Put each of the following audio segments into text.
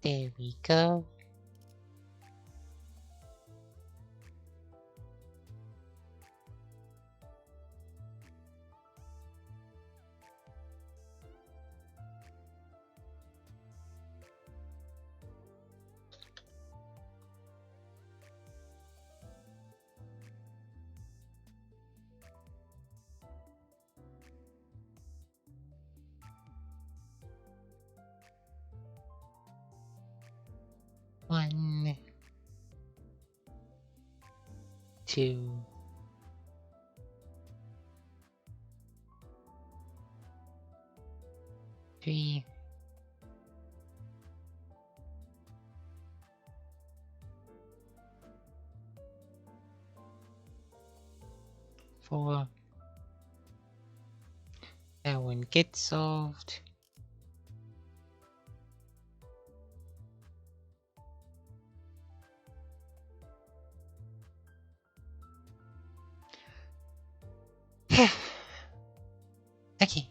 There we go. One, two, three, 4. That one gets solved. Okay.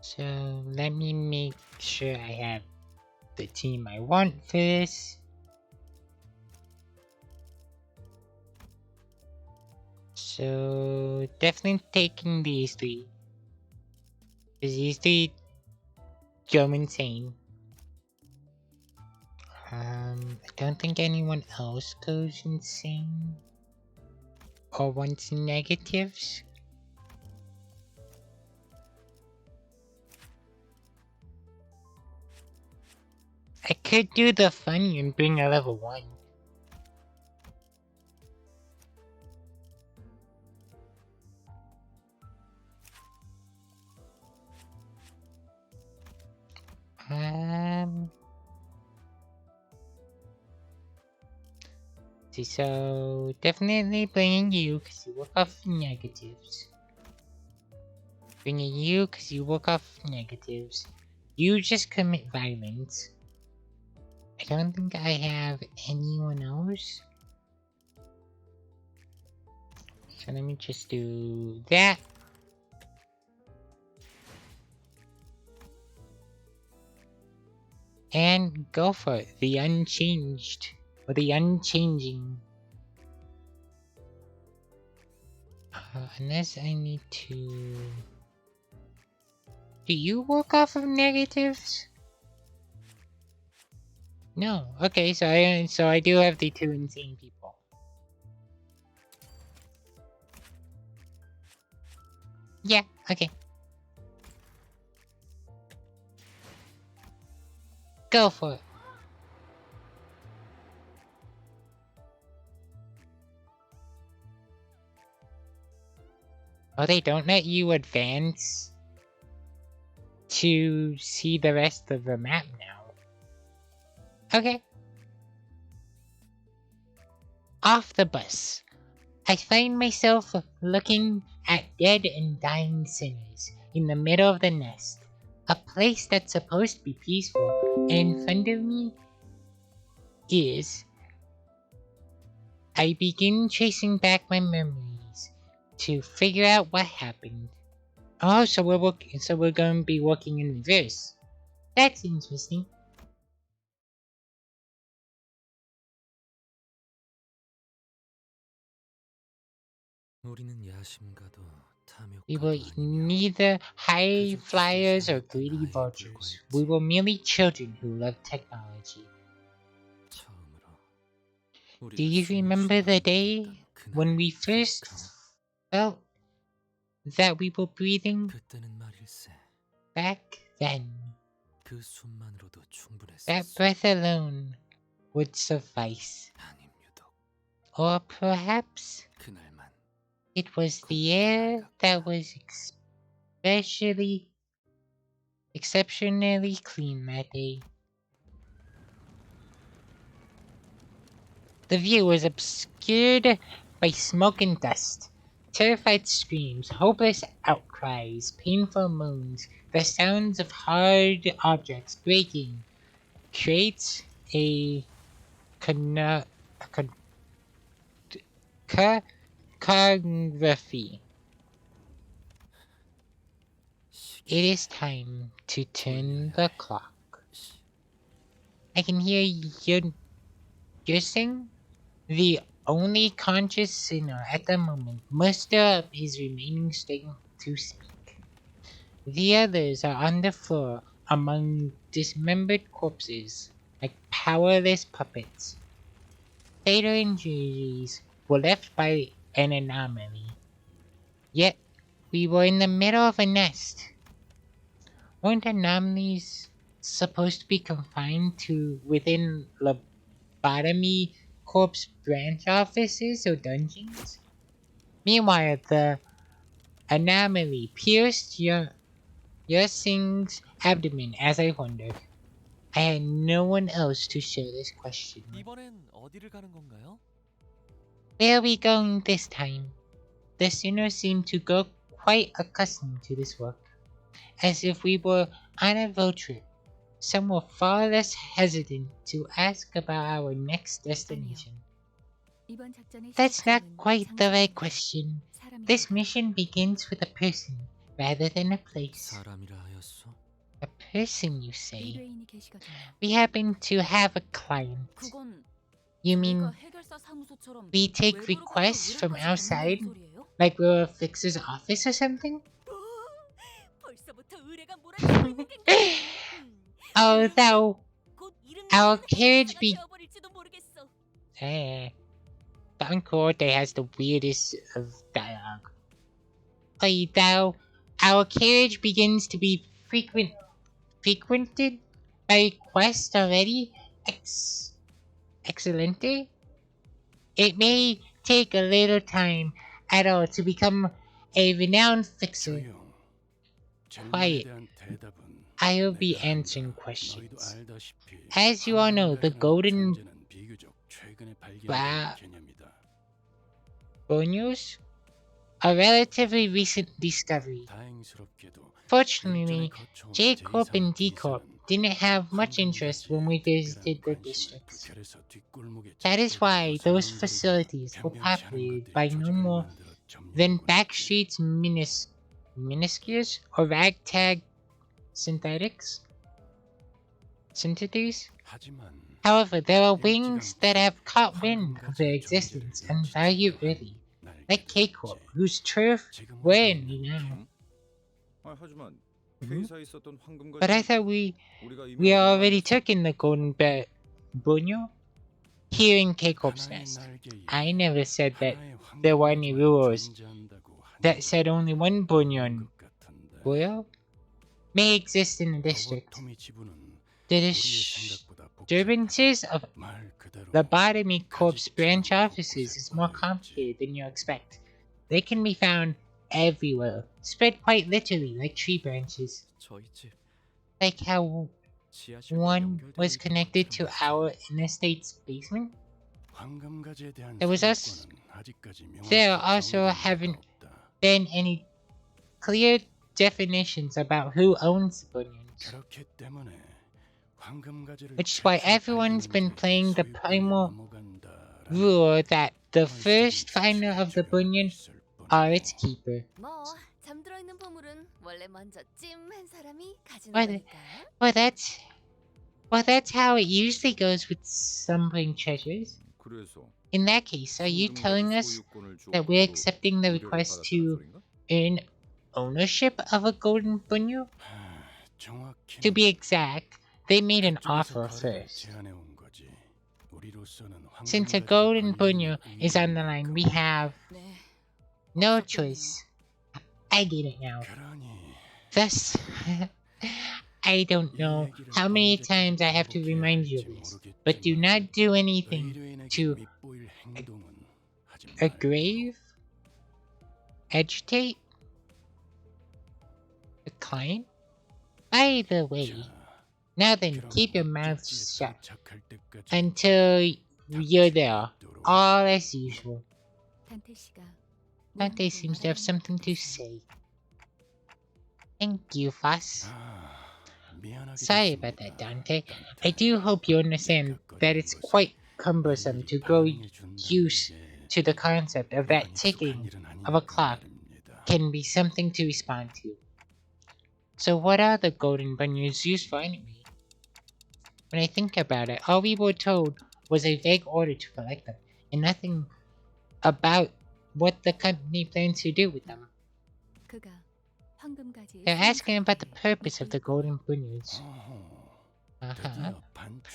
So let me make sure I have the team I want for this. So definitely taking these 3. Because these 3 go insane. I don't think anyone else goes insane. Or wants negatives. I could do the funny and bring a level 1. So definitely bringing you because you work off negatives. Bringing you because you work off negatives. You just commit violence. I don't think I have anyone else. So let me just do that. And go for it. The unchanged. Or the unchanging. Unless I need to... Do you work off of negatives? No. Okay, so I do have the 2 insane people. Yeah, okay. Go for it. Oh, they don't let you advance to see the rest of the map now. Okay. Off the bus. I find myself looking at dead and dying sinners in the middle of the nest. A place that's supposed to be peaceful. And in front of me is... I begin tracing back my memories to figure out what happened. Oh, so we're going to be working in reverse. That's interesting. We were neither high flyers or greedy vultures. We were merely children who loved technology. Do you remember the day when we first felt that we were breathing? Back then, that breath alone would suffice. Or perhaps it was the air that was exceptionally clean that day. The view was obscured by smoke and dust. Terrified screams, hopeless outcries, painful moans, the sounds of hard objects breaking creates a choreography. It is time to turn the clock. I can hear you guessing. The only conscious sinner at the moment muster up his remaining strength to speak. The others are on the floor among dismembered corpses, like powerless puppets. Fatal injuries were left by an anomaly. Yet, we were in the middle of a nest. Weren't anomalies supposed to be confined to within lobotomy corpse branch offices or dungeons? Meanwhile, the anomaly pierced Singh's abdomen as I wondered. I had no one else to share this question with. 이번엔 어디를 가는 건가요? Where are we going this time? The sinner seemed to grow quite accustomed to this work, as if we were on a road trip. Some were far less hesitant to ask about our next destination. That's not quite the right question. This mission begins with a person rather than a place. 사람이라 하였소? A person, you say? We happen to have a client. You mean we take requests from outside? Like we're a fixer's office or something? Although our carriage Don Quixote has the weirdest of dialogue. Although our carriage begins to be frequented by requests already excelente, it may take a little time at all to become a renowned fixer. Quiet. I will be answering questions. As you all know, the golden bonios are relatively recent discovery. Fortunately, J Corp and D Corp didn't have much interest when we visited their districts. That is why those facilities were populated by no more than backstreets minuscules or ragtag synthetics. However, there are wings that have caught wind of their existence and value early, like K Corp, whose turf we're in now. But I thought we already took in the golden bunyo here in K Corp's nest. I never said that there were any rules that said only one bunyo may exist in the district. The disturbances of lobotomy corpse branch offices is more complicated than you expect. They can be found everywhere, spread quite literally like tree branches. Like how one was connected to our interstate's basement. There also haven't been any clear definitions about who owns the bunions. Which is why everyone's been playing the primal rule that the first finder of the bunion are its keeper. Well, that's how it usually goes with slumbering treasures. In that case, are you telling us that we're accepting the request to earn ownership of a golden bunyo? To be exact, they made an offer first. Since a golden bunyo is on the line, we have no choice. I get it now. Thus, I don't know how many times I have to remind you of this, but do not do anything to aggrave, agitate the client. By the way, now then, keep your mouth shut until you're there, all as usual. Dante seems to have something to say. Thank you, Foss. Sorry about that, Dante. I do hope you understand that it's quite cumbersome to grow used to the concept of that ticking of a clock can be something to respond to. So what are the golden bunions used for anyway? When I think about it, all we were told was a vague order to collect them, and nothing about what the company plans to do with them. They're asking about the purpose of the golden bunions.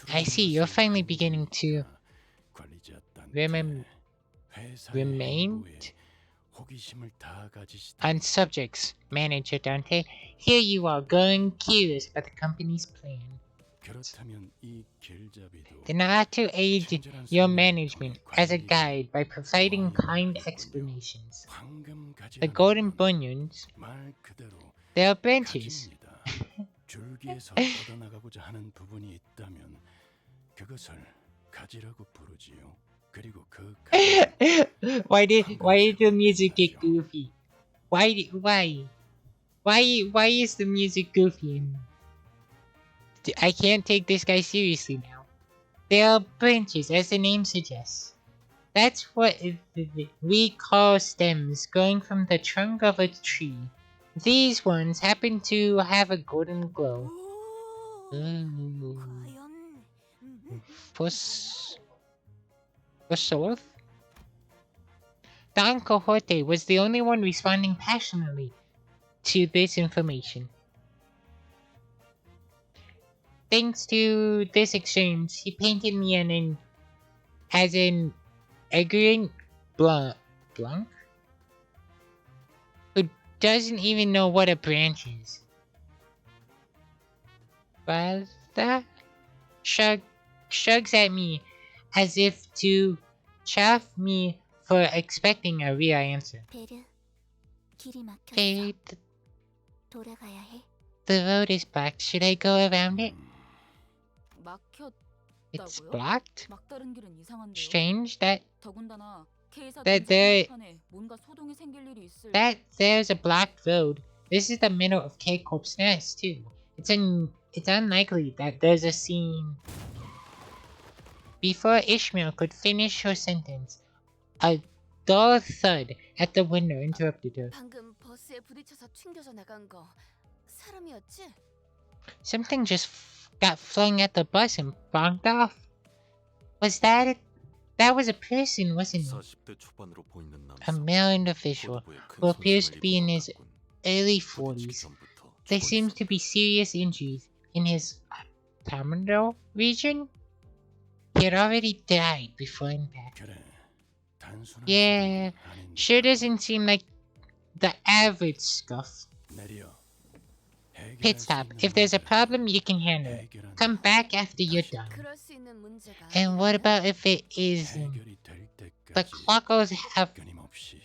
I see, you're finally beginning to remain on subjects, Manager Dante. Here you are, going curious about the company's plan. Then I ought to aid your management as a guide by providing kind explanations. The golden bunions, they are branches. 줄기에서 뻗어나가고자 하는 부분이 있다면 그것을 가지라고 부르지요. 그리고 그 Why did the music get goofy? Why is the music goofy? I can't take this guy seriously now. They are branches, as the name suggests. That's what we call stems growing from the trunk of a tree. These ones happen to have a golden glow. Ooh. For Don Quixote was the only one responding passionately to this information. Thanks to this exchange, he painted me an agreeing Blanc, who doesn't even know what a branch is. Balda shrugs at me as if to chaff me for expecting a real answer. Hey, the road is blocked. Should I go around it? It's blocked? Strange that there's a blocked road. This is the middle of K-Corp's nest too. It's unlikely that there's a scene. Before Ishmael could finish her sentence, a dull thud at the window interrupted her. Something just got flung at the bus and bonked off. Was that it? That was a person, wasn't it? A male individual who appears to be in his early 40s. There seems to be serious injuries in his abdominal region. He had already died before impact. Yeah, sure doesn't seem like the average scuff. Pit stop. If there's a problem, you can handle it. Come back after you're done. And what about if it isn't? The clock will have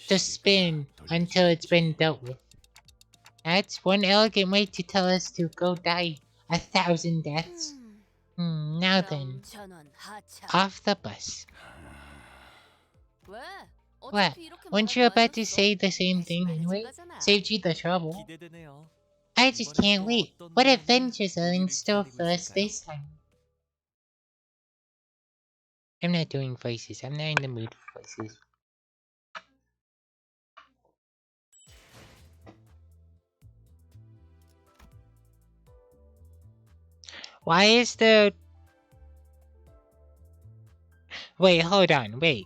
to spin until it's been dealt with. That's one elegant way to tell us to go die 1,000 deaths. Now then, off the bus. What? Weren't you about to say the same thing anyway? Saved you the trouble. I just can't wait. What adventures are in store for us this time? I'm not doing voices. I'm not in the mood for voices. Why is the... Wait, hold on, wait.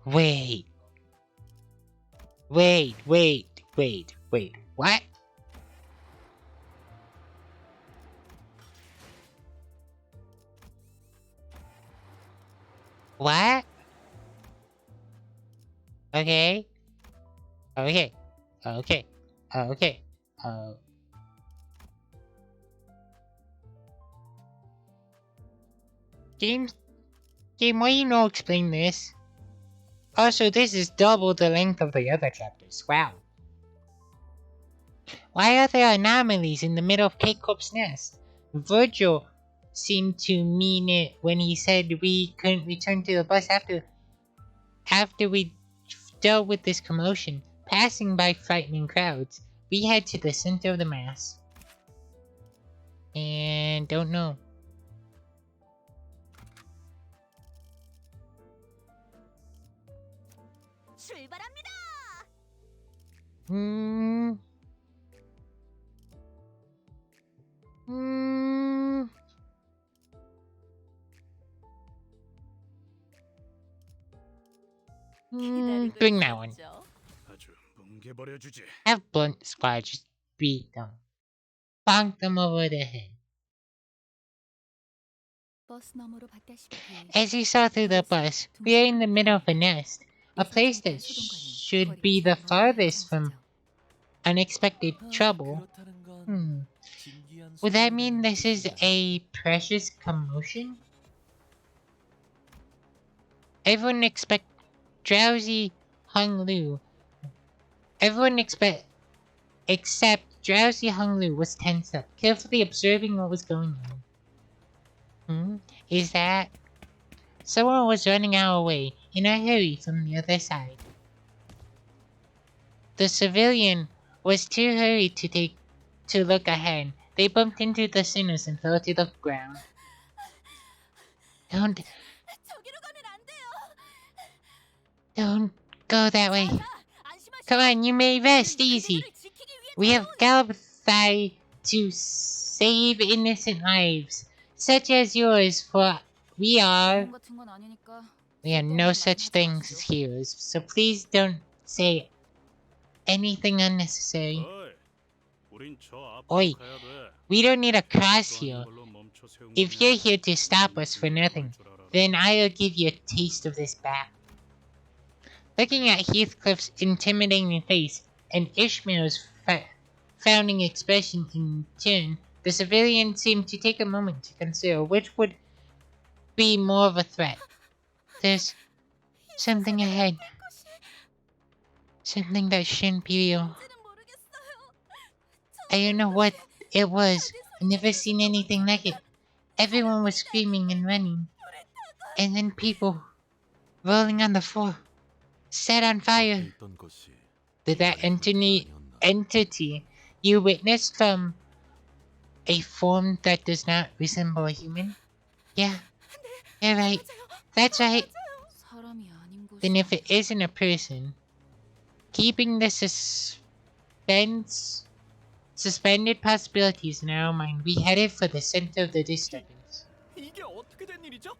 Wait. What? What? Okay. Game, why you no explain this? Also, this is double the length of the other chapters. Wow. Why are there anomalies in the middle of K-Corp's nest? Virgil seemed to mean it when he said we couldn't return to the bus after we dealt with this commotion. Passing by frightening crowds, we head to the center of the mass. And don't know. 출발합니다. Hmm. Hmm. 기다리고 Bring that one. 있었죠. 아주 뭉개버려 주지. Have Blunt Squad just beat them. Bonk them over the head. 버스 너머로 봤다시피 As you saw through the bus, we are in the middle of a nest. A place that should be the farthest from unexpected trouble. Would that mean this is a precious commotion? Everyone expect drowsy Hung Lu. Everyone except drowsy Hung Lu was tense up, carefully observing what was going on. Is that... Someone was running our way, in a hurry from the other side. The civilian was too hurried to look ahead. They bumped into the sinners and fell to the ground. Don't go that way. Come on, you may rest easy. We have galloped to save innocent lives, such as yours, for we are no such things as heroes, so please don't say anything unnecessary. Oi, we don't need a cross here. If you're here to stop us for nothing, then I'll give you a taste of this back. Looking at Heathcliff's intimidating face and Ishmael's frowning expression in turn, the civilian seemed to take a moment to consider which would be more of a threat. There's something ahead. Something that shouldn't be real. I don't know what it was. I've never seen anything like it. Everyone was screaming and running. And then people rolling on the floor, set on fire. Did that entity you witnessed from a form that does not resemble a human? Yeah, you're right. That's right. Then if it isn't a person, keeping the suspended possibilities in our mind, we headed for the center of the disturbance. 이게 어떻게 된 일이죠?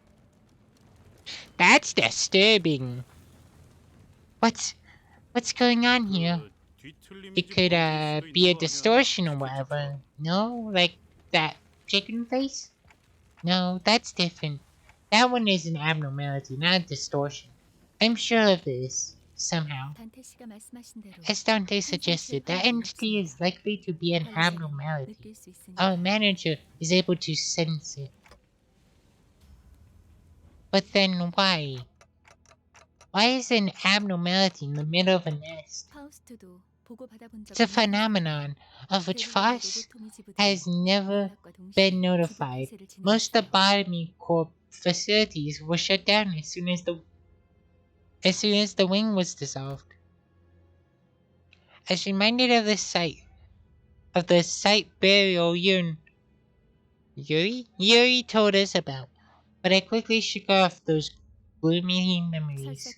That's disturbing. What's going on here? It could be a distortion or whatever. No, like that chicken face? No, that's different. That one is an abnormality, not a distortion. I'm sure of this, somehow. As Dante suggested, that entity is likely to be an abnormality. Our manager is able to sense it. But then why? Why is an abnormality in the middle of a nest? It's a phenomenon of which Faust has never been notified. Most of the Botany Corp facilities were shut down as soon as the wing was dissolved. I was reminded of the site burial Yuri told us about, but I quickly shook off those gloomy memories.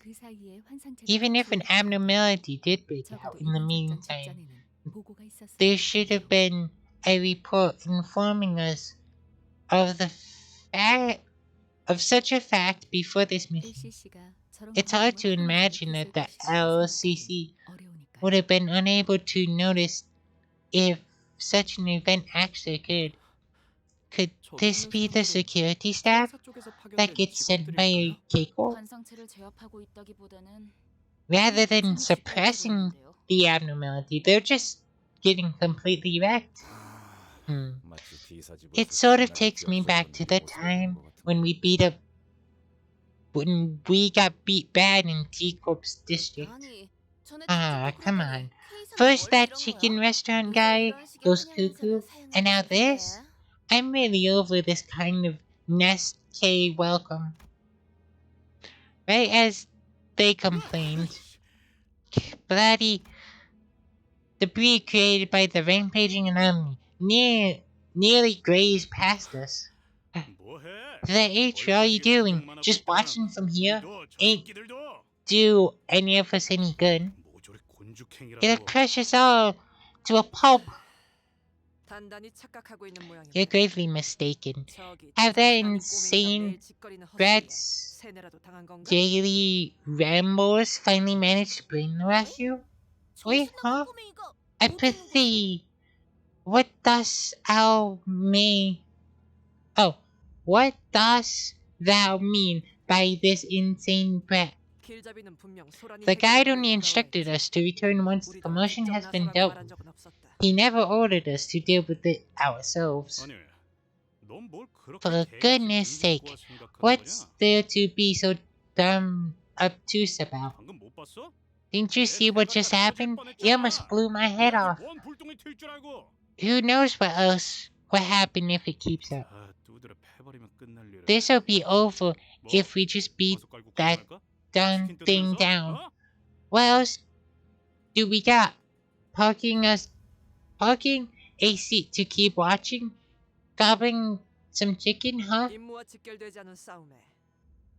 Even if an abnormality did break out in the meantime, there should have been a report informing us of such a fact before this mission. It's hard to imagine that the LCC would have been unable to notice if such an event actually occurred. Could this be the security staff that gets sent by Keiko? Rather than suppressing the abnormality, they're just getting completely wrecked. It sort of takes me back to the time when we got beat bad in T-Corp's district. Come on. First that chicken restaurant guy goes cuckoo, and now this? I'm really over this kind of Nest K welcome. Right as they complained, bloody debris created by the rampaging anomaly nearly grazed past us. The H, what are you doing? Just watching from here? Ain't do any of us any good. 모조리 곤죽행이라고. It'll crush us all to a pulp. 단단히 착각하고 있는 모양입니다. You're gravely mistaken. 저기 Have that 지상파민 insane 꼬맹이가 매일 짓거리는 헛소리에 brats 세뇌라도 당한 건가? daily rambles finally managed to brainwash you? Wait, huh? Apathy. What does thou mean? Oh, what does thou mean by this insane brat? 길잡이는 분명 소란이 The guide 해결되기를 only instructed 바라고 us to return once the 우리도 commotion 직접 has been 나서라고 dealt 말한 with. 적은 없었다. He never ordered us to deal with it ourselves. 아니, 넌 뭘 그렇게 For 개같이 goodness sake, 등지고 생각하는 what's 거냐? there to be so damn obtuse about? 방금 못 봤어? Didn't you see what just happened? It almost blew my head off. 뭔 불똥이 튈 줄 알고. Who knows what happened if it keeps up? 아, 두드려 패버리면 끝날 일을. This'll be over 뭐? if we just beat 버섯 깔고 that 구경할까? darn 치킨 thing 뜯으면서? down. 어? What else do we got? Parking a seat to keep watching? Gobbling some chicken, huh? 임무와 직결되지 않은 싸움에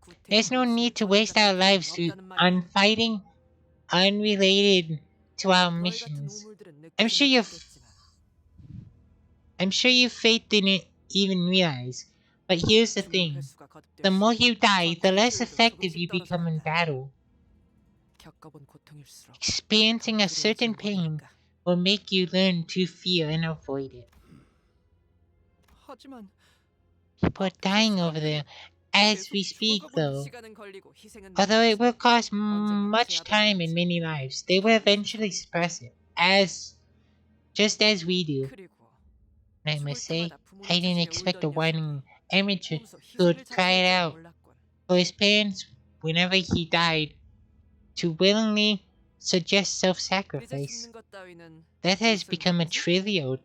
구태여 There's no need to waste our lives 없다는 말이야. on fighting unrelated to our 너희 같은 missions. 우물들은 I'm sure 느끼지 you've- 못했겠지만 I'm sure you faith didn't even realize. But here's the 죽는 thing. 횟수가 거듭될수록 The more you die, the less 전투의 effective 효율도 you 조금씩 become in 떨어져간다. battle. 겪어본 고통일수록 Experiencing a 더 certain 두려워지는 pain 거니까. will make you learn to fear and avoid it. 하지만 People are dying over there as 계속 we speak, 죽어가고 though. 시간은 걸리고 희생은 Although it will 많겠지만 cost much time and many lives, they will eventually suppress it, just as we do. 그리고 And I must say, 죽을 때마다 부모님 I didn't 자신의 expect a 울던 whining amateur 몸소 who would 희생을 cry it 자처할 out 줄 몰랐군. for his parents whenever he died, to willingly suggest 이제 self-sacrifice. 죽는 것 따위는 That has 무슨 become a 말이지? trivial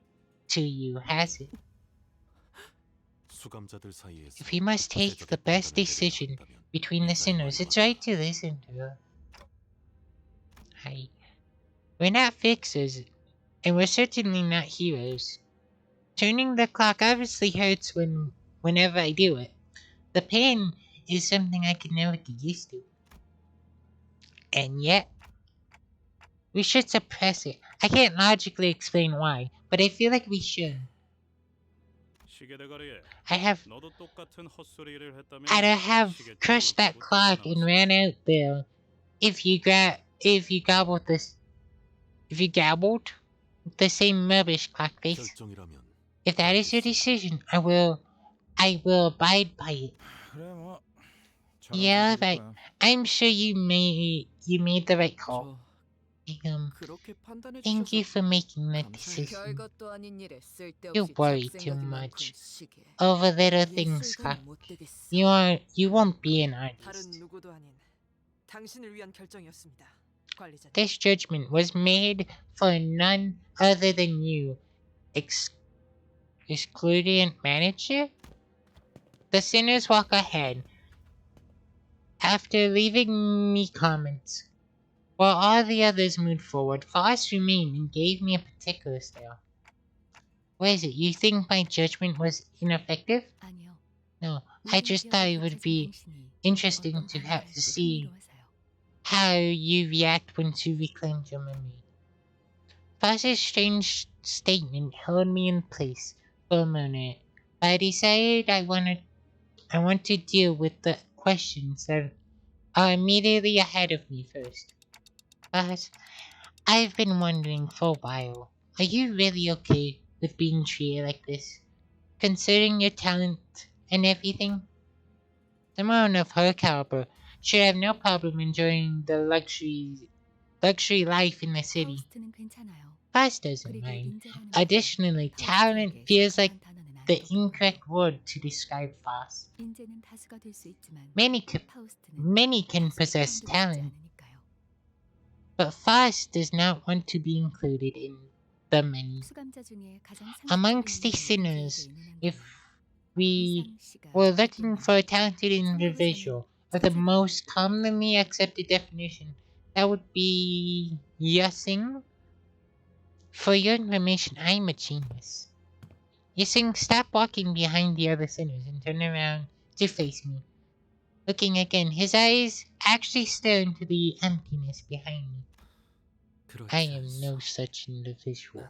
to you, has it? 수감자들 사이에서 If we must take the best decision between the sinners, it's right to listen to her. Hi. We're not fixers, and we're certainly not heroes. Turning the clock obviously hurts whenever I do it. The pain is something I could never get used to. And yet, we should suppress it. I can't logically explain why, but I feel like we should. 시계대가리에 I'd 너도 똑같은 헛소리를 했다면 have 시계대로 crushed that 울고 clock and 뛰쳐나왔어. ran out there if you gabbled the same rubbish clock face. 결정이라면 If that is your decision, I will abide by it. 그래 뭐. Yeah, but I'm sure you made the right call. 그렇게 판단해 Thank you 주셔서 for making that 감사해요. decision. 별것도 아닌 일에 쓸데없이 You worry too 잡생각이 많군, much 시계. over little things, 예술가는 Clock. 못 되겠어. You won't be an 다른 artist. 누구도 아닌 당신을 위한 결정이었습니다. 관리자님. This judgment was made for none other than you, excluding manager. The sinners walk ahead after leaving me comments, while all the others moved forward. Foss remained and gave me a particular stare. What is it? You think my judgment was ineffective? 아니요. No, I just thought it would be interesting to see how you react once you reclaimed your memory. Foss's strange statement held me in place for a minute, but I decided I want to deal with the questions that are immediately ahead of me first. Foss, I've been wondering for a while, are you really okay with being treated like this? Considering your talent and everything? Someone of her caliber should have no problem enjoying the luxury life in the city. 파우스트는 괜찮아요. Foss doesn't 그리고 mind. 인재라는 Additionally, 말은 talent 파우스트에게 feels like 적합한 단어는 the 아니고, incorrect word to describe Foss. 인재는 다수가 될 수 있지만 파우스트는 Many can 다수의 possess 편들이 있지 talent, 않으니까요. but Foss does not want to be included in the many. 수감자 중에 가장 Amongst the 상식적인 sinners, 인물을 if 기억해 we 이상 씨가 were looking 어떤 for a talented individual with the most commonly accepted definition, that would be Yasing. For your information, I'm a genius. Yasing, stop walking behind the other sinners and turn around to face me. Looking again, his eyes actually stare into the emptiness behind me. I am no such individual.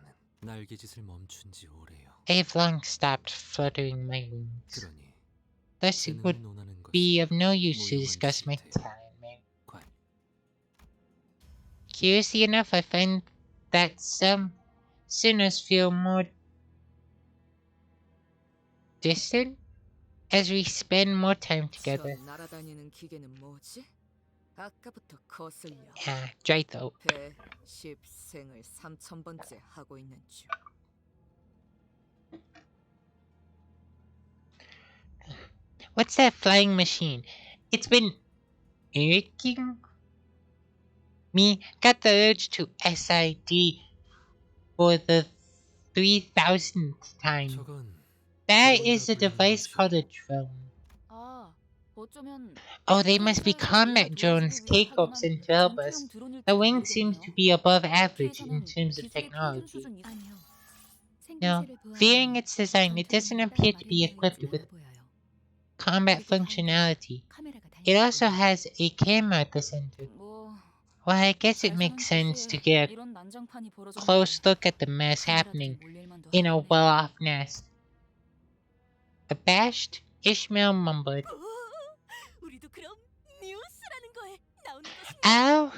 I have long stopped fluttering my wings. Thus it would be of no use to discuss my talent, man. Curiously enough, I find that some sinners feel more distant as we spend more time together. 날아다니는 기계는 뭐지? 아까부터 거슬려. Dry throat. 110생을 3000번째 하고 있는 중. What's that flying machine? It's been irking me. Got the urge to SID for the 3000th time. That is a device called a drone. Oh, they must be combat drones, K-Corps and to help us. The wing seems to be above average in terms of technology. No, fearing its design, it doesn't appear to be equipped with combat functionality. It also has a camera at the center. Well, I guess it makes sense to get a close look at the mess happening in a well-off nest. Abashed, Ishmael mumbled, "Oh,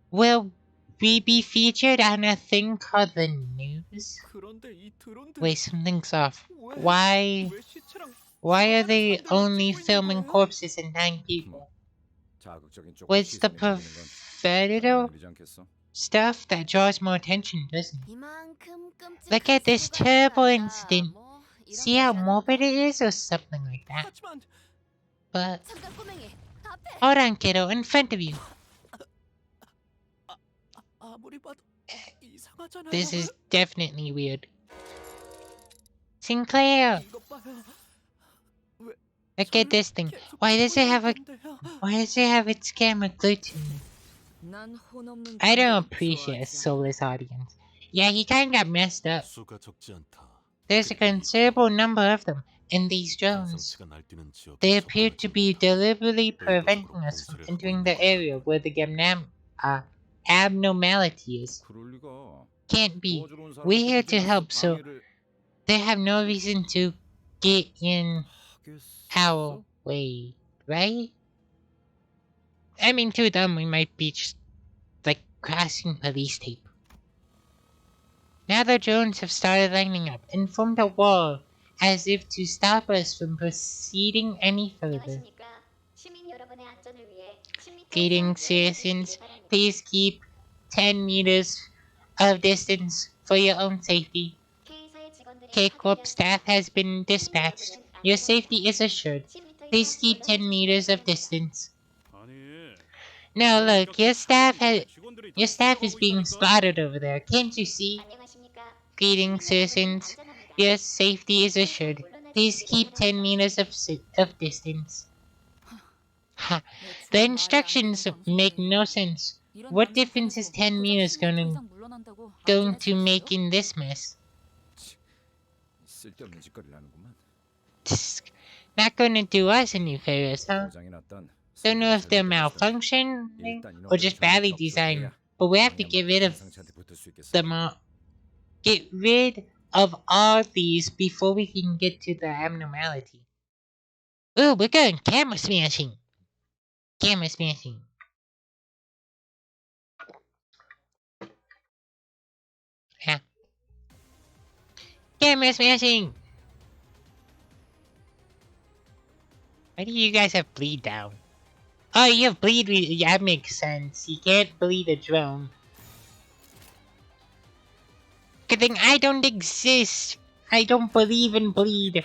will we be featured on a thing called the news?" Wait, something's off. Why are they only filming corpses and dying people? What's the perverted stuff that draws more attention, doesn't it? Look at this terrible incident. See how morbid it is, or something like that. But hold on, kiddo, in front of you. This is definitely weird. Sinclair! Look at this thing. Why does it have its camera glued to me? I don't appreciate a soulless audience. Yeah, he kinda got messed up. There's a considerable number of them, and these drones. They appear to be deliberately preventing us from entering the area where the abnormality is. Can't be. We're here to help, so they have no reason to get in our way, right? I mean, to them, we might be just like crossing police tape. Now the drones have started lining up and formed a wall as if to stop us from proceeding any further. Greetings, citizens. Please keep 10 meters of distance for your own safety. K-Corp staff has been dispatched. Your safety is assured. Please keep 10 meters of distance. No, look, your staff is being slaughtered over there. Can't you see? Greetings, citizens. Your safety is assured. Please keep 10 meters of distance. Ha! The instructions make no sense. What difference is 10 meters going to make in this mess? Not gonna do us any favors, huh? Don't know if they're malfunctioning or just badly designed, but we have to get rid of them all. Get rid of all these before we can get to the abnormality. Ooh, we're going camera smashing. Camera smashing. Yeah. Camera smashing! Why do you guys have bleed down? Oh, you have bleed. That makes sense. You can't bleed a drone. Good thing I don't exist. I don't believe in bleed.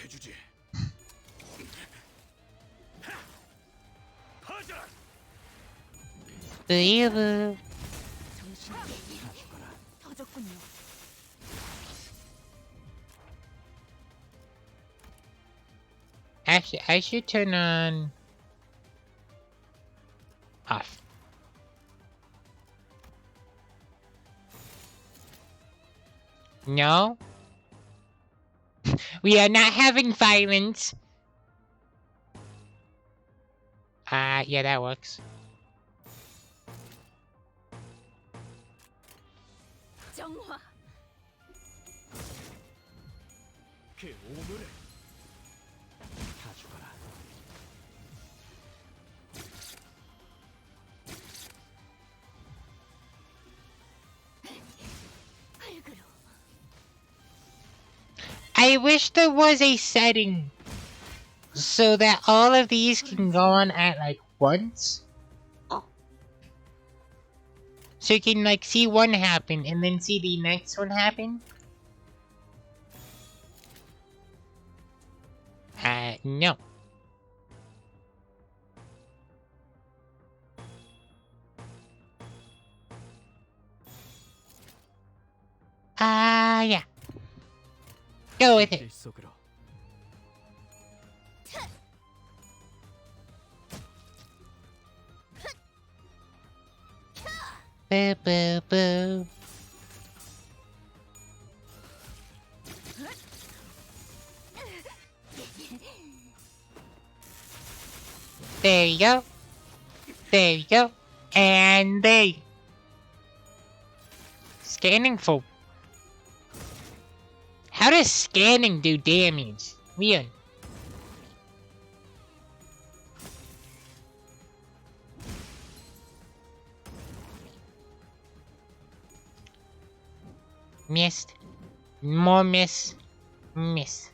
Believe. Actually, I should turn on off. No. We are not having violence. Yeah, that works. 정화. 그 오물을 가져가라. I wish there was a setting so that all of these can go on at like once. So you can like see one happen and then see the next one happen. No. Yeah. Go with it. 속으로. Boo boo boo. There you go. There you go. And there you go. Scanning for... How does scanning do damage? Weird. Missed. More miss. Miss.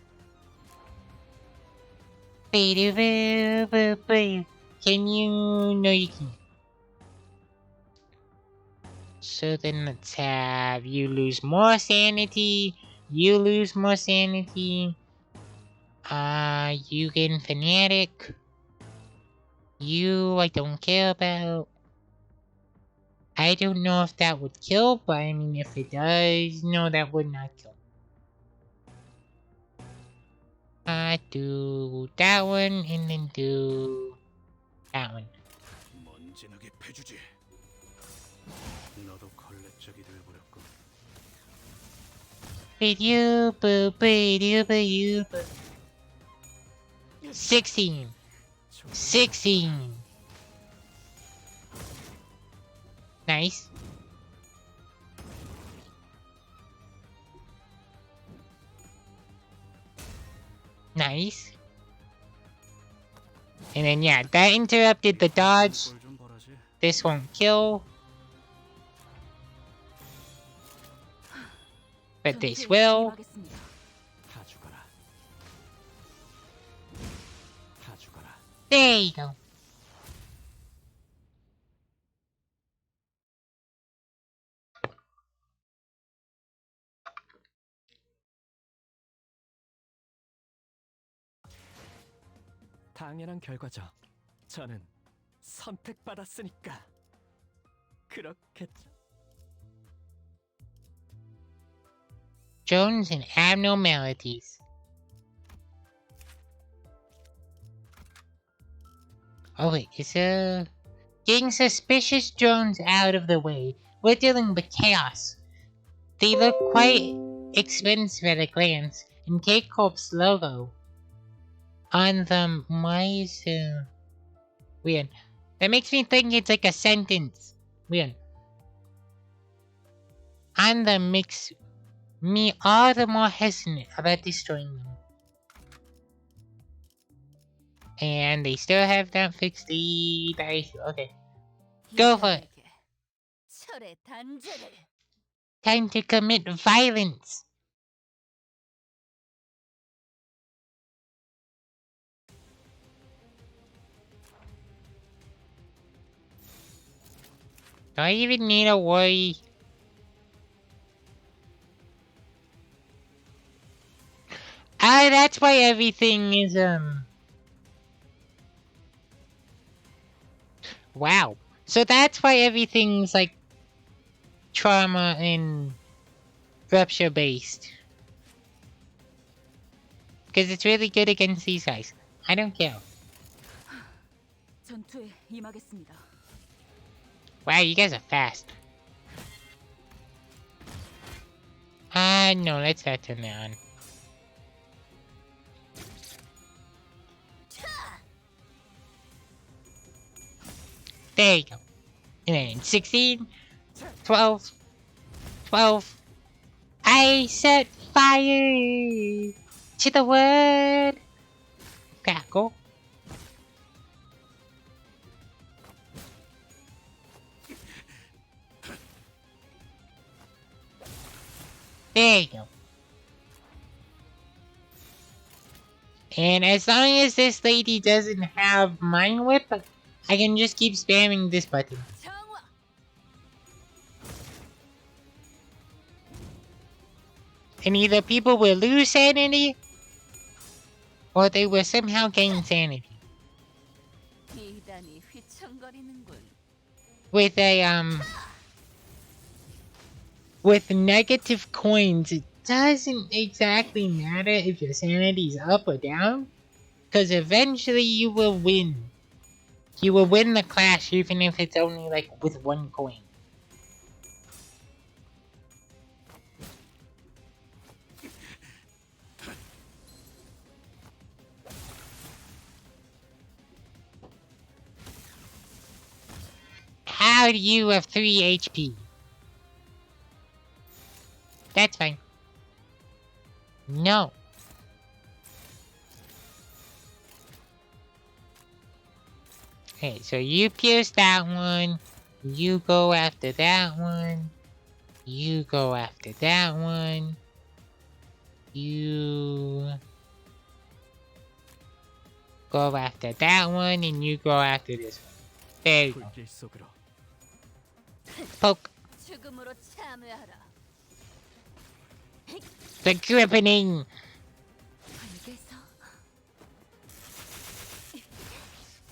Can you... No, you can't. So then let's have you lose more sanity. You lose more sanity. You gain fanatic. You I don't care about. I don't know if that would kill, but I mean if it does, no, that would not kill. Do that one and then do that one. 먼지나게 패주지. 너도 걸레짝이 되어버렸고. Boo boo boo boo boo. 16. 16. Nice. Nice. And then yeah, that interrupted the dodge. 좀 벌하지. This won't kill. But this will. 다 죽어라. 다 죽어라. There you go. 당연한 결과죠. 저는 선택받았으니까 그렇겠죠. Jones and abnormalities. Oh wait, is getting suspicious drones out of the way. We're dealing with chaos. They look quite expensive at a glance, and K-Corp's logo on them. Why is weird? That makes me think it's like a sentence. Weird. On them makes me all the more hesitant about destroying them. And they still have not fixed the issue. Okay. Go for it. Time to commit violence. Do I even need to worry? That's why everything is, Wow. So that's why everything's, like, trauma and rupture based. Because it's really good against these guys. I don't care. 전투에 임하겠습니다. Wow, you guys are fast. No, let's not turn that on. There you go. And then 16, 12, 12. I set fire to the wood. Crackle. There you go. And as long as this lady doesn't have Mind Whip, I can just keep spamming this button. 정화. And either people will lose sanity, or they will somehow gain sanity. 비단이 휘청거리는군. With negative coins, it doesn't exactly matter if your sanity is up or down, because eventually you will win. You will win the clash even if it's only like with 1 coin. How do you have 3 HP? That's fine. No. Okay, so you pierce that one. You go after that one. You go after that one. You go after that one, and you go after this one. There you go. 불길 속으로 Poke. 죽음으로 참여하라. The gripping. 알겠어.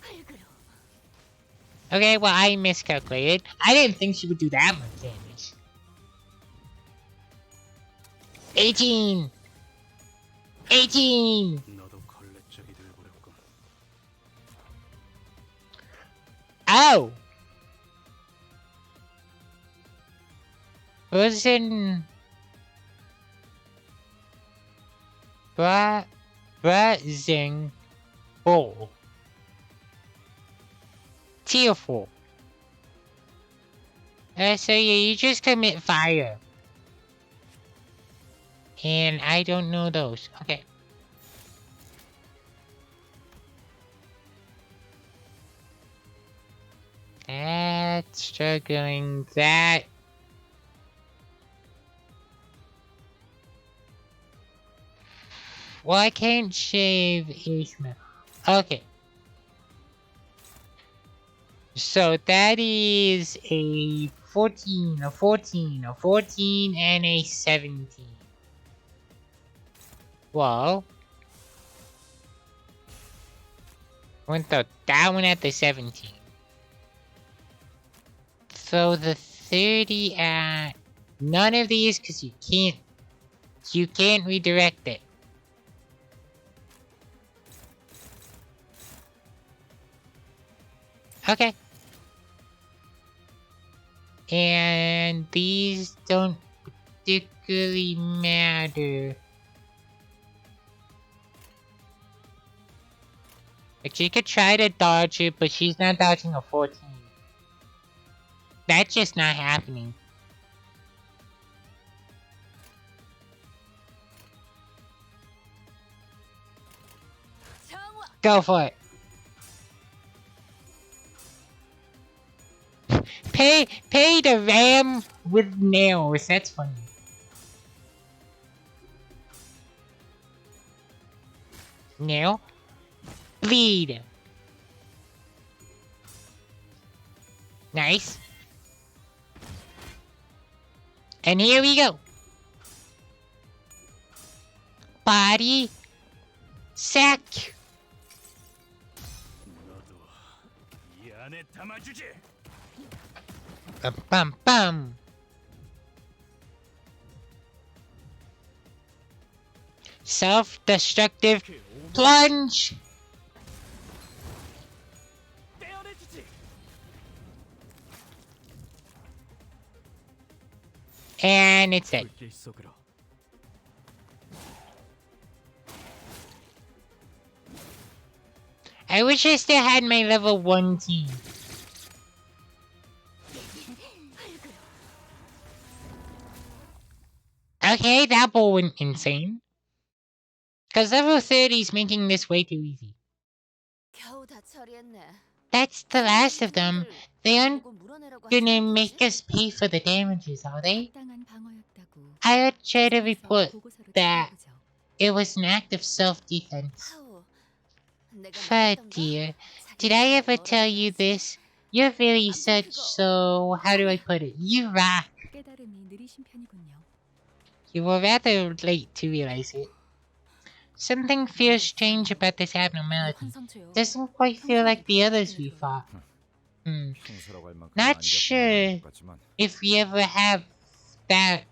활그로. Okay, well, I miscalculated. I didn't think she would do that much damage. 18! 18! 너도 걸레짝이 되어버렸군. Oh! Frozen... Frozen Bowl. Tier 4. So yeah, you just commit fire. And I don't know those. Okay. That's struggling. That. Well, I can't shave Ishmael. Okay. So that is a 14, a 14, a 14, and a 17. Well, went that one at the 17. So the 30 at none of these because you can't redirect it. Okay. And these don't particularly matter. Like, she could try to dodge it, but she's not dodging a 14. That's just not happening. 정화. Go for it. Pay the ram with nails. That's funny. Nail. Bleed. Nice. And here we go. Body. Sack. 너도 이 안에 담아주지. Bum bum bum. Self-destructive plunge. 떼어내주지. And it's it. 불길 속으로 I wish I still had my level 1 team. Okay, that ball went insane. Cause level 30 is making this way too easy. 겨우 다 처리했네. That's the last of them. They aren't 보고 물어내라고 하진 gonna 않겠지? make us pay for the damages, are they? 당한 방어였다고 I would try to report 보고서로 that 처리해보죠. it was an act of self-defense. 하우, 내가 Fuck 말했던가? dear. 자기 Did I ever 뭐라고 tell you 해야지? this? You're very 아무튼 such, 그거. so how do I put it? You rock. 깨달음이 느리신 편이군요. You were rather late to realize it. Something feels strange about this abnormality. 환상체요. Doesn't quite feel like the others we fought. 형사라고 할 만큼 Not 많이 sure 겪은 것 같지만 if we ever have that.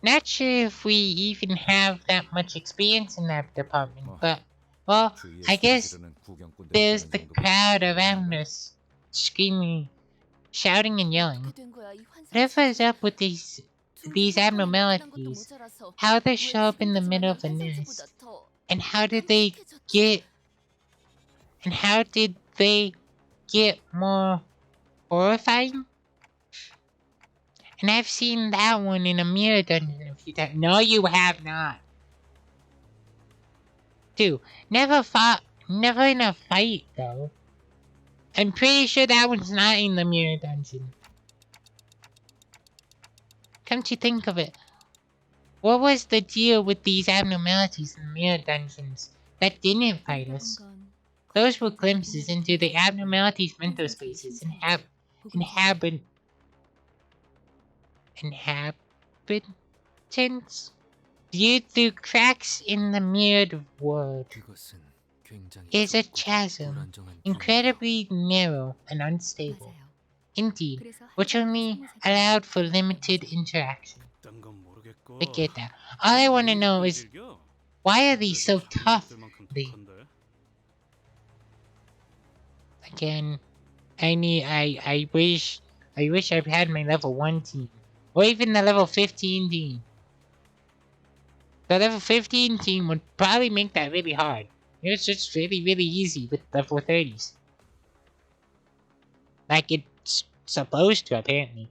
Not sure if we even have that much experience in that department, but, well, 주위에 I guess 스트레스를 군경꾼들이 there's 있다는 the 정도가 crowd around us, screaming, shouting and yelling. 어떻게 된 거야, 이 환상체? Whatever is up with these 둘이 abnormalities, 것도 모자라서 how they 왜 show up in the middle of the 지금까지만 nest, 환상체보다 더 and how did they 끔찍해졌지? get more horrifying? And I've seen that one in a mirror dungeon a few times. No, you have not. 2. Never in a fight, though. I'm pretty sure that one's not in the mirror dungeon. Come to think of it, what was the deal with these abnormalities in the mirror dungeons that didn't fight us? Those were glimpses into the abnormalities' mental spaces and inhabitants viewed through cracks in the mirrored world. 그것은 굉장히 Is a 좁고 chasm, 불안정한 incredibly narrow and unstable. 맞아요. Indeed, 그래서 which only 항상 allowed for limited interaction. 딴 건 모르겠고 I get that. All I want to know is, why are these so tough? Again, I wish I've had my level 1 team. Or even the level 15 team. The level 15 team would probably make that really hard. It's just really, really easy with level 30s. Like it's supposed to, apparently.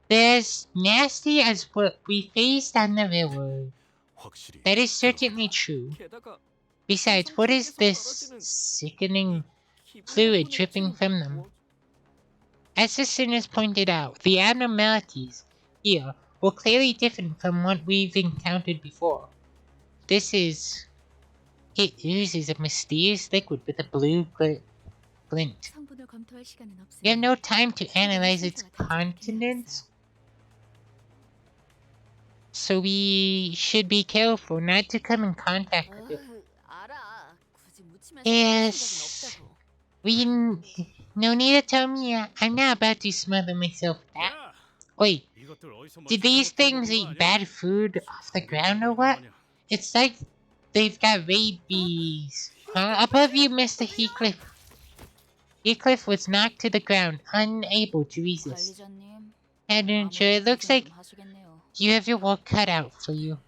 They're as nasty as what we faced on the railroad. 확실히 That is certainly true. 게다가 Besides, what is this sickening fluid dripping from them? As the sinners pointed out, the abnormalities here were clearly different from what we've encountered before. It oozes a mysterious liquid with a blue glint. 성분을 검토할 시간은 We have 없으니 no time to analyze its contents, so we should be careful not to come in contact with it. 어휴, 알아. 굳이 묻히면서 Yes. 생각은 없다고. No need to tell me. I'm not about to smother myself with that. 야, Wait, 이것들 어디서 뭐 did these 잘못 things 들은 거 eat 아니야? bad food off the ground or what? It's like they've got rabies. Above you, Mr. Heathcliff. Heathcliff was knocked to the ground, unable to resist. 관리자님, Manager, it looks like 좀 하시겠네요. you have your work cut out for you.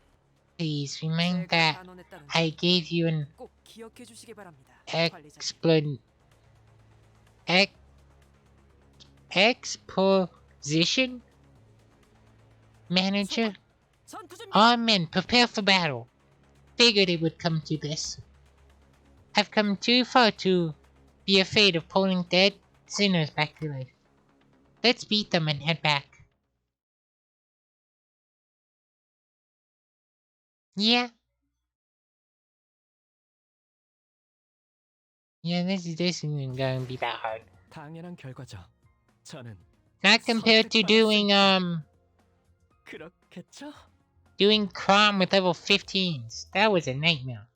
Please remind 제가 that 단언했다는 I gave you an 꼭 기억해 주시기 바랍니다. 관리자님. exposition? Manager? 전투 준비. All men, prepare for battle. Figured it would come to this. I've come too far to be afraid of pulling dead sinners back to life. Let's beat them and head back. Yeah. Yeah, this isn't going to be that hard. 당연한 결과죠. 저는 Not compared to doing 그렇겠죠? doing Crom with level 15s. That was a nightmare.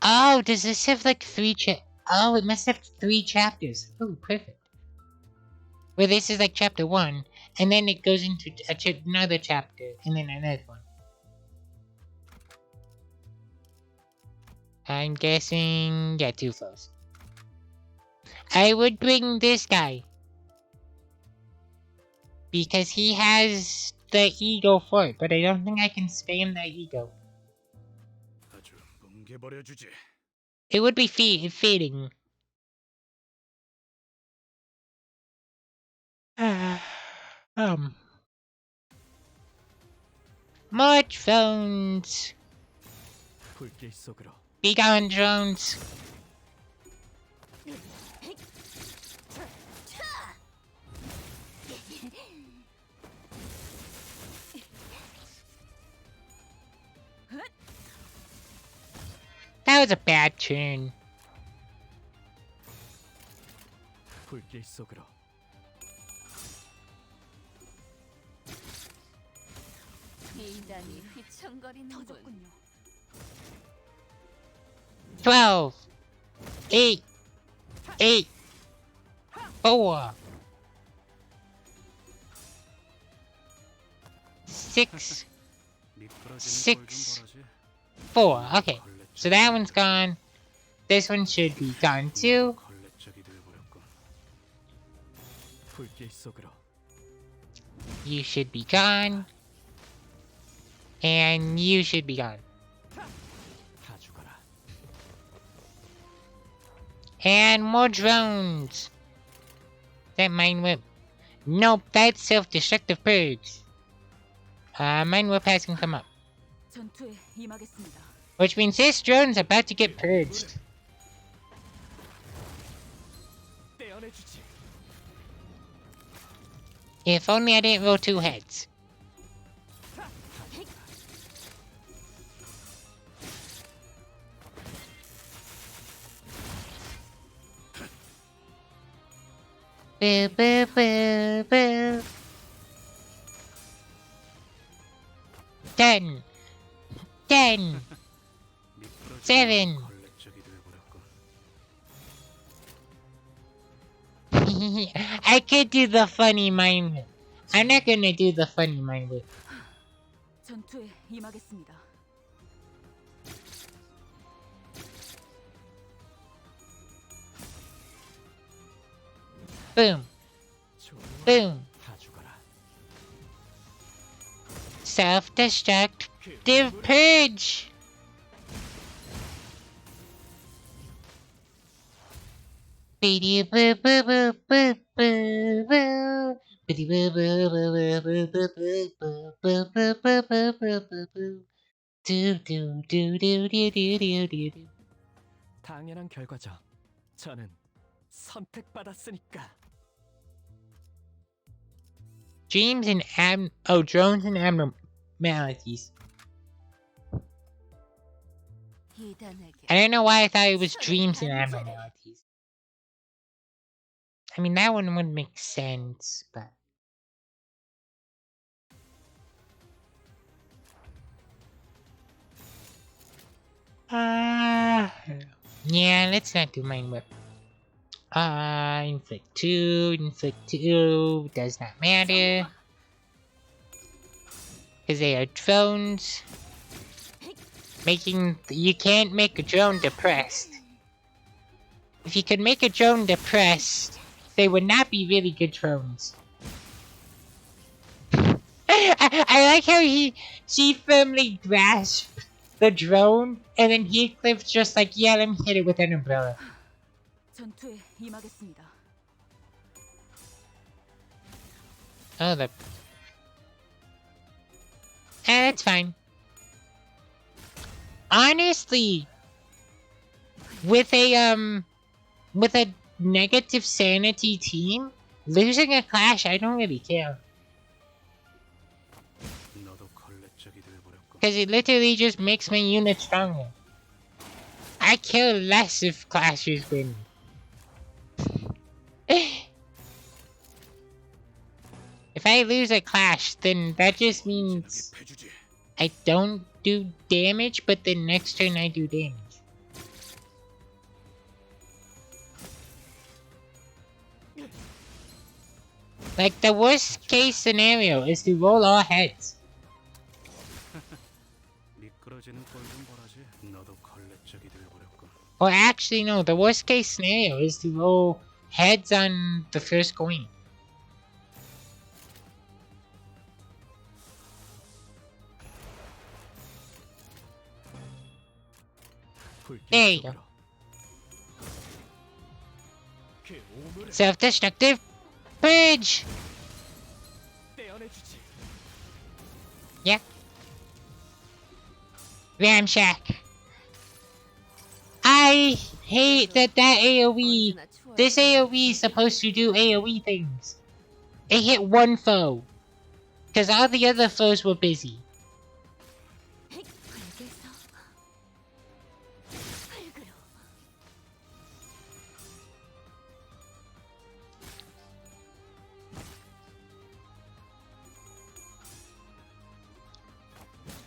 Oh, does this have like 3 Oh, it must have 3 chapters. Oh, perfect. Where this is like chapter 1, and then it goes into another chapter, and then another one. I'm guessing, yeah, 2 flows. I would bring this guy. Because he has the ego for it, but I don't think I can spam that ego. 아주 뭉개버려주지. It would be fitting. More drones. 불길 속으로. Be gone, drones. That was a bad tune. 불길 속으로. 대단히 휘청거리는군. 터졌군요. 12, 8, 8, 4, 6, 미끄러지는 Six. 꼴좀 보라지. 4. Okay, so that one's gone. This one should be gone too. 걸레짝이 되어버렸군. 불길 속으로. You should be gone. And you should be gone. 다 죽어라. And more drones. That mine whip. Nope, that's self-destructive purge. Mine whip hasn't come up. 전투에 임하겠습니다. Which means this drone's about to get purged. 떼어내주지. If only I didn't roll 2 heads. Boo boo boo boo. 10, 10, 미끄러지는 7. 걸레짝이 되어버렸군. I could do the funny mind whip. I'm not gonna do the funny mind whip. 전투에 임하겠습니다. Boom, 좋아. boom. 다 죽어라. Self-destructive purge. Biddy boo boo boo boo boo boo. Biddy boo boo boo boo boo boo boo boo boo boo boo boo boo boo. Do do do do do do do do do. 당연한 결과죠. 저는 선택받았으니까. Dreams and drones and abnormalities. 대단하게. I don't know why I thought it was dreams and abnormalities. I mean, that one would make sense, but... yeah, let's not do Mind Whip. Inflict 2, does not matter. Because they are drones. You can't make a drone depressed. If you could make a drone depressed, they would not be really good drones. I like how she firmly grasped the drone, and then Heathcliff's just like, yeah, let me hit it with an umbrella. 전투에 임하겠습니다. Oh, that's fine. Honestly, with a negative sanity team, losing a clash, I don't really care. 너도 걸레짝이 되어버렸군. Because it literally just makes my unit stronger. I care less if clashes win. If I lose a clash, then that just means 패주지. I don't do damage, but then next turn I do damage. Like, the worst case scenario is to roll all heads. 미끄러지는 꼴좀 보라지. 너도 걸레짝이 되어버렸군. Or actually, no, the worst case scenario is to roll heads on the first coin. There you go. Self-destructive bridge! Yeah. Ramshack. I hate that AoE. 언제나 추월 This AoE is supposed to do AoE things. It hit one foe. Because all the other foes were busy. 흙에서 흙으로.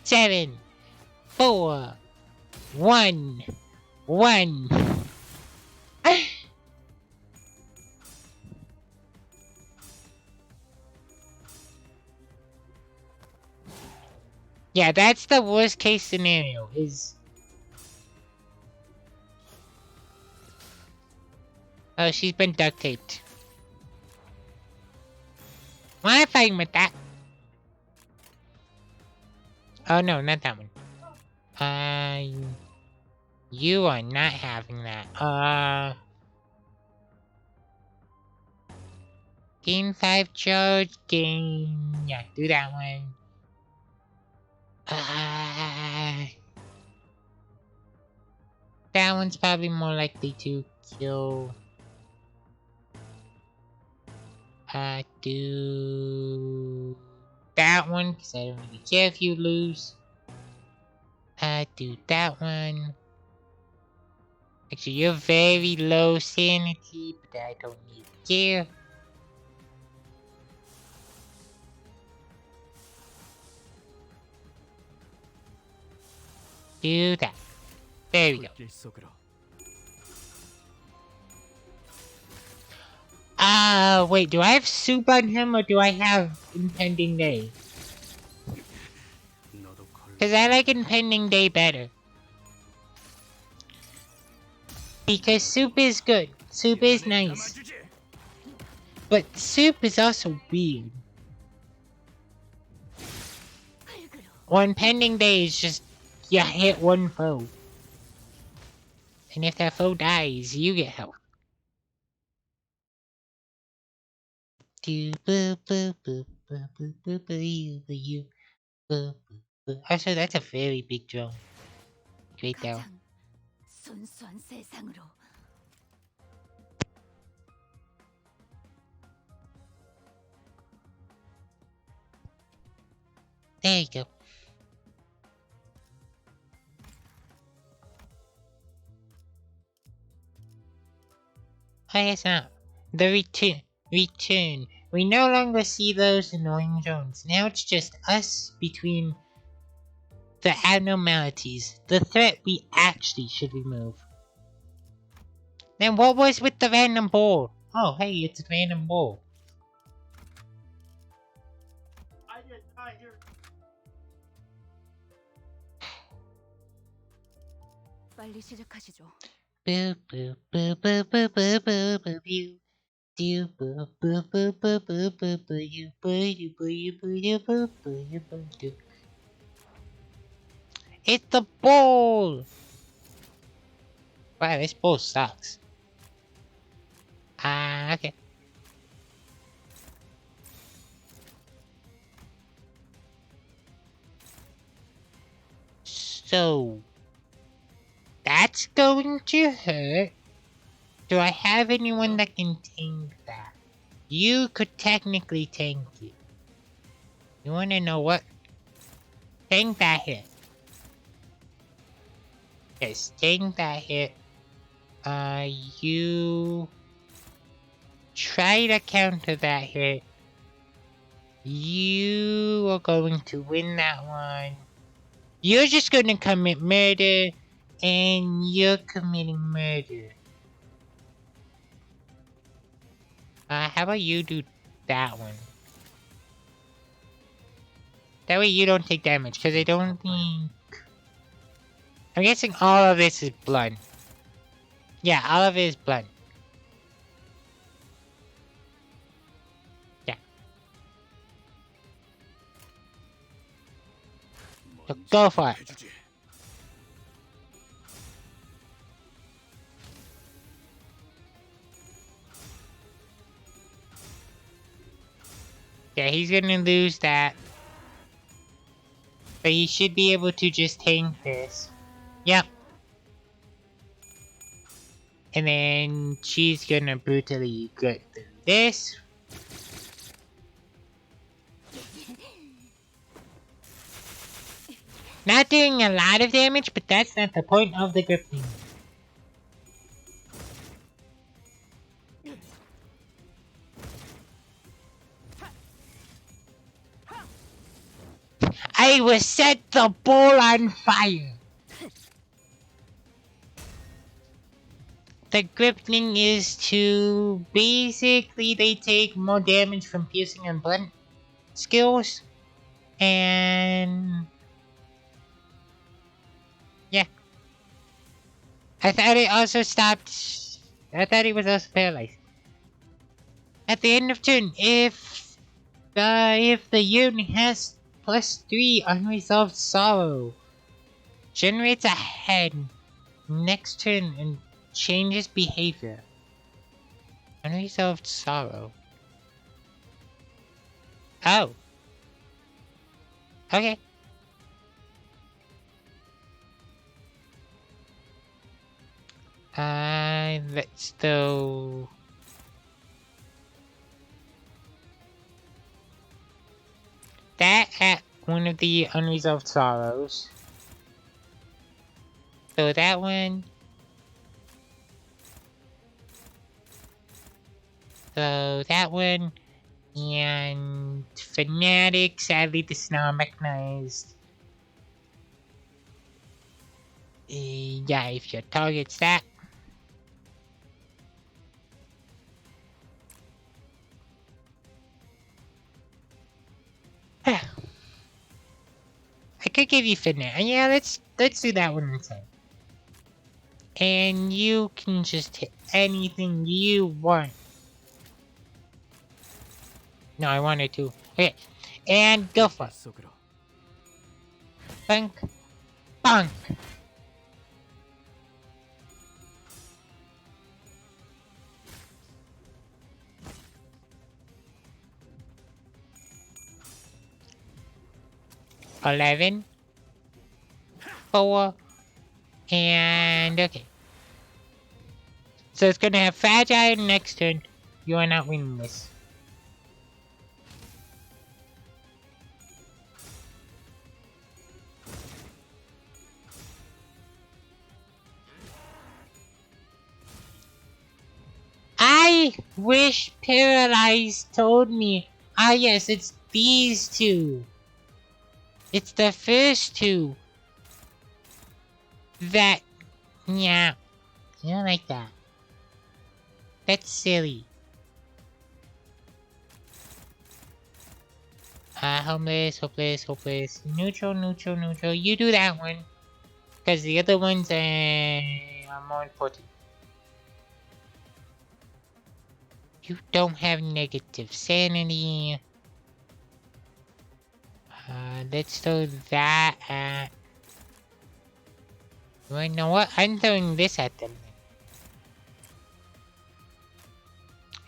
Seven, 4, 1, 1. Yeah, that's the worst case scenario, is... Oh, she's been duct taped. Why am I fighting with that? Oh no, not that one. You are not having that. Gain 5 charge, gain... Yeah, do that one. That one's probably more likely to kill. Do that one, because I don't really care if you lose. Do that one. Actually, you're very low sanity, but I don't need to care. Do that. There we go. 불길 속으로. Wait, do I have soup on him or do I have impending day? 너도 걸레. Because I like impending day better. Because soup is good. Soup is nice. 담아주지. But soup is also weird. 흙으로. Well, impending day is just you hit one foe. And if that foe dies, you get health. Also, that's a very big drone. Great down. 가장 순수한 세상으로. There you go. Oh, yes, not. The return. We no longer see those annoying drones. Now it's just us between the abnormalities. The threat we actually should remove. Then what was with the random ball? Oh, hey, it's a random ball. 빨리 시작하시죠. Boo boo boo boo boo boo boo boo boo. Do boo boo boo boo boo boo boo you boo you boo you boo you boo boo you boo do. It's the ball! Wow, this ball sucks. Okay. So... that's going to hurt. Do I have anyone that can tank that? You could technically tank it. You wanna know what? Tank that hit. Yes, tank that hit. You... try to counter that hit. You are going to win that one. You're just gonna commit murder. And you're committing murder. How about you do that one? That way you don't take damage, because I don't think... I'm guessing all of this is blood. Yeah, all of it is blood. Yeah. So go for it. 해주지. Yeah, he's gonna lose that. But you should be able to just tank this. Yep. And then she's gonna brutally get through this. Not doing a lot of damage, but that's not the point of the grip thing. I will set the ball on fire. The grip thing is to basically they take more damage from piercing and blunt skills. And yeah. I thought it also stopped. I thought it was also paralyzed. At the end of turn, if the unit has +3 unresolved sorrow, generates a head next turn and changes behavior. Unresolved sorrow. Oh. Okay. Let's though. That at one of the unresolved sorrows. So that one. So that one. And Fanatic, sadly, this is now mechanized. Yeah, if your target's that. I could give you Fanatic. Yeah, let's do that one instead. And you can just hit anything you want. No, I wanted to. Okay, and go for it. 속으로. Bunk, bunk. $11, 4, and okay. So it's gonna have Fragile next turn. You are not winning this. I wish Paralyzed told me. Ah yes, it's these two. It's the first two. That, yeah. I don't like that. That's silly. Homeless, hopeless, hopeless. Neutral, neutral, neutral. You do that one. Because the other ones are more important. You don't have negative sanity. Let's throw that at... Well, you know what? I'm throwing this at them.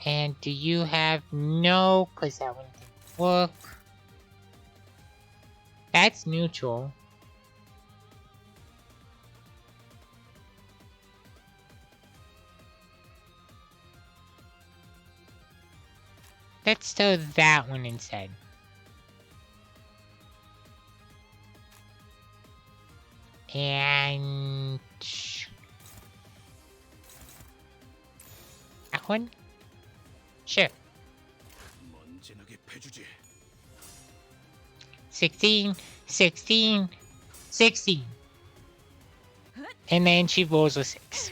And do you have... No, because that one didn't work. That's neutral. Let's throw that one instead. And... that one? Sure. 먼지나게 패주지. 16, 16, 16. And then she rolls a 6.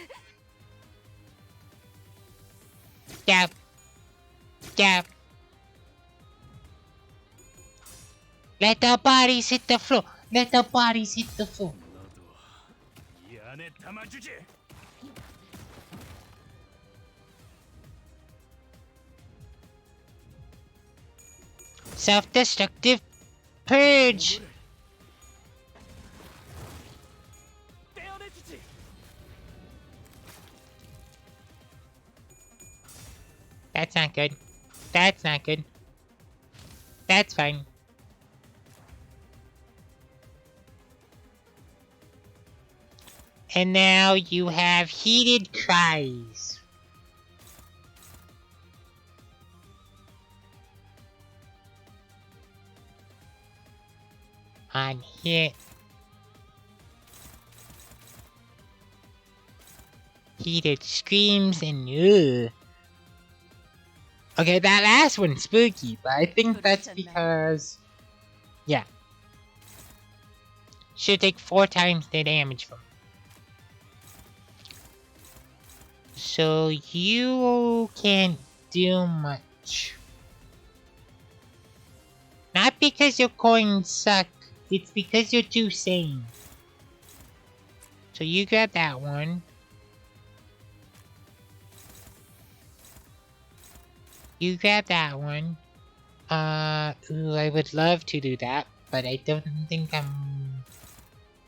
Gap. Gap. Let the bodies hit the floor. Let the bodies hit the floor. 너도 이 안에 담아주지. Self-destructive purge. 떼어내주지. That's not good. That's not good. That's fine. And now you have heated cries. On hit. Heated screams and Okay, that last one's spooky, but I think that's because... Yeah. Should take 4 times the damage from it. So you can't do much. Not because your coins suck, it's because you're too sane. So you grab that one. You grab that one. Ooh, I would love to do that, but I don't think I'm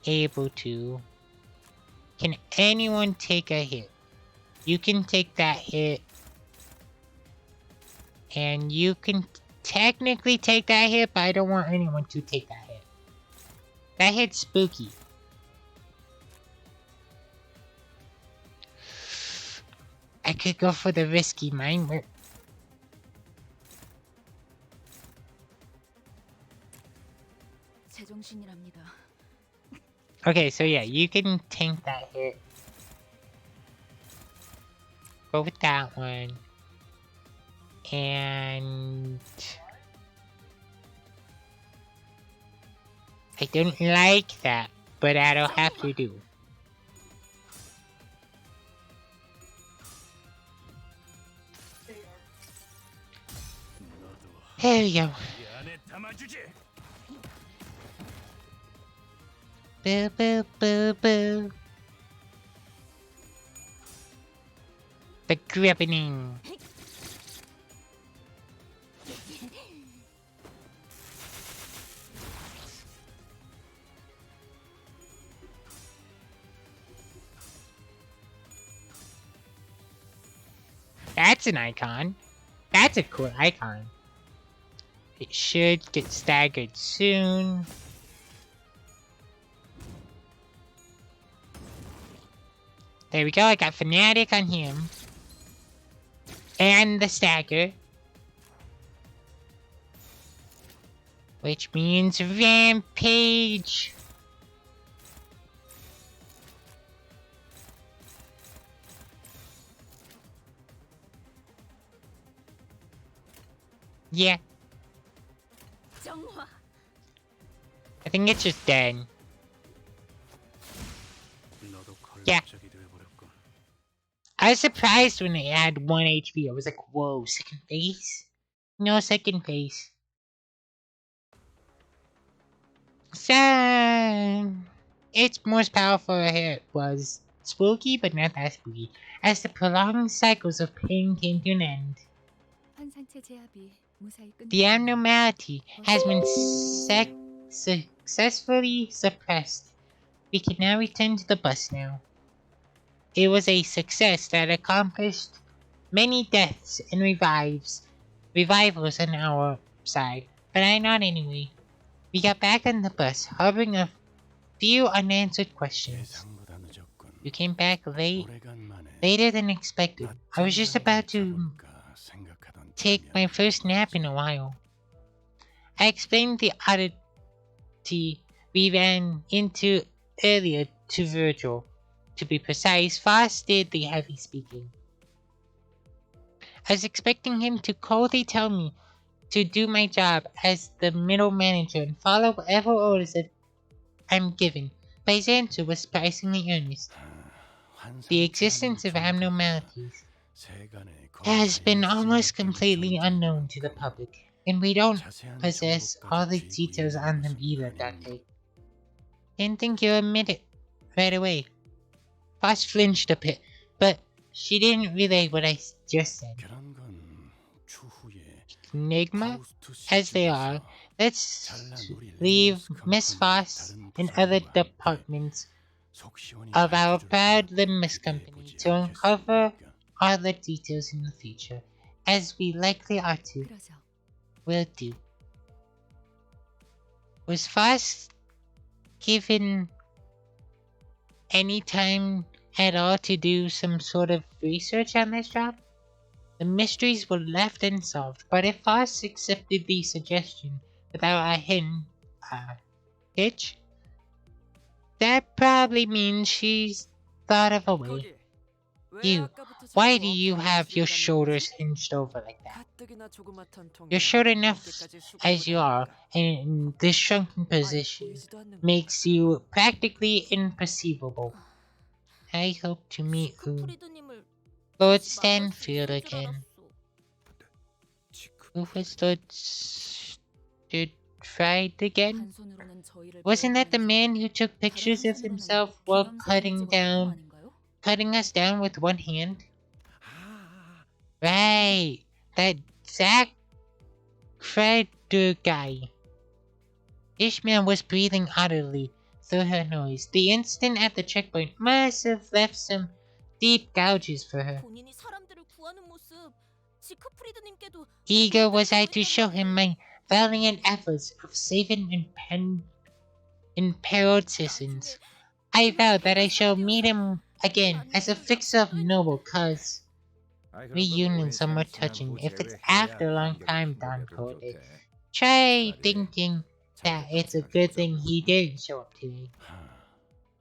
able to. Can anyone take a hit? You can take that hit. And you can technically take that hit, but I don't want anyone to take that hit. That hit's spooky. I could go for the risky mine, but... 제정신이랍니다. Okay, so yeah, you can tank that hit. Go with that one. And... I don't like that, but that'll have to do. There we go. 이 안에 담아주지. Boo boo boo boo. The gripping. That's an icon. That's a cool icon. It should get staggered soon. There we go, I got Fanatic on him. And the stagger. Which means Rampage. Yeah. 정화. I think it's just dead. 너도 Yeah. 걸레짝이 되어버렸군. I was surprised when it had 1 HP. I was like, whoa, second phase? No second phase. So, its most powerful hit was spooky, but not that spooky, as the prolonged cycles of pain came to an end. 환상체 제압이 무사히 끝. The abnormality has been successfully suppressed. We can now return to the bus now. It was a success that accomplished many deaths and revivals on our side, but I not anyway. We got back on the bus, harboring a few unanswered questions. 예상보다 늦었군. You came back 오래간만에 later than expected. I was just about to take my first nap in a while. I explained the oddity we ran into earlier to Virgil. To be precise, Foss did the heavy speaking. I was expecting him to coldly tell me to do my job as the middle manager and follow whatever orders that I'm given, but his answer was surprisingly earnest. The existence of abnormalities has been almost completely unknown to the public, and we don't possess all the details on them either, Dante. Didn't think you'd admit it right away. Foss flinched a bit, but she didn't relay what I just said. Enigma, as they are, let's leave Miss Foss and other departments of our proud LImbus Company to uncover all the details in the future, as we likely are to. 그러죠. Will do. Was Foss given any time at all to do some sort of research on this job? The mysteries were left unsolved, but if Foss accepted the suggestion without a hidden hitch, that probably means she's thought of a way. 거기. 왜 You, 아까부터 why 자꾸 do you 어깨를 have your 들고 shoulders 다니는 거지? hinged over like that? 가뜩이나 조그맣던 통이라 You're short enough 어깨까지 수그리고 as you are, 다니니까. and this shrunken position 보이지도 않는 거. makes you practically imperceivable. I hope to meet 시크프리드님을 Lord 다시 만날 수 Stanfield 있을 줄 again. 알았어. Who was Lord Stanfield again? 한 손으로는 저희를 Wasn't that the 배워보면서 man who took 다른 pictures 한 of 손으로는 himself while 기념사진을 찍었던 거 아닌가요? cutting us down with one hand? Right, that Zach Fredder guy. Ishmael was breathing audibly through her nose. The incident at the checkpoint must have left some deep gouges for her. 본인이 사람들을 구하는 모습 시크프리드님께도 Eager was I to show him my valiant efforts of saving imperiled citizens. I vowed that I shall meet him again as a fixer of noble cause. Reunions are more touching if it's after a long time, Don quoted. Try thinking that it's a good thing he didn't show up today.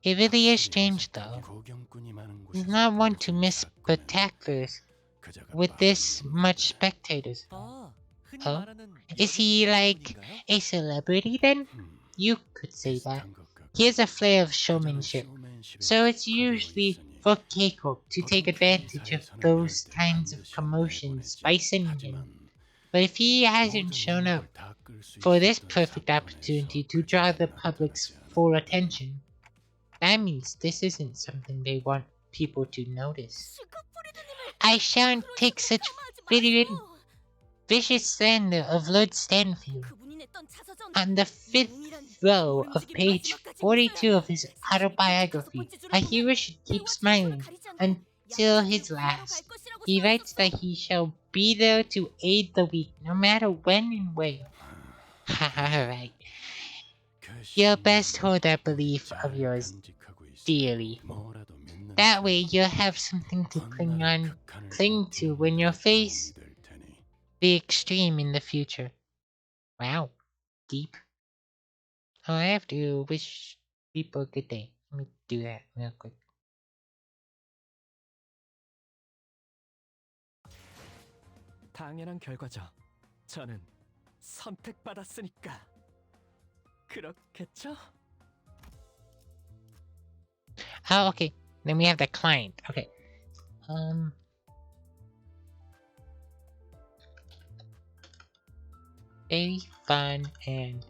It really is strange, though. He's not one to miss spectaculars with this much spectators. 아, 흔히 Oh? 말하는 Is he like a celebrity then? You could say that. He has a flair of showmanship, so it's usually for Keiko to take advantage of those kinds of commotions by sending him. But if he hasn't shown up for this perfect opportunity to draw the public's full attention, that means this isn't something they want people to notice. 시크프리드님을 I shan't take such 폄하하지 마세요. vicious slander of Lord Stanfield. 그분이 냈던 자서전 On the fifth row of page 42 of his autobiography, a hero should keep smiling until his last. He writes that he shall be there to aid the weak, no matter when and where. Alright. You'll best hold that belief of yours dearly. That way you'll have something to cling to when you face the extreme in the future. Wow. Deep. Oh, I have to wish people a good day. Let me do that real quick. 당연한 결과죠. 저는 선택받았으니까. 그렇겠죠? Oh, okay. Then we have the client. Okay. Very fun and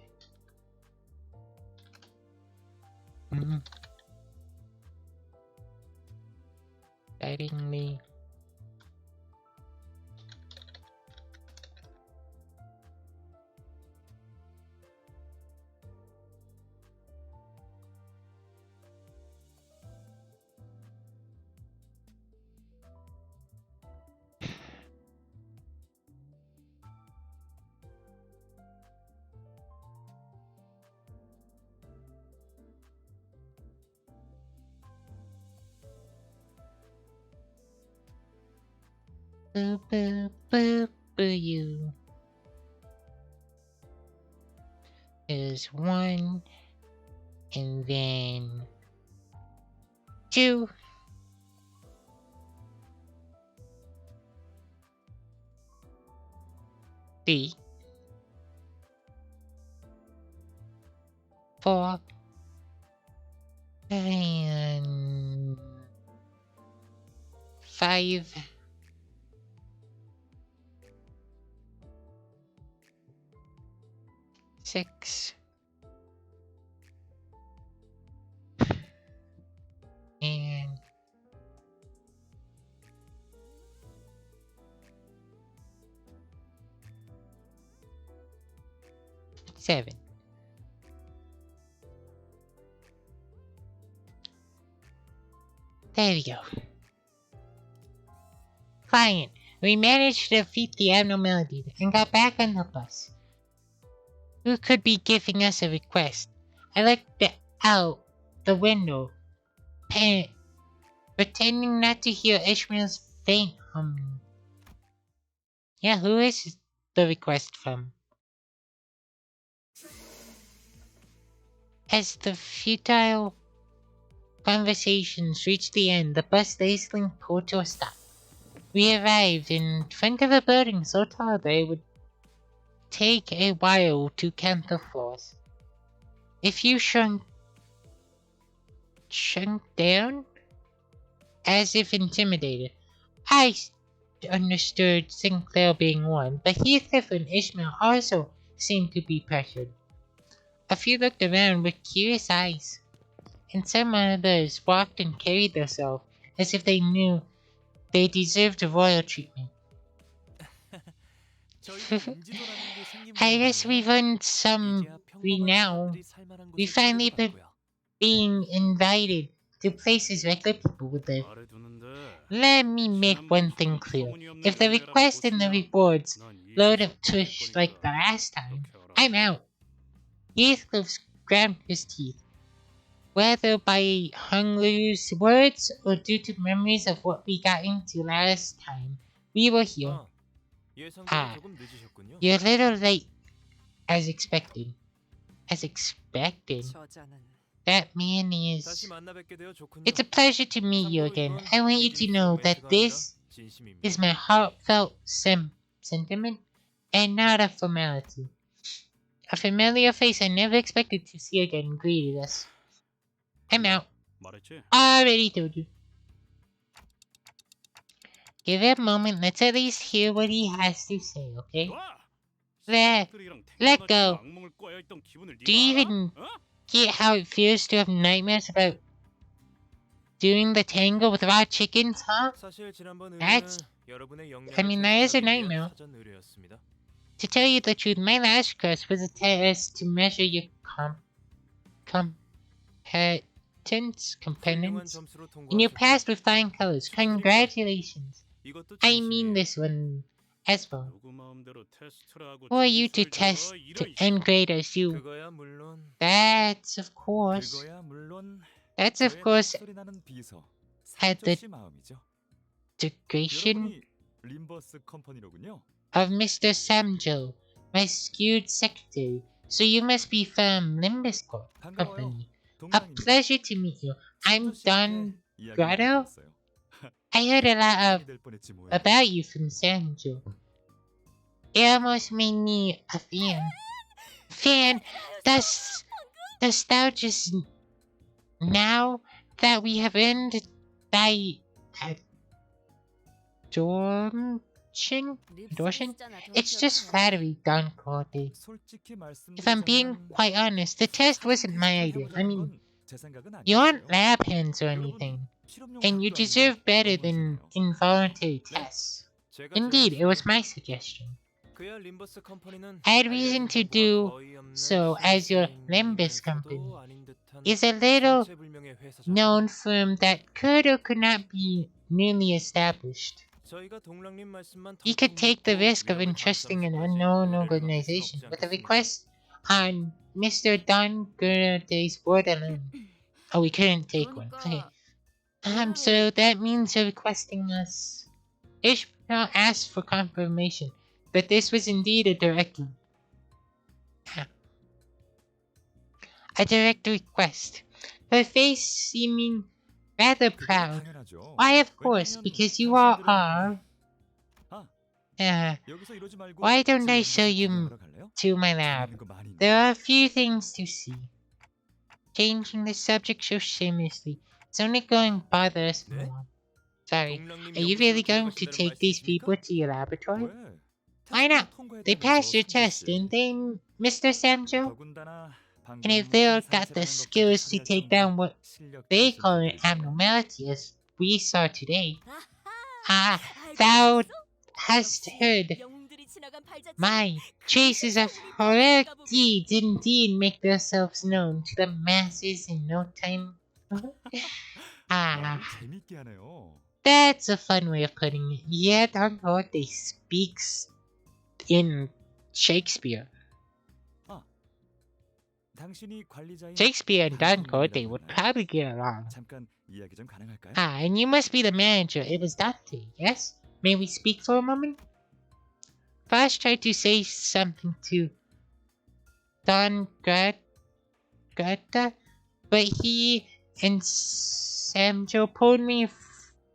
excitingly boo boo boo boo you. There's one and then two. Three. 4. And 5. 6. And 7. There we go. Client, we managed to defeat the abnormalities and got back on the bus. Who could be giving us a request? I looked out the window pretending not to hear Ishmael's faint humming. Yeah, who is the request from? As the futile conversations reached the end, the bus lazily pulled to a stop. We arrived in front of a building so tall that it would take a while to count the floors. If you shrunk down, as if intimidated. I understood Sinclair being one, but Heathcliff and Ishmael also seemed to be pressured. A few looked around with curious eyes, and some others walked and carried themselves as if they knew they deserved royal treatment. I guess we've earned some renown. We finally been being invited to places regular people would live. Let me make one thing clear. If the request and the rewards load of tush like the last time, I'm out. Heathcliff ground his teeth. Whether by hung loose words or due to memories of what we got into last time we were here. Ah, you're a little late, as expected. As expected? 저자는 That man is... 다시 만나 뵙게 되어 좋군요. It's a pleasure to meet you again. I want you to know that this 진심입니다. is my heartfelt sentiment and not a formality. A familiar face I never expected to see again greeted us. I'm out. 말했지? Already told you. Give it a moment. Let's at least hear what he has to say, okay? Let go. Do you even get how it feels to have nightmares about doing the tango with raw chickens, huh? 사실 지난번 That's- 의뢰는 여러분의 영양을 I mean, that is a 테스트하기 위한 nightmare. 사전 의뢰였습니다. To tell you the truth, my last request was a test to measure your competence, 훌륭한 점수로 and you 통과하셨고, passed with flying colors. Congratulations. 이것도 I mean 진심이에요. this one as well. Who are you to test and grade us? You. 그거야 물론 That's of course. 그거야 물론 That's of 저의 course 소리 나는 비서 had the 삼조 씨 마음이죠. degradation 여러분이 림버스 컴퍼니로군요. of Mr. Samjo, my skewed secretary. So you must be from LImbus 반가워요. Company. A 동양입니다. pleasure to meet you. I'm 삼조 씨한테 Don 이야기를 Grotto. 들었어요. I heard a lot 상이 될 뻔했지 뭐야. about you from Samjo. It almost made me a fan. Does thou just now that we have earned thy adortion? It's just flattery, Don Corte. 솔직히 If I'm being 말씀드리자면 quite honest, the test wasn't my idea. I mean, 건 제 생각은 you aren't 아니었어요. lab hands or anything, 실험용 and you 학교 deserve 아닌데 better 너무하시네요. than involuntary tests. 제가 Indeed, it was 제안했습니다. my suggestion. 그야 림버스 컴퍼니는 I had reason to do 거의 없는 so, as your LImbus 신세계이면서도 Company 아닌 듯한 is a little 정체불명의 회사잖아요. known firm that could or could not be newly established. 저희가 동랑님 말씀만 You could take the 덤뿍 risk of 믿고 entrusting an 감사할 unknown 수까지 organization 의뢰를 with a 받을 수는 request on Mr. Don Gurde's word alone. Oh, we couldn't take one. Okay. So that means you're requesting us. Ishmael asked for confirmation that this was indeed a direct request. Her face seeming rather 그건 proud. 당연하죠. Why, of course, 왜냐면 because you all 당신들은- are. 여기서 이러지 말고 Why don't I 집에 show 가서 you 구경하러 갈래요? to my lab? 재밌는 거 많이 있는데. There are a few things to see. Changing the subject so shamelessly. It's only going to bother us 네? more. Sorry. 동랑님 Are you 연구소로 really going to 데려가신다는 take these 말씀이십니까? people to your laboratory? 왜? Why not? 테스트를 They 통과했다면서, passed your 삼조 test, 씨. didn't they, Mr. Samjo? 더군다나 방금 And if they've 한 got the 상세라는 것까지 skills to 처리할 take 정도로 down what 실력 they 있으신 call an 분들이시죠. abnormality as we saw today, 아하. thou 알고 hast 있었어? heard 영웅들이 지나간 발자취. my traces of heroic deeds indeed make themselves known to the masses in no time. 말을 재밌게 하네요. That's a fun way of putting it. Yeah, Don Quixote speaks in Shakespeare. 당신이 관리자인 Shakespeare and Don 당신이라고 Quixote would 했나요? probably get along. 잠깐 이야기 좀 가능할까요? Ah, and you must be the manager. It was Dante, yes? May we speak for a moment? Foss tried to say something to Don Greta, but he and Samjo pulled me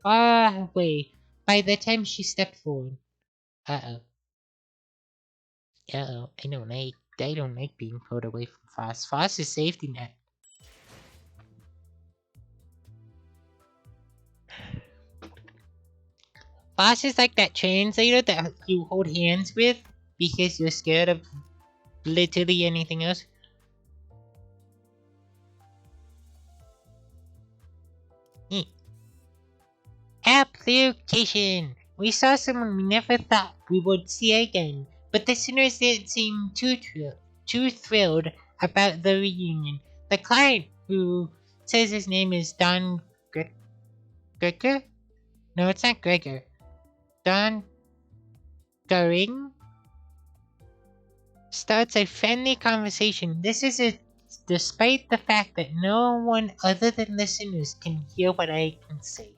far away by the time she stepped forward. Uh-oh. Uh-oh. I don't like being pulled away from Foss. Foss is safety net. Foss is like that translator that you hold hands with because you're scared of literally anything else. Application. We saw someone we never thought we would see again, but the sinners didn't seem too thrilled about the reunion. The client, who says his name is Don Gregor? No, it's not Gregor. Don Goring starts a friendly conversation. This is despite the fact that no one other than listeners can hear what I can say.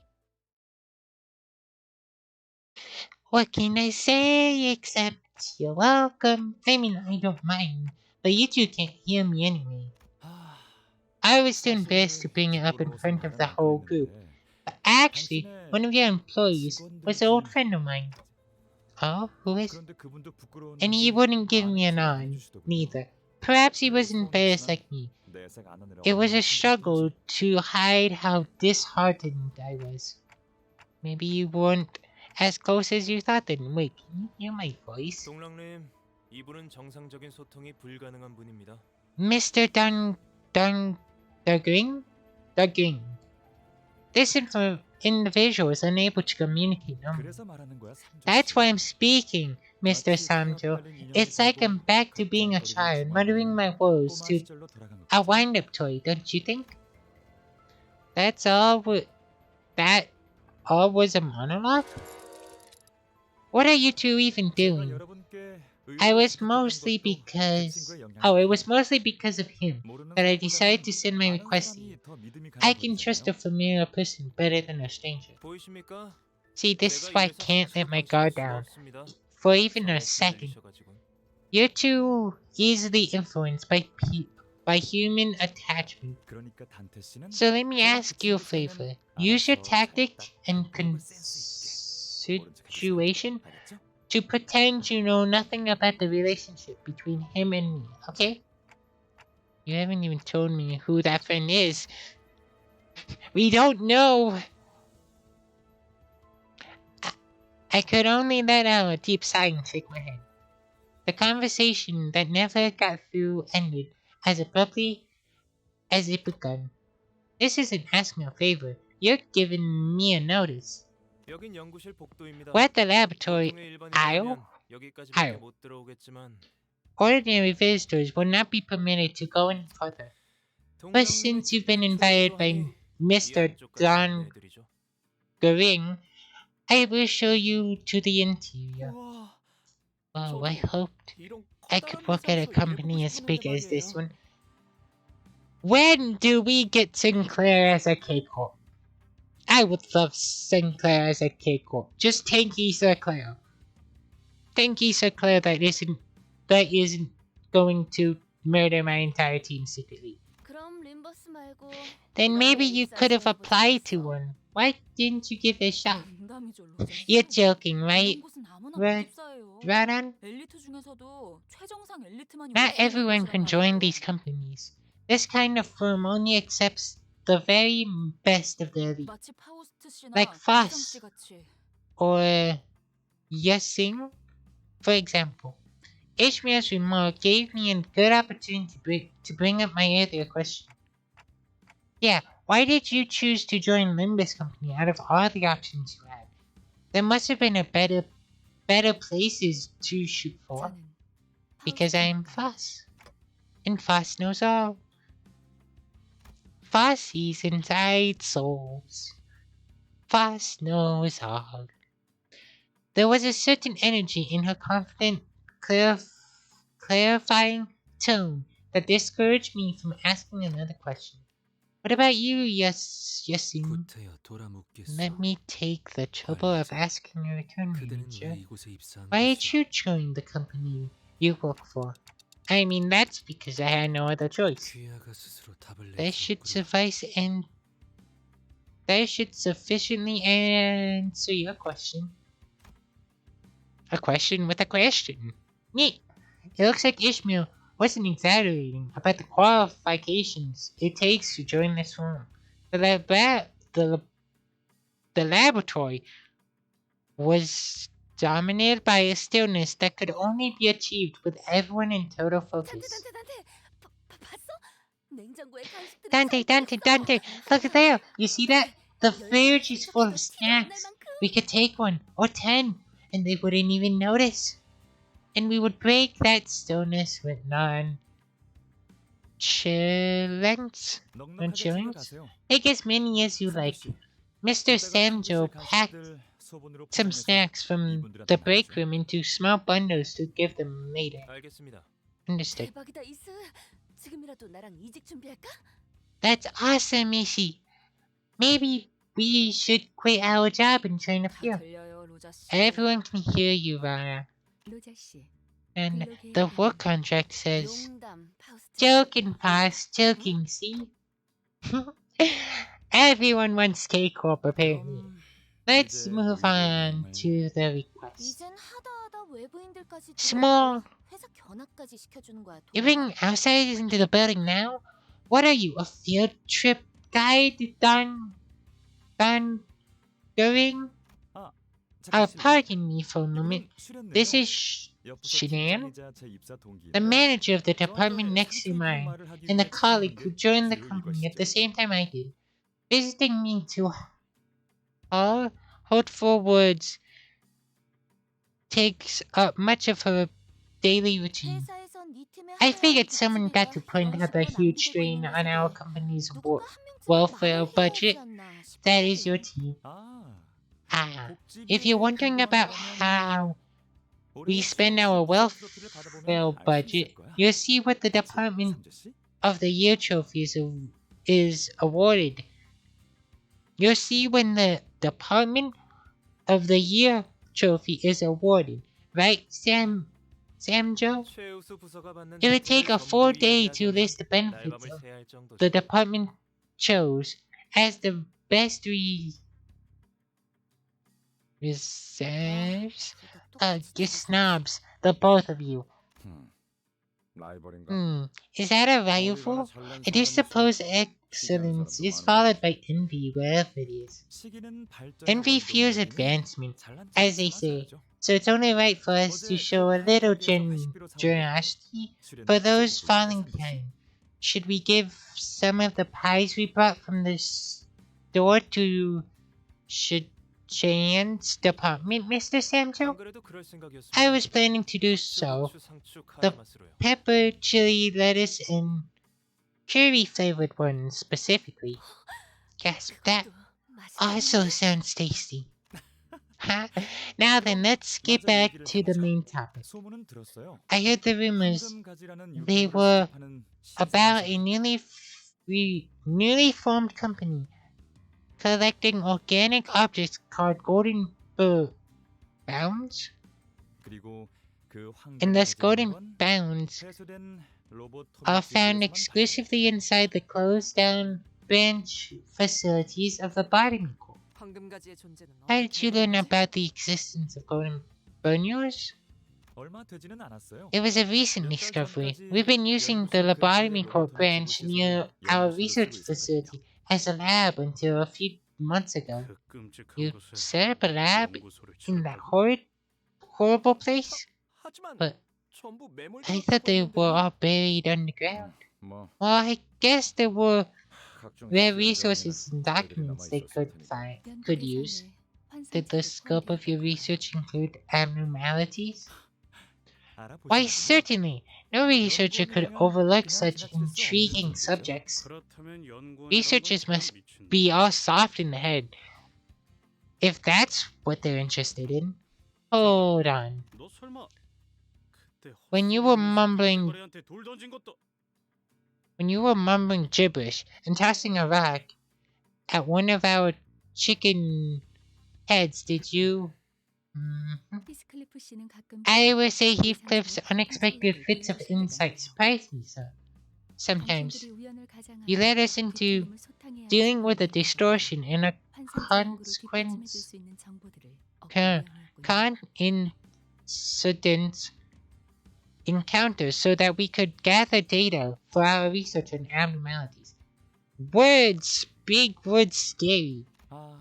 What can I say except you're welcome? I mean, I don't mind, but you two can't hear me anyway. I was too embarrassed to bring it up in front of the whole group, but actually, one of your employees was an old friend of mine. Oh, who is? And he wouldn't give me an on, neither. Perhaps he was embarrassed like me. It was a struggle to hide how disheartened I was. Maybe you weren't as close as you thought then. Wait, can you hear my voice? 동랑님, 이분은 정상적인 소통이 불가능한 분입니다. Mr. Dugring? This individual is unable to communicate normally. That's why I'm speaking, Mr. Samjo. It's like I'm back to being a child, muttering my woes to a wind-up toy, don't you think? That all was a monologue? What are you two even doing? It was mostly because of him that I decided to send my request to you. I can trust a familiar person better than a stranger. 보이십니까? See, this is why I 제가 can't let my 이래서 guard 방심할 수가 down 없습니다. for even a 서로 second. 불리셔가지고. You're too easily influenced by human attachment. So let me ask you a favor. Use your tactic and situation to pretend you know nothing about the relationship between him and me, okay? You haven't even told me who that friend is. We don't know. I could only let out a deep sigh and shake my head. The conversation that never got through ended as abruptly as it begun. This isn't asking a favor. You're giving me a notice. 여긴 연구실 복도입니다. We're at the laboratory 보통의 aisle. 일반인이라면 여기까지밖에 아유. 못 들어오겠지만 Ordinary visitors will not be permitted to go any further. But since you've been invited by Mr. Don Goring, I will show you to the interior. Oh, I hoped I could work at a company as big as this one. When do we get Sinclair as a K-Corp? I would love Sinclair as a K-Corp. Just Tanky Sinclair. Tanky Sinclair that isn't going to murder my entire team secretly. 그럼 림버스 말고 Then maybe you could have applied to one. Why didn't you give it a shot? You're joking, right? Radan? Not everyone can join these companies. This kind of firm only accepts the very best of the elite. Like Foss or Yesing, for example. Ishmael's remark gave me a good opportunity to bring up my earlier question. Yeah, why did you choose to join LImbus Company out of all the options you had? There must have been a better places to shoot for. Because I am Foss. And Foss knows all. Foss sees inside souls. Foss knows all. There was a certain energy in her confident, clarifying tone that discouraged me from asking another question. What about you, Yasin? 구태여 돌아묻겠소. Let me take the trouble of asking your return, 그대는 manager. 왜 이곳에 입사한 Why did 것이오? you join the company you work for? I mean, that's because I had no other choice. 귀하가 스스로 답을 That should 내주었구려. suffice and that should sufficiently answer your question. A question with a question. Neat. It looks like Ishmael wasn't exaggerating about the qualifications it takes to join this firm. The laboratory was dominated by a stillness that could only be achieved with everyone in total focus. 단테 봤어? 냉장고에 간식들이 Dante, look there! You see that? The fridge is full of snacks. We could take one, or 10, and they wouldn't even notice. And we would break that stillness with non-chillings. Take as many as you like. Mr. Samjo packed some snacks from the break room into small bundles to give them later. 알겠습니다. Understood. 대박이다 이스. 지금이라도 나랑 이직 준비할까? That's awesome, Ishi. Maybe we should quit our job and join up 다 here. 들려요, 로자 씨. Everyone can hear you, Rana. 로자 씨. And the work contract says, 농담, 파우스트. joking, past, joking, see? Everyone wants K-Corp, apparently. Let's move on to the request. 이젠 하다 외부인들까지 Small. 회사 견학까지 시켜주는 거야. You bring outsiders into the building now? What are you, a field trip guide done going? Pardon me for a moment. This is Shinan, the manager of the department next to mine, and a colleague who joined the company at the same time I did. Visiting me to all hurtful words takes up much of her daily routine. I figured someone got to point out the huge strain on our company's welfare budget. That is your team. If you're wondering about how we spend our welfare budget, you'll see what the Department of the Year trophy is awarded. You'll see when the Department of the Year trophy is awarded. Right, Samjo? It would take a full day to list the benefits the department chose as the best reserves. You snobs, the both of you. Is that a rival? I do suppose excellence is followed by envy wherever it is. Envy fuels advancement, as they say. So it's only right for us to show a little generosity for those falling behind. Should we give some of the pies we brought from the store to Cheyenne's department, Mr. Samjo? I was planning to do so. The pepper, chili, lettuce, and curry flavored ones specifically. Gasp, that also sounds tasty. Now then, let's get back to the main topic. I heard the rumors. They were about a newly formed company collecting organic objects called golden bounds. And thus golden bounds are found exclusively inside the closed down branch facilities of the Botany Corp. 황금가지의 존재는 How did you learn about the existence of golden burners? It was a recent discovery. We've been using the Lobotomy Corp branch near our research facility as a lab until a few months ago. You set up a lab in that horrible place? But I thought they were all buried underground. Well, I guess there were rare resources and documents they could use. Did the scope of your research include abnormalities? Why, certainly. No researcher could overlook such intriguing subjects. Researchers must be all soft in the head, if that's what they're interested in. Hold on. When you were mumbling when you were mumbling gibberish and tossing a rock at one of our chicken heads, did you? 히스클리프 씨는 가끔 I will say Heathcliff's 이상적인 unexpected 인사이트를 fits of 공유하실 때가 insight 있어요. surprised me so. Sometimes 당신들이 우연을 가장하여 you led us 그 into 틀림을 소탕해야 할 dealing with a 상황이 distortion and a 환상적으로 뒷받침해줄 consequence 수 있는 정보들을 얻기 con, 위함이었군요. coincidence encounters so that we could gather data for our research on abnormalities. Words, big words, scary. 아,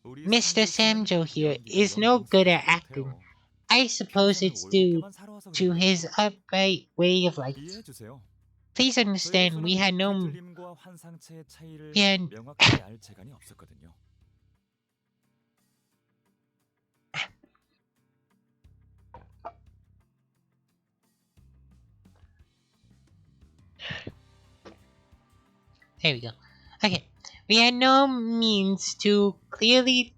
우리 Mr. 삼조 씨는 Samjo here 연기가 is 너무 no good at 능숙하지 acting. 못해요. I suppose 평생을 it's due 올곧게만 살아와서 to 그래요. his upright way of life. 이해해 주세요. Please understand, we had no. 들림과 환상체의 차이를 Yeah. 명확하게 알 재간이 없었거든요. There we go. Okay. We had no means to clearly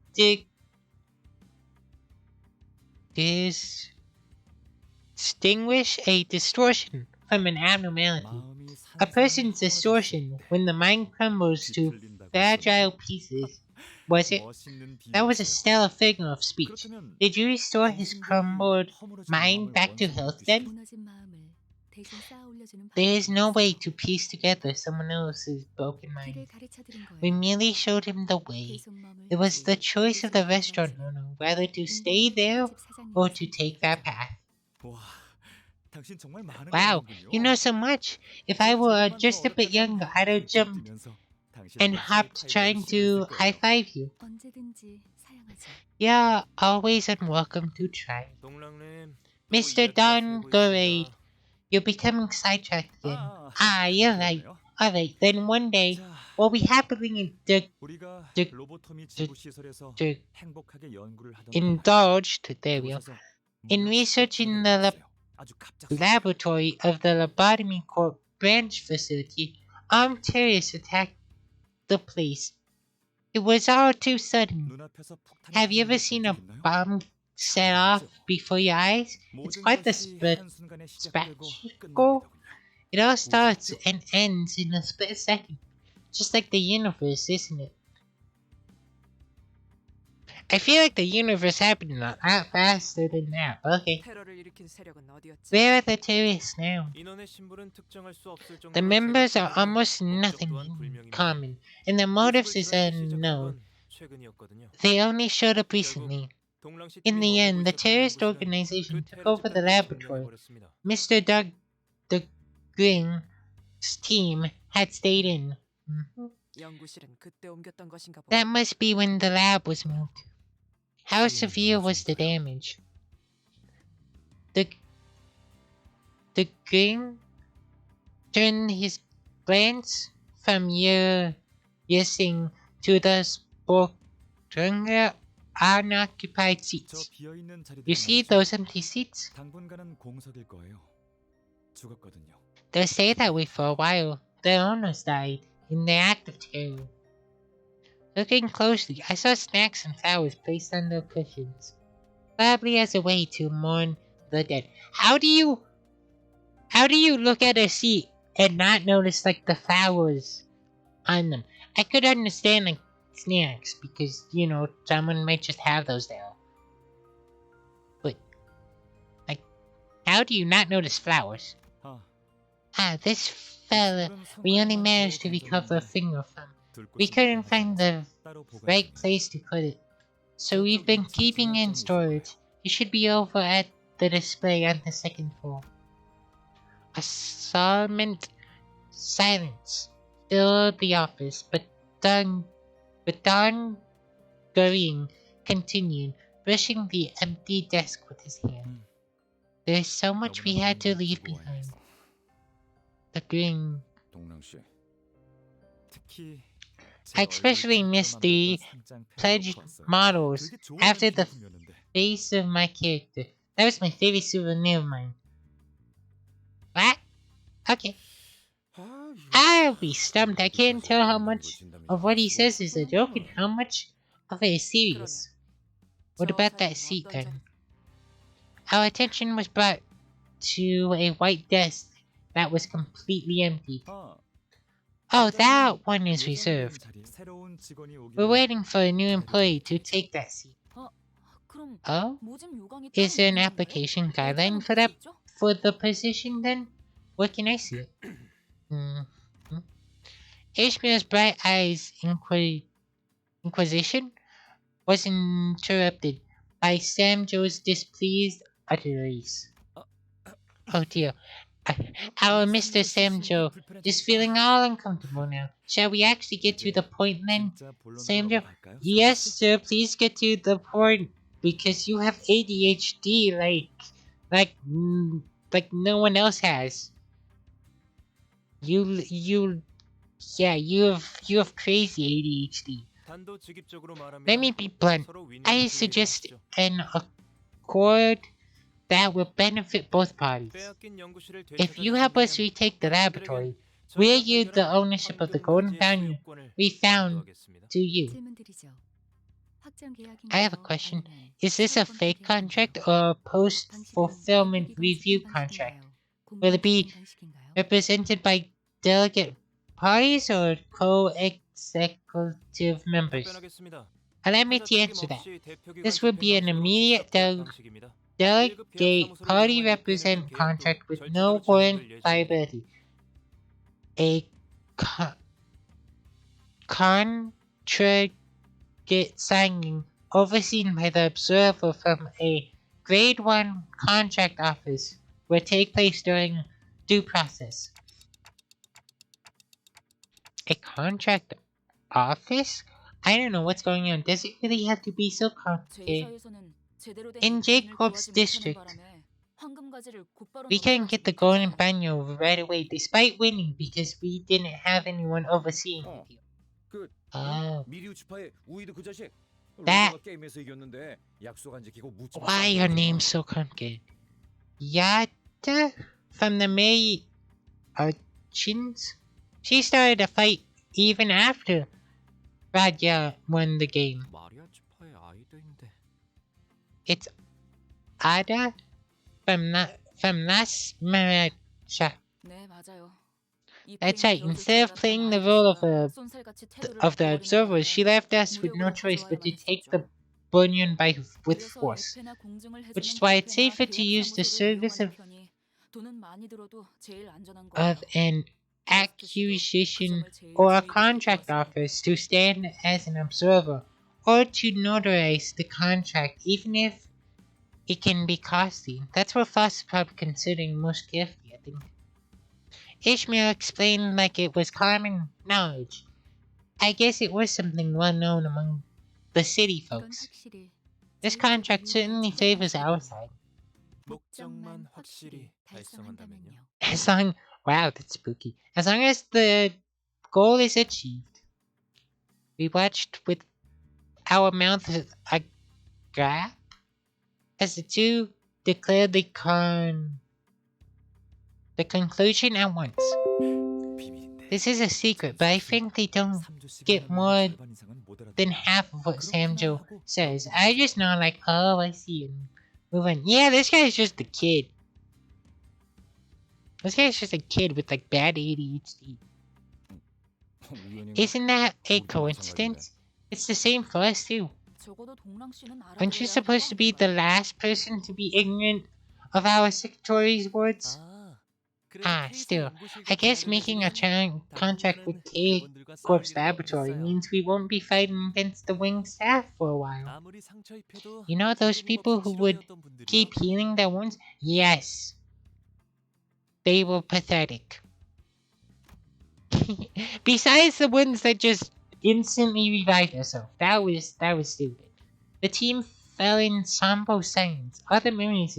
distinguish a distortion from an abnormality. 마음이 A person's 산산이 distortion, when the mind crumbles to 뒤틀린다고 fragile 했었는데. pieces, was it? 멋있는 That was a 비유였어요. stellar figure of speech. 그렇다면 Did you restore his 당신들이 crumbled 허물어진 mind 마음을 back to 원상으로 health 바꾸시죠. then? 무너진 마음을 대신 쌓아 올려주는 There is no 방법이 way 있어요. to piece together someone else's broken mind. 길을 가르쳐드린 We 거예요. merely showed him the way. 계속 머물지, It was the choice of the 계속 restaurant 나가지. owner whether to stay there 집 사장님이 or to take that 선택했죠. path. 와, 당신 정말 많은 걸 Wow, 아는군요. you know so much. If I were just a bit younger, I'd have jumped and hopped trying to high five you. 언제든지 사양하죠. You're always unwelcome to try. 동랑님, Mr. Dongoraid, you're becoming sidetracked again. You're right. Alright, then one day, we'll be happening in 우리가 즉- 로보토미 지구 시설에서 즉- 행복하게 연구를 하던 indulged, there we go, 그곳에서 in 무력 research in 사건이 the 일어났어요. 아주 갑작스럽게. laboratory of the Lobotomy Corp branch facility. Armed terrorists attacked the place. It was all too sudden. 눈앞에서 폭탄이 Have you ever 터지는 걸 seen a 본 적 있나요? bomb set off before your eyes? It's 모든 quite the 것이 한순간에 시작되고 spectacle. 끝납니다. It all starts and ends in a split second. Just like the universe, isn't it? I feel like the universe happened a lot faster than that. Okay. 테러를 일으킨 세력은 어디였지? Where are the terrorists now? 인원의 신분은 특정할 수 없을 정도로 The members are 제각각이라 almost 목적 nothing 또한 in 불명입니다. common, and their motives 모습을 is 드러내기 시작한 unknown. 건 최근이었거든요. They only showed up recently. 동랑시 In 팀이 the end, 머물고 the 있었던 terrorist 연구실은 organization 그 took 테러 over the 집단들이 laboratory. 점령해버렸습니다. Mr. Doug the Gring's team had stayed in. 연구실은 그때 옮겼던 것인가 보다. That must be when the lab was moved. How severe was the damage? The Gring turned his glance from Yesing to the stronger unoccupied 저 seats. 비어 있는 자리들 You see those empty seats? 당분간은 공석일 거예요. 죽었거든요. They'll stay that way for a while. Their owners died in the act of terror. Looking closely, I saw snacks and flowers placed on their cushions, probably as a way to mourn the dead. How do you look at a seat and not notice like the flowers on them? I could understand like snacks because you know someone might just have those there, but like, how do you not notice flowers? This fella, we only managed to recover a finger from. We couldn't find the right place to put it, so we've been keeping it in storage. It should be over at the display on the second floor. A solemn silence filled the office, but Don Goring continued, brushing the empty desk with his hand. There's so much we had to leave behind. The Gring. 동랑 씨. 특히 I especially miss the pledged models after the face of my character. That was my favorite souvenir of mine. What? Okay. I'll be stumped. I can't tell how much of what he says is a joke and how much of it is serious. What about that seat then? Our attention was brought to a white desk that was completely empty. 아, Oh, 사장님, that one is 예정된 reserved. 자리 새로운 직원이 오기를 We're waiting for a new 기다리고 employee to 있겠죠. take that seat. 그럼 Oh? 모집 요강이 따로 Is there an 있는 건가요? application 어디다 guideline 넣을 for 수 that 있죠? for the position then? Where can I see it? Ishmael's bright eyes inquisition was interrupted by Sam Joe's displeased utterance. Oh dear. Our Mr. Sam Joe is feeling all uncomfortable now. Shall we actually get to the point then, 진짜 본론으로 Sam Joe? 넘어갈까요? Yes, sir, please get to the point. Because you have ADHD like no one else has. You have crazy ADHD. Let me be blunt. I suggest an accord that will benefit both parties. If you help us retake the laboratory, we'll yield the ownership of the golden fountain we found to you. 질문드리죠. 확정 계약인 I have a 거 question. 아니면 Is this a 시험 fake 검토 contract 계약인가요? or a post-fulfillment 방식은 review 비공식 contract? 방식인가요? Will it be 공동 방식인가요? represented by delegate parties or co-executive members? Allow me to answer that. This would be an immediate delegate party represent contract with no warrant liability. A contract signing overseen by the observer from a grade 1 contract office will take place during due process. A contract office? I don't know what's going on. Does it really have to be so 제 complicated? 회사에서는 제대로 된 In 입주민을 Jacob's 구하지 못하는 district, 바람에 황금가지를 곧바로 we couldn't get the 넘겨가지 golden 못했잖아요. banyo right away despite winning because we didn't have anyone overseeing 어, it. 그 Oh, 미리우 주파의 우이드 그 자식. That- 로저가 게임에서 이겼는데 약속 안 지키고 묻지 why are names so complicated? Yata from the May Urchins? She started a fight even after Radya won the game. 마리아 지파의 아이들인데. It's Ada from last Maracha. 네, 맞아요. 이 That's 게임을 right. 배워줄 Instead of 줄 playing 알았던 the role of 아이리스가 a 쏜살같이 태도를 of the 바꿔버리는 observers, she 바람에 left us with no 무력으로 choice but to 가져와야만 take 했었죠. the Bunyan with 그래서 force. 예패나 공증을 Which is 해주는 why it's 부패나 safer to use the 계약사무소를 service 이용하는 of 편이 돈은 많이 들어도 제일 안전한 of 거예요. an accusation or a contract office to stand as an observer or to notarize the contract, even if it can be costly. That's what Foss is probably considering most carefully, I think. Ishmael explained like it was common knowledge. I guess it was something well known among the city 이건 folks. 확실히 This 제일 contract 유효한 certainly 투자 favors 방식이군요. our side. 목적만 확실히 달성한다면요. As long, wow, that's spooky. As long as the goal is achieved. We watched with our mouths agape as the two declared the conclusion at once. 비밀인데. This is a secret, but I think they don't get more than half of what Sam Joe says. I just know, like, oh, I see, and move on. Yeah, this guy's just a kid. This guy's just a kid with like bad ADHD. Isn't that a coincidence? It's the same for us too. 적어도 동랑 씨는 Aren't you 알아들어야 supposed to be the last person to be ignorant of our secretary's words? Still, I guess making a contract with K Corp's laboratory means we won't be fighting against the wing staff for a while. You know those people who would keep healing their wounds? Yes. They were pathetic. Besides the ones that just instantly revived themselves. That was stupid. The team fell in somber silence. Other memories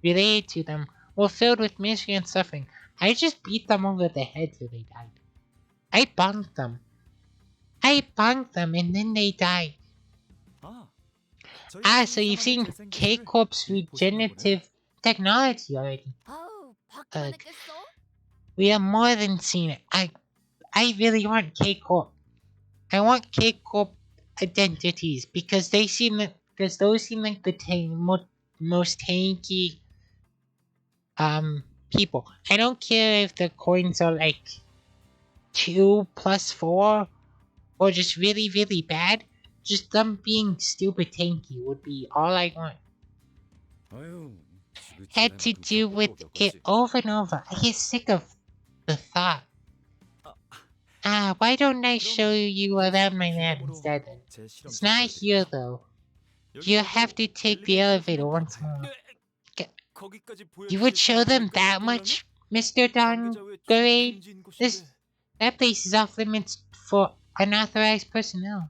related to them were filled with misery and suffering. I just beat them over the head till they died. I bonked them and then they died. So you've seen K-Corp's regenerative technology already. 아우, 받기만 Uh, 했겠어? We have more than seen it. I really want K-Corp. I want K-Corp identities because those seem like the most tanky people. I don't care if the coins are like 2 plus 4 or just really, really bad. Just them being stupid tanky would be all I want. 아유, Had to 지긋지긋할 만큼 do 겪고 with 또 it 겪었지. over and over. I get sick of the thought. Why don't I show you around my lab instead? 제 실험 It's not here though. You have to take the elevator once more. 거기까지 You would show them that much, Mr. Dongrade? That place is off limits for unauthorized personnel.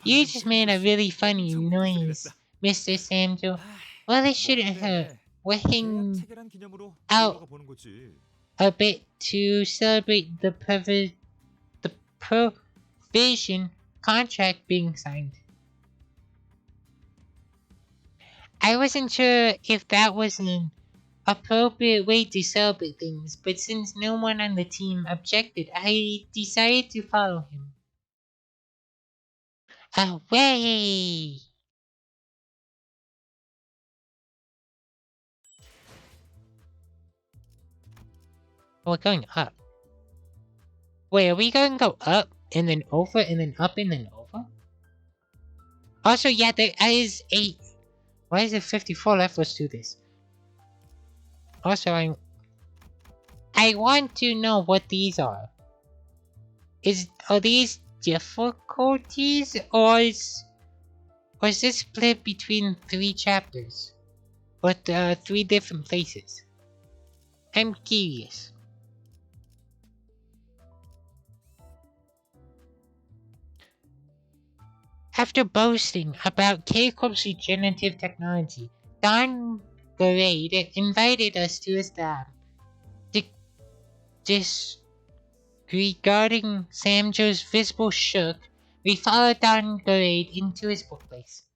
You just made a really funny noise, Mr. Samjo. Well, it shouldn't hurt. We're hanging 체결한 기념으로 out 놀러가 보는 거지. a bit to celebrate the provision contract being signed. I wasn't sure if that was an appropriate way to celebrate things, but since no one on the team objected, I decided to follow him. Away! We're going up. Wait, are we going to go up and then over and then up and then over? Also, yeah, there is 8. Why is it 54 left? Let's do this. Also, I want to know what these are. Are these difficulties or is this split between 3 chapters? Or 3 different places? I'm curious. After boasting about K-Corp's regenerative technology, Don Grade invited us to his lab. Regarding Samjo's visible shook, we followed Don Grade into his workplace.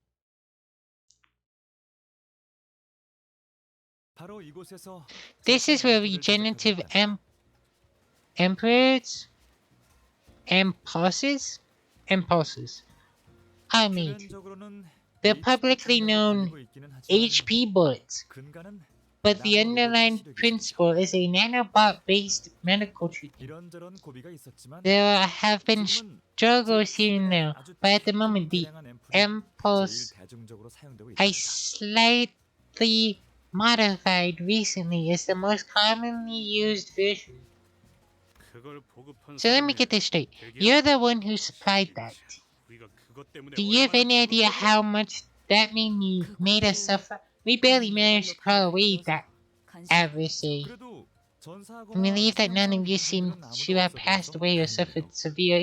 바로 이곳에서 This is where regenerative impulses are made. 표면적으로는 The publicly known HP bullets, 근간은 but the underlying principle is a nanobot-based medical treatment. 이런저런 고비가 있었지만 There have been 지금은 struggles here and there, 아주 but at the moment the 다량한 앰플이 impulse 제일 대중적으로 사용되고 I 있습니다. slightly modified recently is the most commonly used version. 그걸 보급한 So let me get this straight. You're the one who supplied that. 우리가 그것 때문에 Do you have any idea how much that made us suffer? We barely managed to crawl away that adversary. 그래도 전사하거나 I believe that none of you seem to have passed away or suffered severe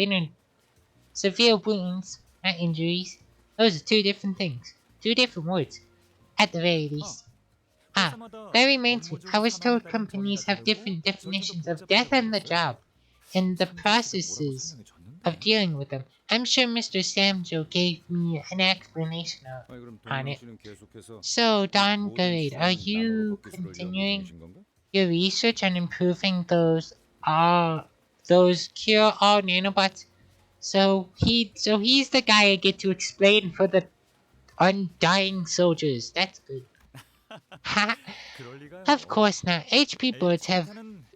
wounds, not injuries. Those are 2 different things. 2 different words, at the very least. That reminds me, I was told companies have different definitions of death on the job, and the processes of dealing with them. I'm sure Mr. Samjo gave me an explanation on it. So, Don Grade, are you continuing your research on improving those cure-all nanobots? So he's the guy I get to explain for the undying soldiers. That's good. Of course not. HP bullets have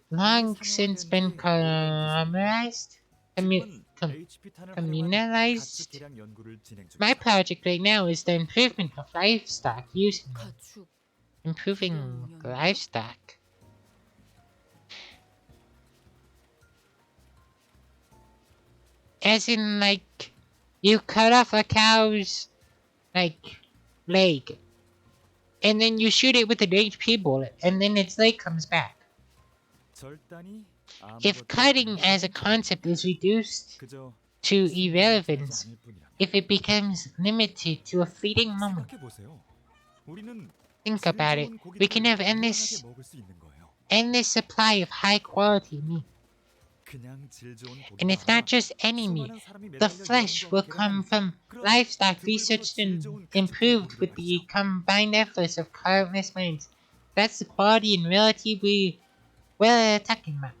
long since been communalized. My project right now is the improvement of livestock using them. 가축. Improving livestock. As in, like, you cut off a cow's, like, leg. And then you shoot it with an HP bullet, and then its leg comes back. If cutting as a concept is reduced to irrelevance, if it becomes limited to a fleeting moment, think about it. We can have endless supply of high quality meat. And it's not just any meat. The flesh will come from livestock researched and improved with the combined efforts of countless minds. That's the quality and relatively we're talking about.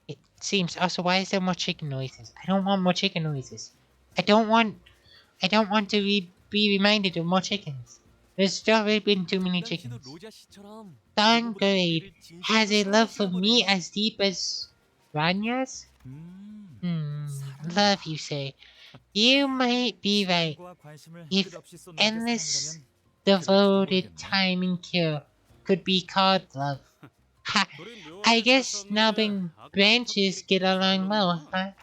It seems. Also, why is there more chicken noises? I don't want more chicken noises. I don't want to be reminded of more chickens. There's already been too many 당신은 chickens. 로자 씨처럼 Thorn 누구보다도 Grade 우리를 진심으로 has a love for 사랑하시나 me 보네요. as deep as Ranya's? Love, you say. You might be right. 시간과 관심을 If 끝없이 쏟는 게 endless 사랑이라면 devoted 모르겠네. time and care could be called love. Ha! 둘이 묘하게 I 잘 guess 쌌는데 snubbing 아까부터 branches get 끼리끼리 잘 along well, 노는구나.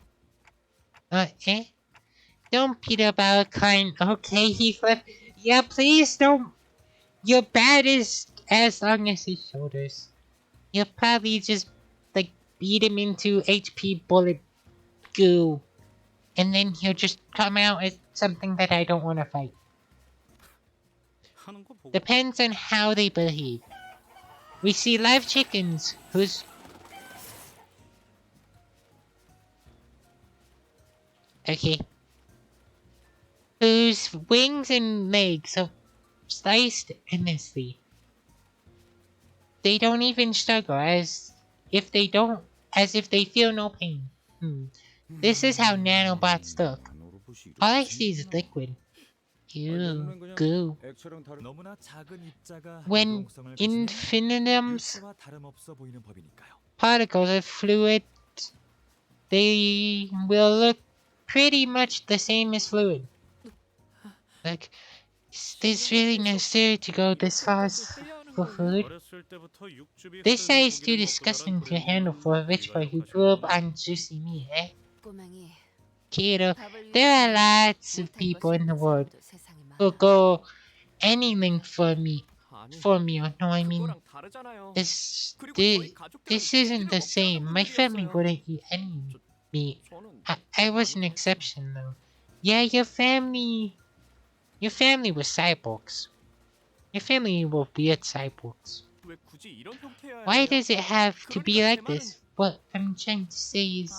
huh? Eh? Don't beat about a kind, okay, Heathcliff? Yeah, please don't. Your bat is as long as his shoulders. You'll probably just, like, beat him into HP bullet goo. And then he'll just come out as something that I don't want to fight. 하는 거 보고 Depends on how they behave. We see live chickens whose... Okay. Whose wings and legs are sliced endlessly. They don't even struggle as if they feel no pain. This is how nanobots look. All I see is liquid. Ew, goo. 너무나 작은 입자가 When 유동성을 가지면 infinitums, 유체와 다름없어 보이는 법이니까요. particles of fluid, they will look pretty much the same as fluid. Like, is this really necessary to go this far for food? 어렸을 때부터 육즙이 This 흐르는 is too 고기를 먹고 disgusting 자란 to handle 브랜드는 for a rich 우리가 boy who grew up 약하셨구나. on juicy meat, eh? 꼬맹이. Kiddo, 밥을 there are 위해서 lots of 못할 people 것이 in the 없는 world 사람도 세상에 who'll 많아. go anything for me. 아니, For me, no, I mean, 그거랑 다르잖아요. this, 그리고 this, 저희 가족들은 this isn't 고기를 the 먹지 same. 않는 My family 분들이었어요. wouldn't eat any meat. 저는 I was an exception, though. Yeah, your family was cyborgs. Your family will be at cyborgs. 왜 굳이 이런 형태여야 Why 해요? does it have to be 그러니까 like 제 말은 this? What I'm trying to say is,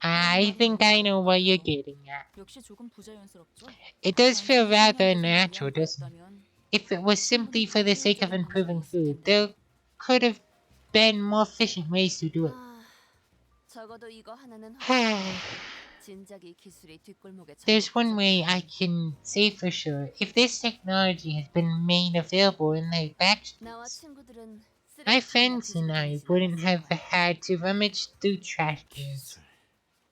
아, I think I know what you're getting at. 역시 조금 부자연스럽죠? It does feel 단순히 rather 생명체를 unnatural, 위한 doesn't it? 거였다면 If it was simply for the sake of 효율적인 improving 방식이 있을 food, 텐데. there could have been more efficient ways to do it. 아, 적어도 이거 하나는 진작에 기술이 뒷골목에 There's one way 잡혔다면 I can say for sure. If this technology has been made available in the back 나와 streets, 친구들은 my 쓰레기통이나 friends and I 뒤집어 wouldn't 던지지 have 않았을 거야. had to rummage through trash cans. 기술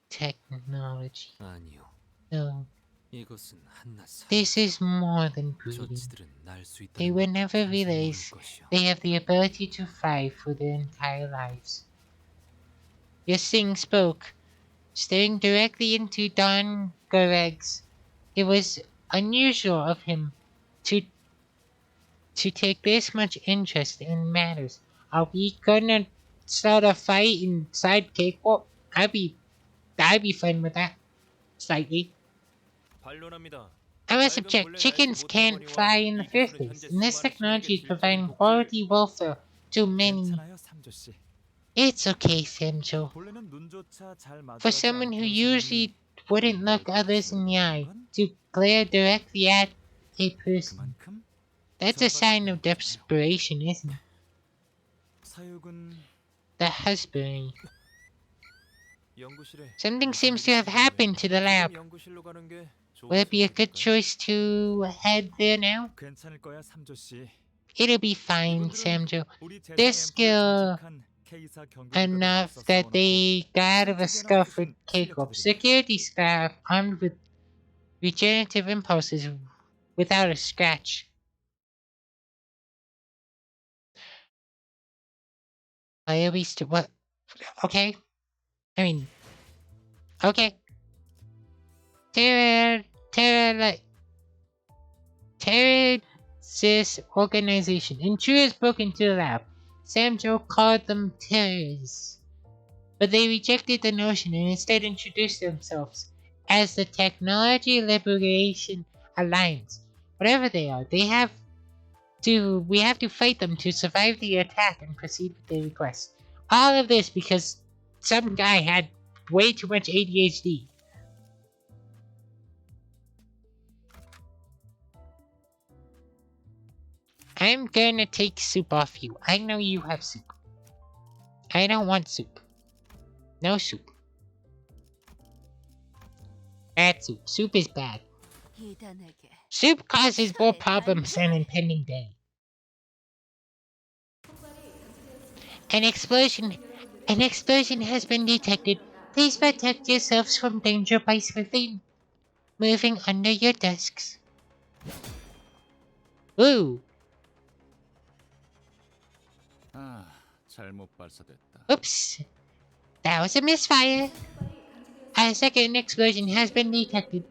Technology. 아니요. No, 이것은 한낱 this is more than breeding. 저치들은 날 수 They 있다는 will 것도 never 항상 realize 모를 것이요. they have the ability to thrive for their entire lives. Yasing spoke, staring directly into Don Goreg's. It was unusual of him to take this much interest in matters. Are we gonna start a fight inside Cakewalk? I'd be fine with that. Slightly. 반론합니다. I must object, chickens can't fly in the first place, and this technology is providing quality welfare to many. 괜찮아요, 삼조 씨. It's okay, Samjo. 본래는 눈조차 잘 For 마주하지 someone who 않던 usually 사람이 wouldn't look others in the eye, to glare directly at a person, 그만큼 that's a sign of desperation, isn't it? 사육은 The husband. 연구실에 Something seems to have happened to the lab. 연구실로 가는 게 좋은 Will it be a good 생각일까요? choice to head there now? 괜찮을 거야, 삼조 씨. It'll be fine, Samjo. 우리 재생 Their 앰플을 skill 장식한 K사 경비대가 enough 앞서 that 세워놓고 they got out of a scuff with Cakewalk. Security staff armed with regenerative impulses without a scratch. I at least what? Okay. I mean, okay. Terrorist organization. Intruders broke into the lab. Samjo called them terrorists. But they rejected the notion and instead introduced themselves as the Technology Liberation Alliance. Whatever they are, we have to fight them to survive the attack and proceed with their request. All of this because some guy had way too much ADHD. I'm gonna take soup off you. I know you have soup. I don't want soup. No soup. Bad soup. Soup is bad. 이단에게 Soup causes more 저의 problems than 단죄. impending day. An explosion. An explosion has been detected. Please protect yourselves from danger by swiftly moving under your desks. Ooh. 아, 잘못 발사됐다. Oops. That was a misfire. A second explosion has been detected.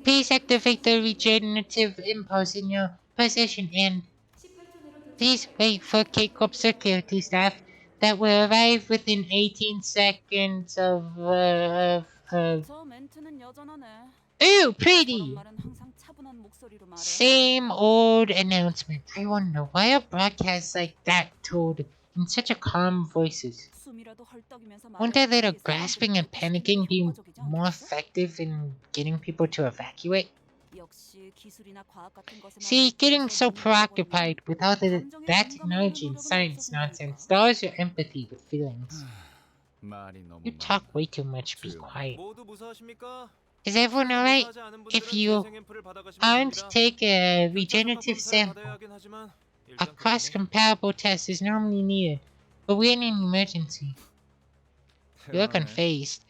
Please activate the regenerative impulse in your possession and please wait for K-Corp security staff that will arrive within 18 seconds of. 저 멘트는 여전하네. Ooh, 저런 pretty! 말은 항상 차분한 목소리로 말해. Same old announcement. I wonder why are broadcasts like that told in such a calm voices? 숨이라도 헐떡이면서 Won't a little 말해야지 grasping and 사람들이 듣고 싶은 panicking 게 be 효과적이지 more 않겠어? effective in getting people to evacuate? 역시 기술이나 과학 같은 것에만 See, getting 몰두해서 so 눈을 열어버리면 preoccupied with all 감정에 that 공감하는 technology and 노력은 science 없어진다니까. nonsense dulls your empathy with feelings. 말이 너무 You 많아. talk way too much. Be 조용히. quiet. 모두 무사하십니까? Is everyone alright? 무사하지 않은 If 분들은 you 재생 앰플을 받아가시면 aren't, 됩니다. take a 교차 regenerative 접합 검사를 sample. 받아야 하긴 하지만 A 일단 cross-comparable test is normally needed, but we're in an emergency. You look unfazed.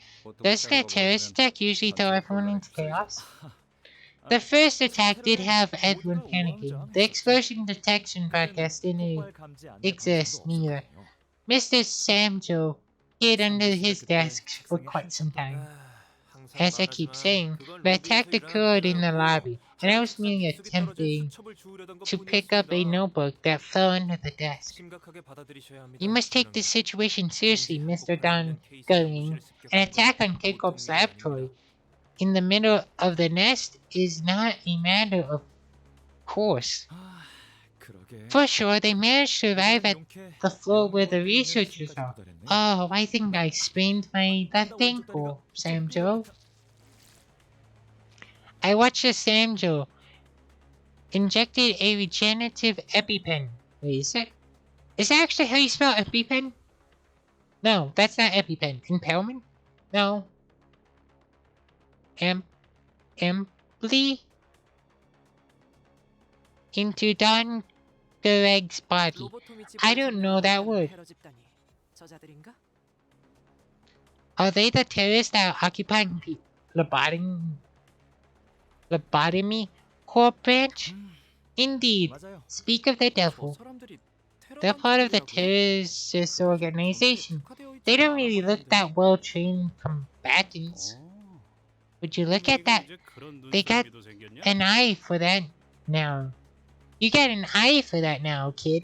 Does the terrorist attack usually throw everyone into chaos? The first attack did have everyone panicking. The explosion detection broadcast didn't exist neither. Mr. Samjo hid under his desk for quite some time. As I keep saying, the attack occurred in the lobby, and I was merely attempting to pick up a notebook that fell under the desk. You must take this situation seriously, Mr. Don Gulling. An attack on Keikop's laboratory in the middle of the nest is not a matter of course. For sure, they managed to arrive at the floor where the researchers are. Oh, I think I sprained my left ankle, Samjo. I watched as Samjo injected a regenerative EpiPen. Wait, is that actually how you spell EpiPen? No, that's not EpiPen. Impalement? No. Emply? Into Don Gereg's body. I don't know that word. 저자들인가? Are they the terrorists that are occupying the lobotomy corp branch? Indeed. Speak of the devil. They're part of the terrorist organization. They don't really look that well trained combatants. Would you look at that? They got an eye for that now. You got an eye for that now, kid.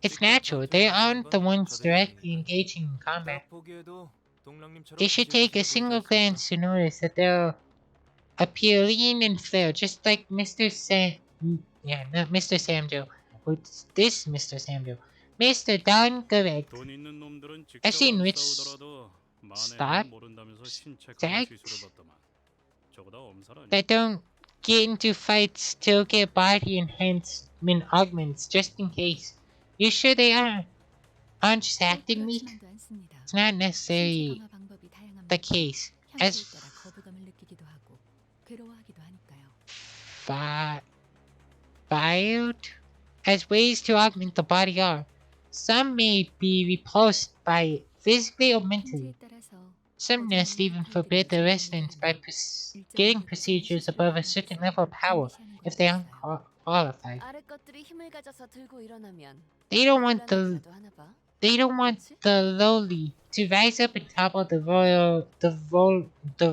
It's natural. They aren't the ones directly engaging in combat. It should take a single glance to notice that they'll appear lean and frail, just like Mr. Not Mr. Samjo. What's this, Mr. Samjo? Mr. Don Correct. I've seen rich stock stacks that don't get into fights still get body enhancement augments just in case. You sure they aren't just acting weak? 그렇지만도 않습니다. It's not necessarily 신체 강화 방법이 다양합니다. the case. 형태에 따라 거부감을 느끼기도 하고 괴로워하기도 하니까요. Filed as ways to augment the body are. Some may be repulsed by it physically or mentally. 형태에 따라서 Some nests even forbid the residents by getting procedures above a certain level of power if they aren't qualified. 아래 것들이 힘을 가져서 들고 일어나면 They don't want 곤란하기라도 하나 봐. the lowly to rise up and topple the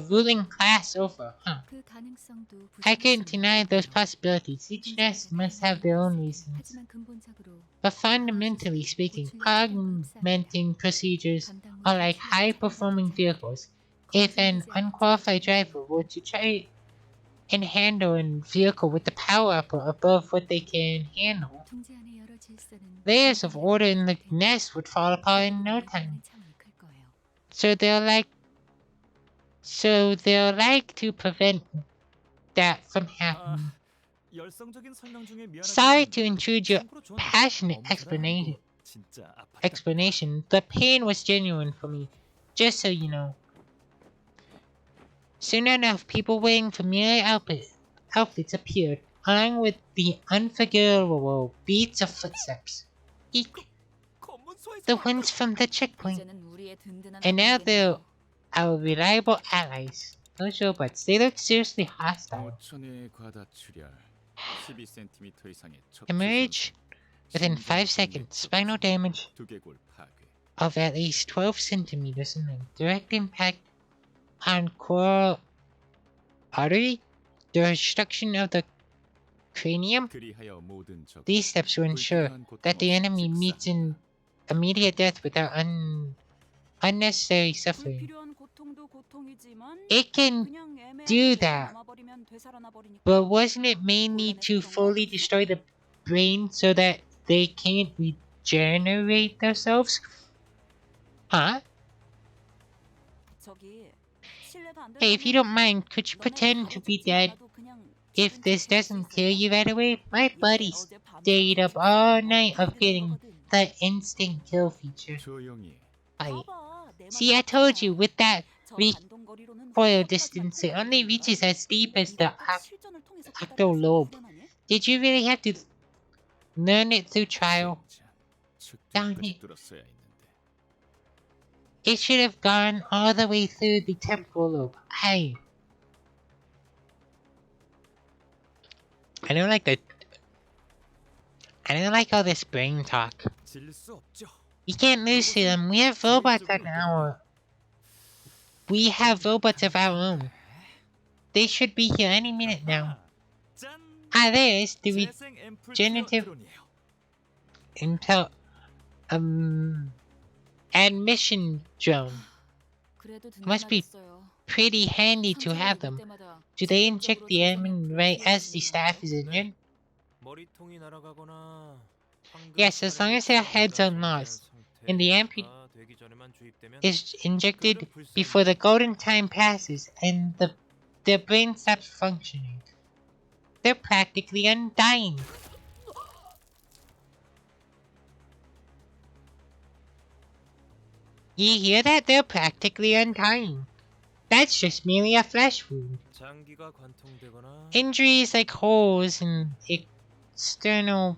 ruling class over, huh? 그 가능성도 I couldn't 부정할 수는 deny those 없겠고요. possibilities. Each nest must have their own reasons. 하지만 근본적으로 But fundamentally speaking, augmenting procedures are like high-performing vehicles. If an unqualified driver were to try and handle a vehicle with the power output above what they can handle, 둥지 안의 여러 질서는 layers of order in the nest would fall apart in no time. So they'll like to prevent that from happening. Sorry to intrude your passionate explanation. The pain was genuine for me, just so you know. Soon enough, people wearing familiar outfits appeared, along with the unforgettable beats of footsteps. Eek, 검문소에서 the ones from the checkpoint. 이제는 우리의 든든한 And now they're 아군이겠네요. our reliable allies. Those robots, they look seriously hostile. 5천의 과다 출혈, 12cm 이상의 척추 Emerge within 5 seconds. Spinal damage 두개골 파괴. of at least 12 centimeters in length. Direct impact on coral artery. Destruction of the cranium. 그리하여 모든 적 These steps will ensure that the enemy meets an immediate death without unnecessary suffering. 불필요한 고통도 고통이지만 It can 그냥 애매하게 do that, 남아버리면 되살아나 버리니까. but wasn't it mainly to fully destroy the brain so that they can't regenerate themselves? Huh? 저기 실례도 안 Hey, if you don't mind, could you pretend to be dead? If this doesn't kill you right away, my buddy stayed up all night upgrading the instant kill feature. 조용히 I see, I told you, with that recoil distance, it only reaches as deep as the octal lobe. Did you really have to learn it through trial? Darn it. 뚫었어야 했는데. It should have gone all the way through the temporal lobe. I don't like all this brain talk. 질 수 없죠. We can't lose to them. We have robots of our own. They should be here any minute now. 짠. There is the 재생 앰플 regenerative 드론이에요. admission drone. 그래도 Must be 든든하겠어요. Pretty handy to have them. Do they inject the admin right as the staff is injured? 머리통이 날아가거나 Yes, as long as their heads are lost, and the amputee is injected before the golden time passes and their brain stops functioning. They're practically undying. You hear that? They're practically undying. That's just merely a flesh wound. 장기가 관통되거나 Injuries like holes in external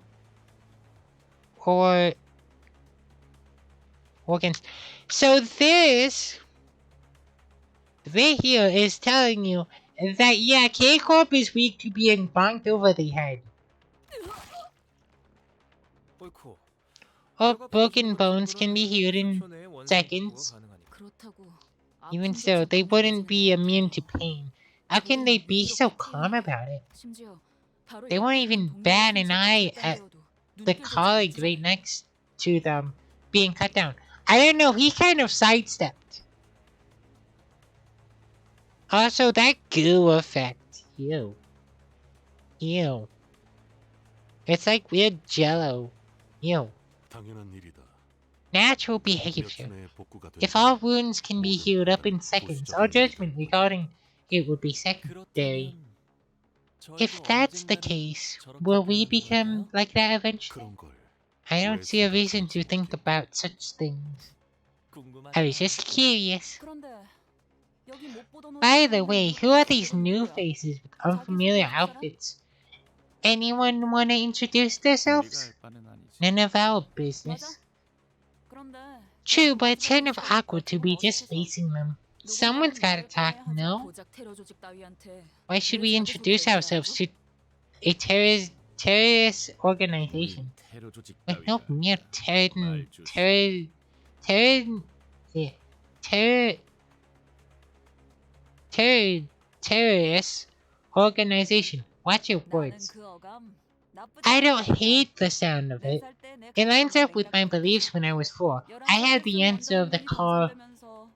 or organs. So this right here is telling you that yeah, K-Corp is weak to being bonked over the head. 어이쿠. Or broken bones can be healed in seconds. 그렇다고 Even so, they wouldn't be immune to pain. How can they be so calm about it? 심지어 바로 They won't even bat an eye at the colleague right next to them being cut down. I don't know, he kind of sidestepped. Also, that goo effect. Ew. Ew. It's like weird jello. Ew. 당연한 일이다. Natural behavior. 내 복구가 될 If all wounds can be healed up in seconds, all judgment regarding it would be secondary. If that's the case, will we become like that eventually? 그런 걸 I don't see a reason to think about such things. I was just curious. 그런데 여기 못 보던 By the way, who are these new faces with unfamiliar outfits? Anyone want to introduce themselves? 우리가 할 바는 아니지. None of our business. 그런데 True, but it's kind of awkward to be just facing them. Someone's gotta talk, no? 고작 테러 조직 따위한테 Why should we introduce ourselves to a terrorist organization? 테러 조직 With no 따위가 mere terrorist organization. Watch your 나는 words. 그 어감 나쁘지 I don't 않았어. hate the sound of it. It lines up with my beliefs when I was 4. I had the answer of the call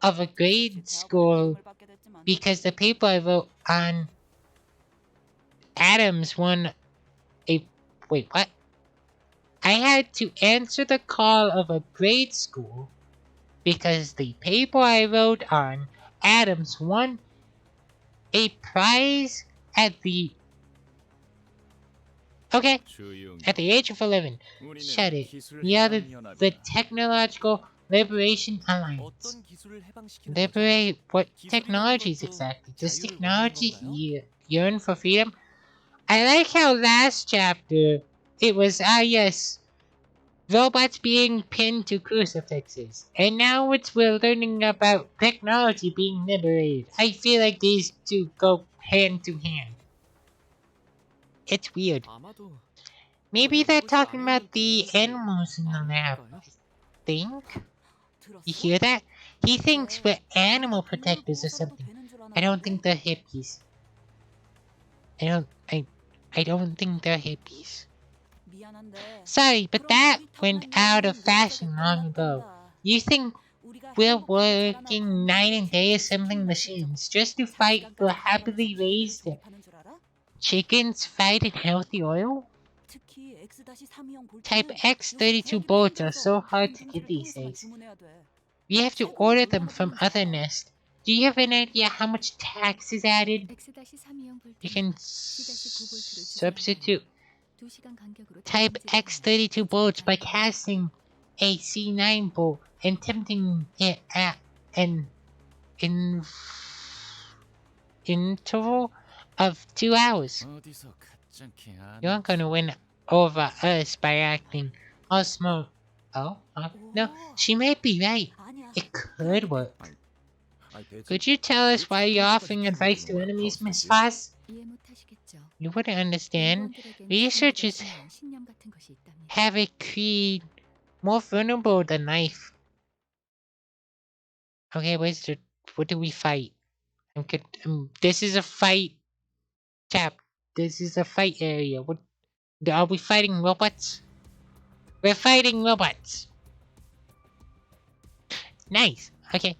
of a grade school because the paper I wrote on Adams won a... Wait, what? I had to answer the call of a grade school because the paper I wrote on Adams won a prize at the... Okay, 조용히. at the age of 11. 우리는 Shut it. 기술 We are the 해방 연합이다. technological Liberation Alliance. 어떤 기술을 해방시키는 거죠? Liberate what 기술이라는 technologies 것도 exactly? Does 자유를 technology 원하는 건가요? yearn for freedom? I like how last chapter it was, yes, robots being pinned to crucifixes. And now we're learning about technology being liberated. I feel like these two go hand to hand. It's weird. 아마도 Maybe they're talking 안에 about 있는 the 동물들 animals in the lab. 아닐까요? I think. 들었어? You hear that? He thinks we're 왜? animal 우리가 동물 protectors or 보호사라도 something. 되는 줄 아나 I don't 본데? think they're hippies. I don't think they're hippies. 미안한데. Sorry, but 그럼 that 우리 went 타고난 out of 여행은 fashion 목적이 long ago. 끝났단다. You think 우리가 we're 행복하게 자라나 working 건강하게 night and day 최고의 assembling 치킨을 machines just to 지켜서 fight for 장시간까지 happily 하늘에서 raised 기회를 조립하는 줄 알아? chickens fight in healthy oil? 특히 X-32형 Type 볼트는 X32 요새 bolts are 대기업이 so 힘들어서 hard to 다른 get 중지를 these 통해서만 days. 주문해야 돼. We have to 세금이 order them 얼마나 from 드는지 other 알아? nests. Do you have an idea how much tax is added? X-32형 You 볼트는 can C-9볼트를 substitute 2시간 간격으로 type X32 bolts by casting a C9 bolt and tempting it at an interval of 2 hours. 어디서 가짜게 You aren't gonna win over us by acting all smart. Oh? No, she might be right. 아니야. It could work. 대체 Could you tell us why you're offering advice to enemies, Miss Foss? 이해 못하시겠죠. You wouldn't understand. 연구원들에겐 Researchers 자신들의 신념, 신념 같은 것이 있답니다. have a creed more vulnerable than life. Okay, what do we fight? This is a fight This is a fight area. What are we fighting robots? We're fighting robots. Nice. Okay.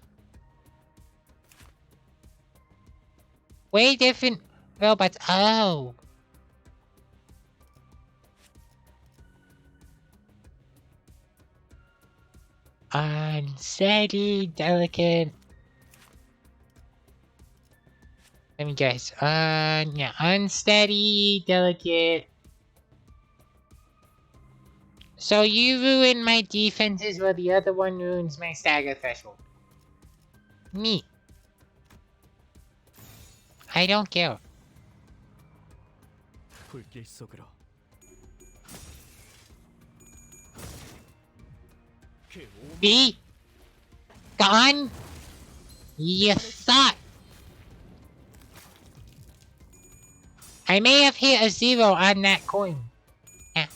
Way different robots. Oh. Unsteady, delicate. Let me guess. Yeah, unsteady, delicate. So you ruin my defenses while the other one ruins my stagger threshold. Neat. I don't care. 불길 속으로 Be gone. You thought. I may have hit a 0 on that coin. Yeah.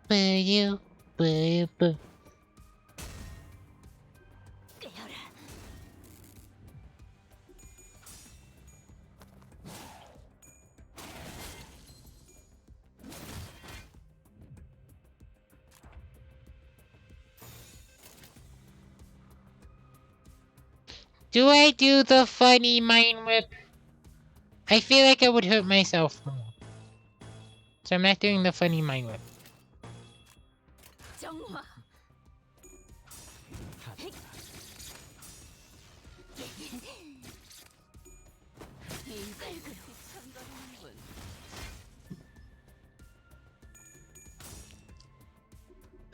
Boo, boo, boo. Do I do the funny mind whip? I feel like I would hurt myself more. So I'm not doing the funny mind whip. 정화.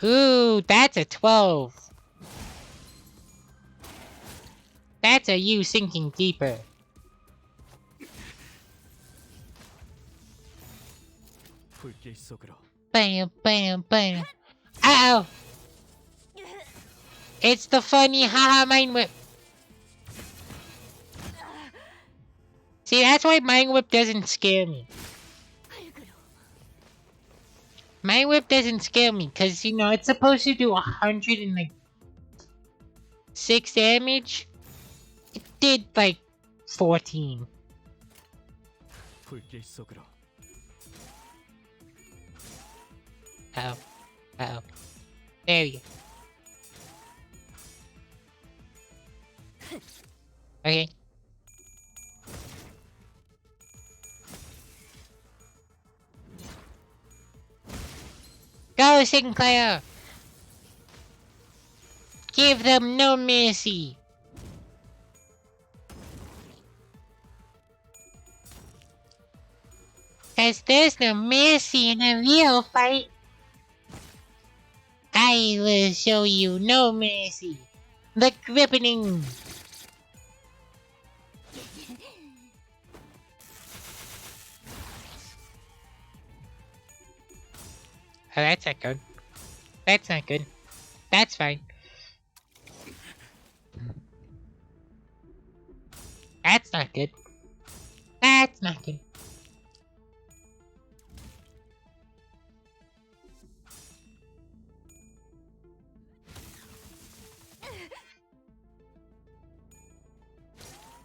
Ooh, that's a 12. That's a you sinking deeper. 불길 속으로 Bam, bam, bam. Uh-oh! It's the funny haha mind whip. See, that's why mind whip doesn't scare me. Mind whip doesn't scare me, cause you know, it's supposed to do 106 damage. It did like 14. 불길 속으로 Uh-oh. Uh-oh. There we go. Okay. Go, Sinclair! Give them no mercy! 'Cause there's no mercy in a real fight. I will show you no mercy. The gripping. Oh, that's not good. That's not good. That's fine. That's not good. That's not good.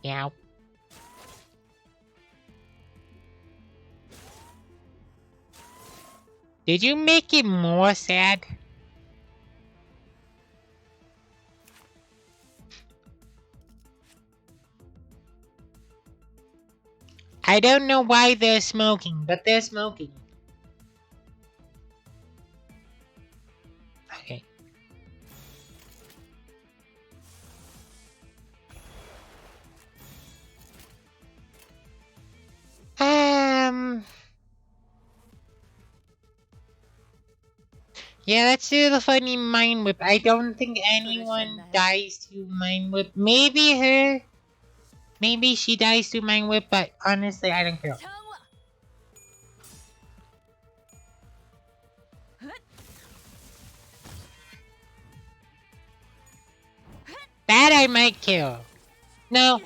Meow. Did you make it more sad? I don't know why they're smoking, but they're smoking. Okay. Yeah, let's do the funny mind whip. I don't think anyone dies to mind whip. Maybe her. Maybe she dies to mind whip, but honestly, I don't care. 장화. That I might kill. No.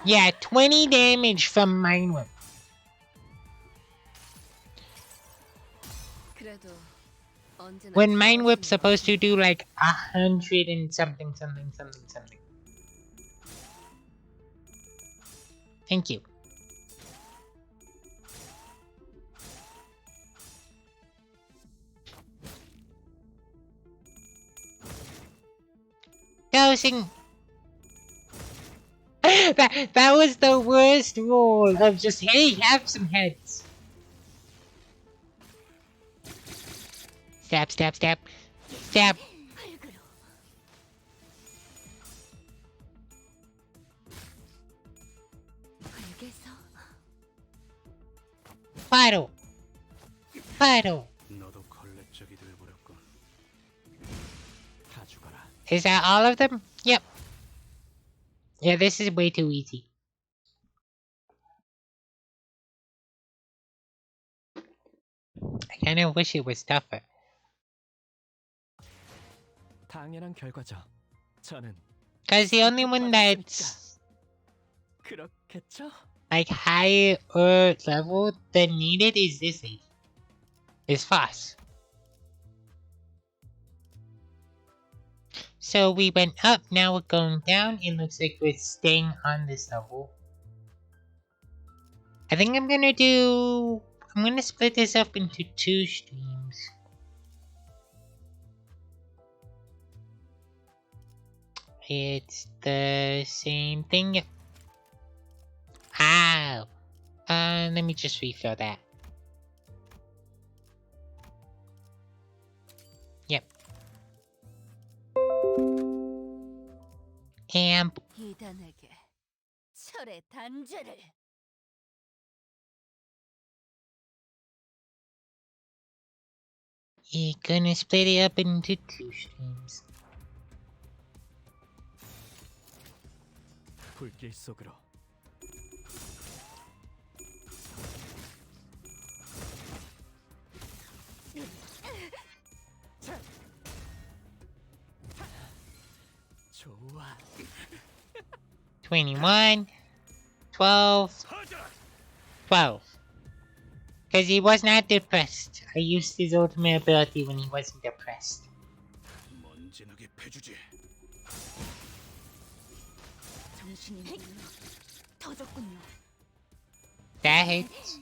Yeah, 20 damage from mind whip. 그래도 언제나 When mind whip's 좋아하시는 supposed to do like 100 and something. Thank you. Dosing. that was the worst roll of just, hey, have some heads. Stab, stab, stab. Stab. 알겠어. Fido. Fido. 너도 걸레짝이 돼버렸군. 다 죽어라. Is that all of them? Yep. Yeah, this is way too easy. I kind of wish it was tougher. 당연한 결과죠. 저는 Cause the only one that's 그렇겠죠? like higher level than needed is this age. Is fast. So we went up, now we're going down. It looks like we're staying on this level. I think I'm gonna split this up into 2 streams. It's the same thing. Ow. Let me just refill that. Yep. And 이단에게 철의 단죄를. you're gonna split it up into 2 streams. 불길 속으로. 좋아. 21, 12, 12. Because he was not depressed. I used his ultimate ability when he wasn't depressed. 먼지나게 패주지. 정신이 터졌군요. That hits.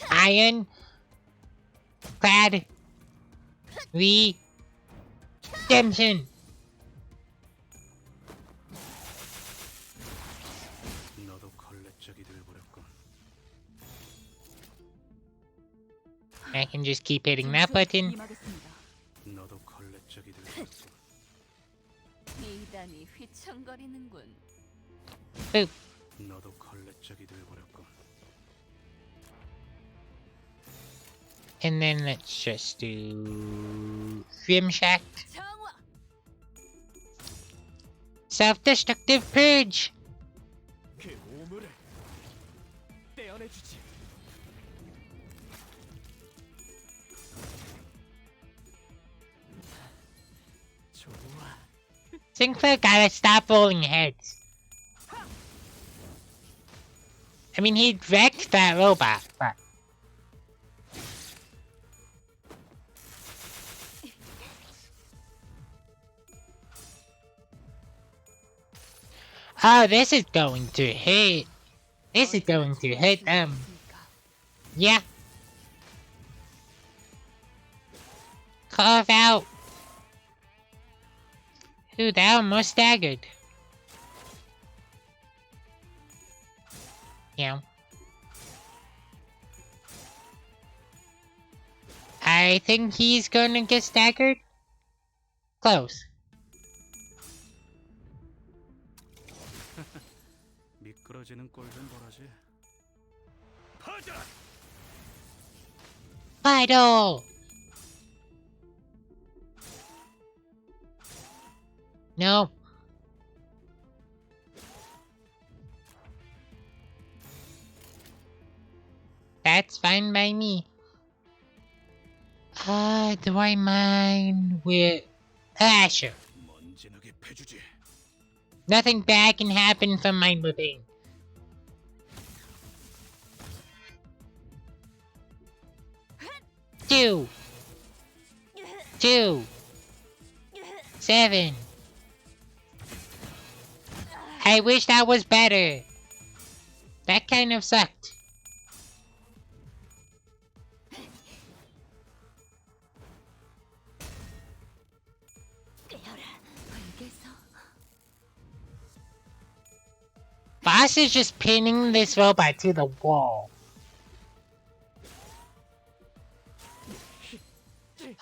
Iron clad redemption. 너도 걸레짝이 돼버렸군. I can just keep hitting that button. 임하겠습니다. 너도 걸레짝이 돼버렸군. 이단이 휘청거리는군. Boop. 나도 걸레짝이 돼버렸군. And then let's just do Film Shack. 정화. Self-destructive purge. 그 오물을 떼어내주지. 좋아. Sinclair gotta stop rolling heads. I mean, he wrecked that robot, but... Oh, this is going to hit. This is going to hit them. Yeah. Carve out. Ooh, that almost staggered. Yeah. I think he's gonna get staggered. Close. 미끄러지는 꼴 좀 보라지. 파자. Vital! No. That's fine by me. Do I mind with... sure. 먼지나게 패주지. Nothing bad can happen from my moving. Two. 7. I wish that was better. That kind of sucked. Boss is just pinning this robot to the wall.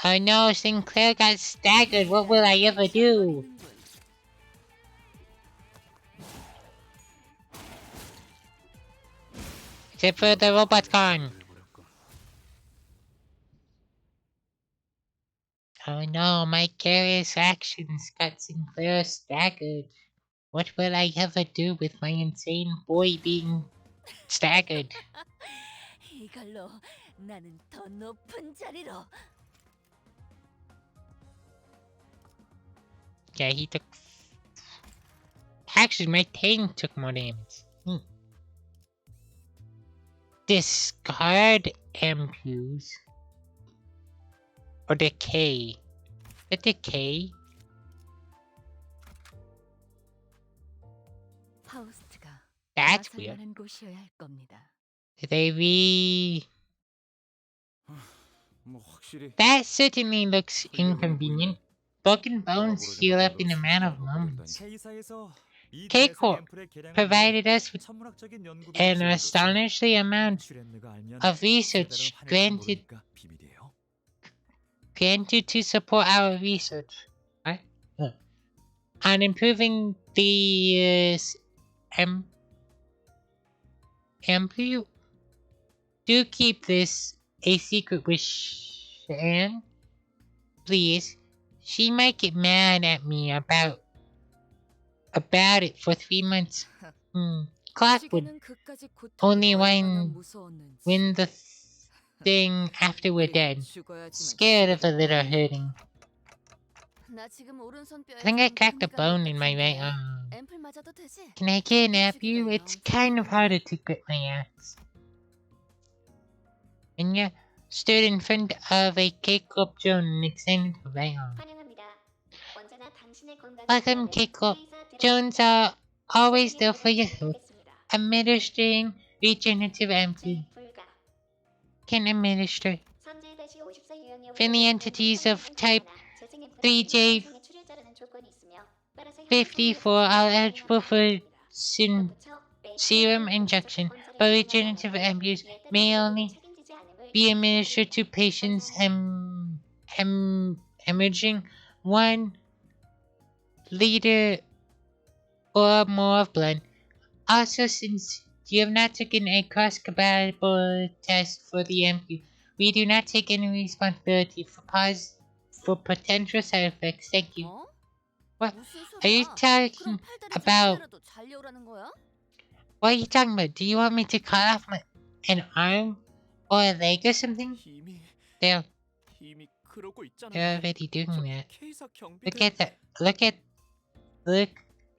Oh no, Sinclair got staggered. What will I ever do? Except for the robot gone. Oh no, my careless actions got Sinclair staggered. What will I ever do with my insane boy being staggered? 이걸로 나는 더 높은 자리로. Yeah, he took... Actually, my tank took more damage. Discard Ampues. Or Decay. The Decay? 파우스트가 That's weird. 가설만한 곳이어야 할 겁니다. Did they 뭐 확실히 That certainly looks inconvenient. Broken bones heal up in a matter of moments. K-Corp provided us with an astonishing amount of research granted to support our research. Right? On improving the Ampu. Do keep this a secret with Anne. Please. She might get mad at me about it for 3 months. Clark would only win the thing after we're dead. Scared of a little hurting. 나 지금 오른손 뼈에 I think I cracked a 좀 bone in my 같은데 right arm. 앰플 맞아도 되지? Can I kidnap you? It's kind of harder to grip my axe. And you stood in front of a K-Corp drone and extended her right arm. Welcome, K-Corp. Drones are always there for your help. Administering regenerative MP. Can administer. Friendly entities of type 3J54 are eligible for serum injection, but regenerative MPs may only be administered to patients hemorrhaging 1 liter or more of blood. Also, since you have not taken a cross-compatible test for the MQ, we do not take any responsibility for potential side effects. Thank you. 어? What 무슨 are you 소리야? talking 그럼 팔다리 about? 중간이라도 잘려오라는 거야? What are you talking about? Do you want me to cut off an arm or a leg or something? They're 이미 그러고 있잖아. already doing 저 that. K사 Look 경비들 at that. Look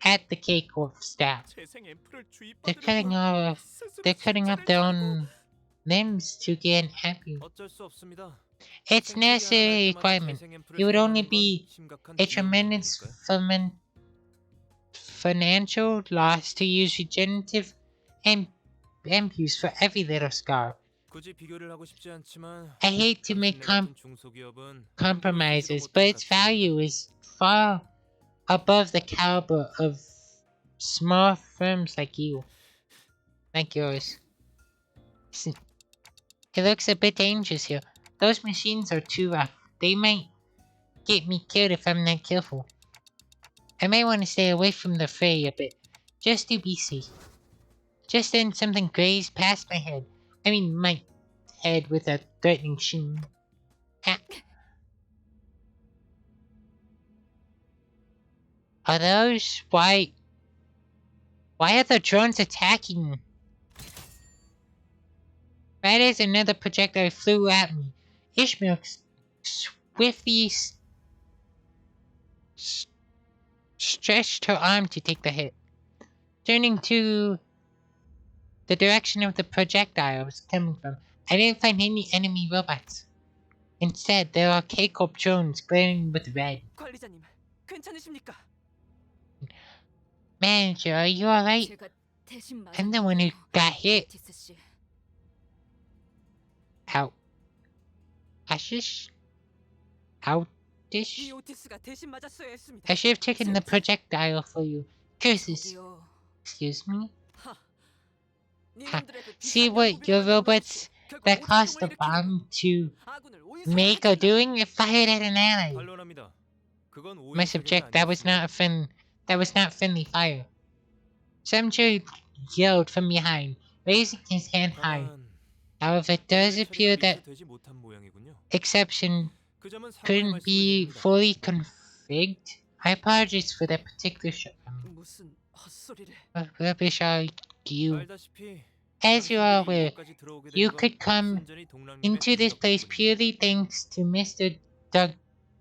at the cake of staff. 재생 앰플을 They're cutting 주입받으려고 off. 스스로 They're cutting off 십자를 their 달고 own limbs to get an amputee. 어쩔 수 없습니다. It's 생태계 하나 날 necessary 때마다 requirement. 재생 앰플을 It would only 사용하는 건 be 심각한 a 비용 tremendous 낭비니까요. financial loss to use regenerative amputees for every little scar. 굳이 비교를 하고 싶지 않지만 I hate to make 당신네 같은 중소기업은 compromises, 함부로 쓰지도 but 못할 its 값입니다. value is far above the caliber of small firms like yours. It looks a bit dangerous here. Those machines are too rough. They might get me killed if I'm not careful. I might want to stay away from the fray a bit, just to be safe. Just then something grazed past my head. I mean my head with a threatening sheen. Ah. Are those why are the drones attacking? Right as another projectile flew at me, Ishmael swiftly stretched her arm to take the hit. Turning to the direction of the projectile was coming from, I didn't find any enemy robots. Instead, there are K-Corp drones glaring with red. 관리자님, 괜찮으십니까? Manager, are you alright? 제가 대신 I'm the one who got hit. 티스 씨. Out. Ashish? Outish? 이 오티스가 대신 맞았어야 했습니다. I should have taken the projectile for you. Curses. 저기요. Excuse me? 니놈들의 그 See 비싼 what 연구비를 your 만든 robots 것이 결국 that cost 오작동을 the 일으키고 bomb to 아군을 make are doing? It fired at an ally. 반론합니다. 그건 오해 Must object, that was not friendly fire. Some Jew yelled from behind, raising his hand high. However, it does appear that 되지 못한 모양이군요. exception 그 점은 사과의 couldn't be 말씀을 드립니다. fully configured. I apologize for that particular 무슨 헛소리를. rubbish are you. 알다시피 As you are aware, 여기까지 들어오게 된 you 건 could come 순전히 동랑님의 into this place 능력뿐입니다. purely thanks to Mr. Doug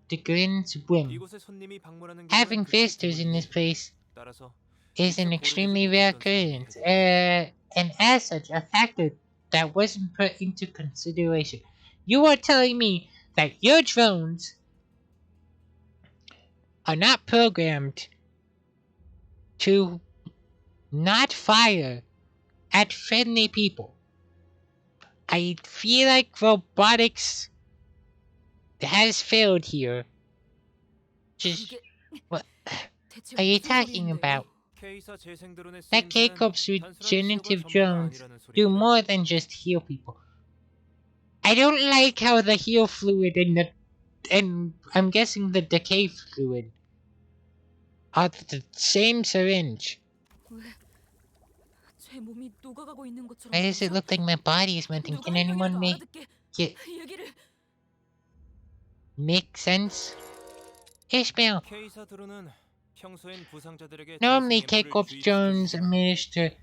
DeGrin's whim. 이곳에 손님이 방문하는 Having 경우는 visitors in this 극히 place 따라서 is an extremely rare occurrence, and as such, a factor that wasn't put into consideration. You are telling me that your drones are not programmed to not fire at friendly people. I feel like robotics has failed here. Just 이게 what 대체 are you 무슨 talking 소리인데요? about? K사 재생드론의 That 쓰임새는 K-Corp's 단순한 regenerative 직업은 전부가 drones 아니라는 do 소리입니다. more than just heal people. I don't like how the heal fluid and I'm guessing the decay fluid are the same syringe. 왜? 제 몸이 녹아가고 있는 것처럼. Why does it 보이죠? look like my body is melting? 누가 Can 한 anyone 명이라도 알아듣게 얘기를. make sense? Ishmael, K사 드론은 평소엔 부상자들에게 normally 재생 앰플을 K-Corp 주입시켜 drones 줍니다. administer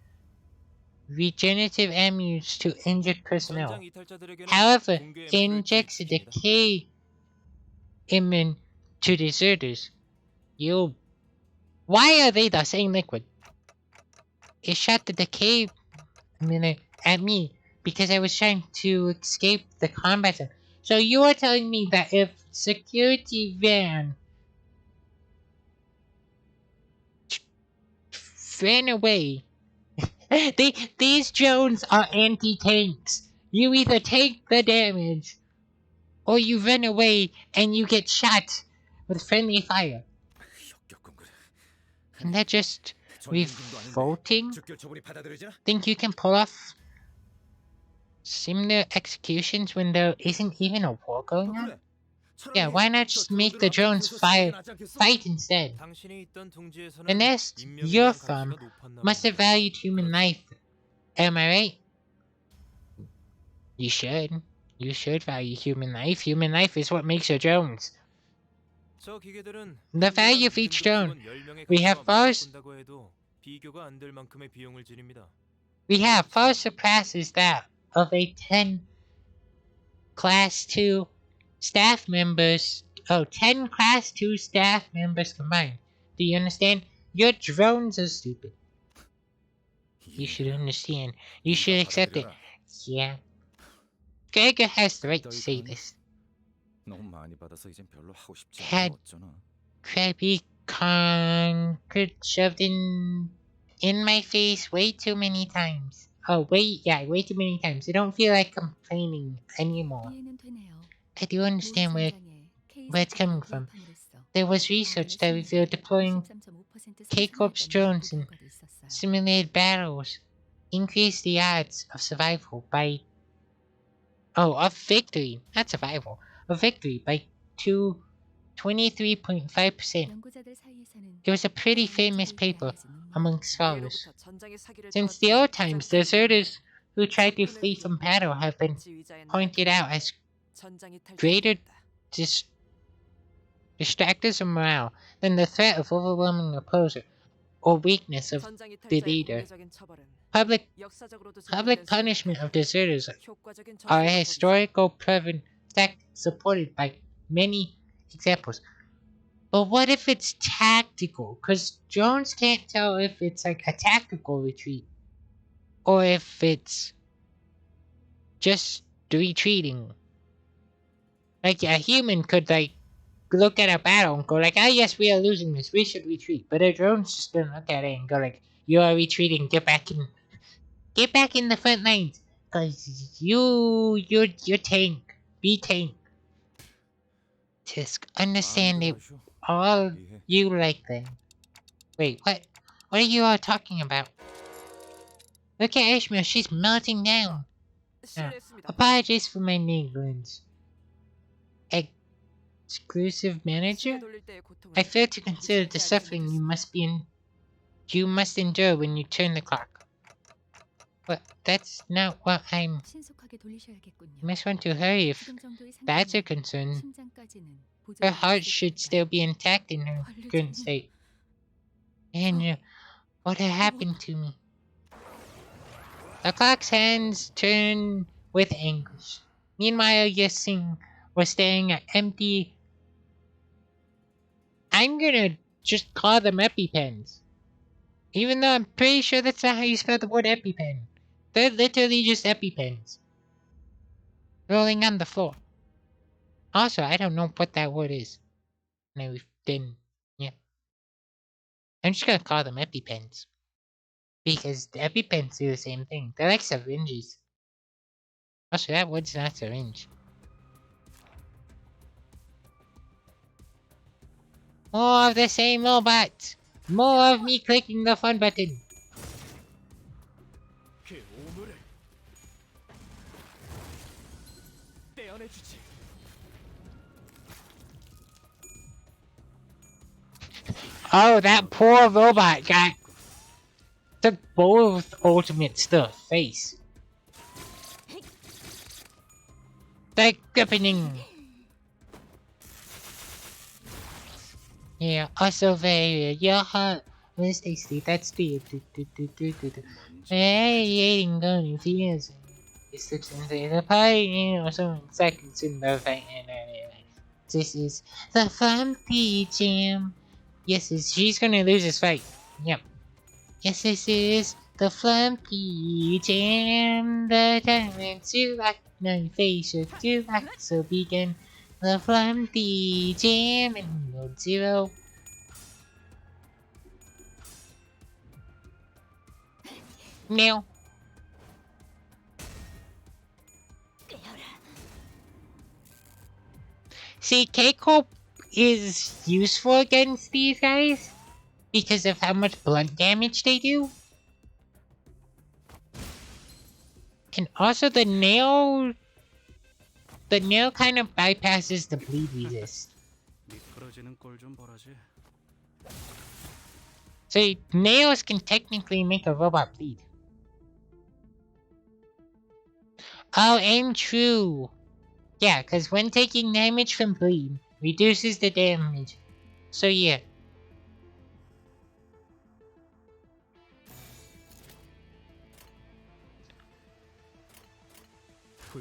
regenerative ammunition to injured personnel. 전장 이탈자들에게는 However, 붕괴 it 앰플을 injects a 주입시킵니다. decay immune to deserters. Why are they the same liquid? It shot the decay immune at me because I was trying to escape the combat zone. So you are telling me that if security van ran away, these drones are anti-tanks. You either take the damage or you run away and you get shot with friendly fire. And they're just revolting? Think you can pull off similar executions when there isn't even a war going on? Yeah, why not just make the drones fight instead? 당신이 있던 둥지에서는 The nest 인명에 you're 대한 from 가치가 높았나 must have 봅니다. valued human life. Am I right? You should. You should value human life. Human life is what makes your drones. 저 기계들은 The value of each drone. We have far surpasses that of a 10 Class 2 staff members. Oh, 10 Class 2 staff members combined. Do you understand? Your drones are stupid. You should understand. You should accept it. Yeah. Gregor has the right to say this. 너무 많이 받아서 이젠 별로 하고 싶지 Had 않아. 어쩌나. crappy concrete shoved in my face way too many times. Oh, way too many times. I don't feel like complaining anymore. I do understand where it's coming from. There was research that revealed deploying K-Corp's drones in simulated battles increased the odds of survival by... of victory, not survival. Of victory by 23.5%. It was a pretty famous paper among scholars. Since the old times, deserters who tried to flee from battle have been pointed out as greater distractors of morale than the threat of overwhelming opposer or weakness of the leader. Public punishment of deserters are a historical proven fact supported by many examples. But what if it's tactical? Because drones can't tell if it's like a tactical retreat or if it's just retreating. Like a human could like look at a battle and go like, ah yes, we are losing this, we should retreat. But a drone's just gonna look at it and go like, you are retreating, get back in the front lines. Cause you're tank. Be tank. Tisk, understand it all you like then. Wait, what? What are you all talking about? Look at Ishmael, she's melting down. Apologies for my negligence. Exclusive manager? I fail to consider the suffering you must endure when you turn the clock. But that's not what I'm... You must want to hurry if that's a concern. Her heart should still be intact in her current state. And what had happened to me? The clock's hands turn with anguish. Meanwhile, Yasing was staring at empty... I'm gonna just call them EpiPens. Even though I'm pretty sure that's not how you spell the word EpiPen. They're literally just EpiPens. Rolling on the floor. Also, I don't know what that word is. No, then, yeah. I'm just gonna call them EpiPens. Because the EpiPens do the same thing. They're like syringes. Also, that word's not syringe. More of the same robots! More of me clicking the fun button! Oh, that poor robot took both ultimates to the face. Like happening. Yeah, also very your heart was tasty. That's the radiating going feels. It slips into the party, so seconds in the fight. This is the Flumpy Jam. Yes, she's gonna lose this fight. Yep. Yes, this is the Flumpy Jam. The time to like my face to like so begin the Flumpy Jam in mode 0. Now. See, K-Corp is useful against these guys because of how much blunt damage they do. And also the nail the nail kind of bypasses the bleed resist. 미끄러지는 꼴 좀 보라지. So nails can technically make a robot bleed. Oh, and true. Yeah, because when taking damage from bleed, reduces the damage. So yeah.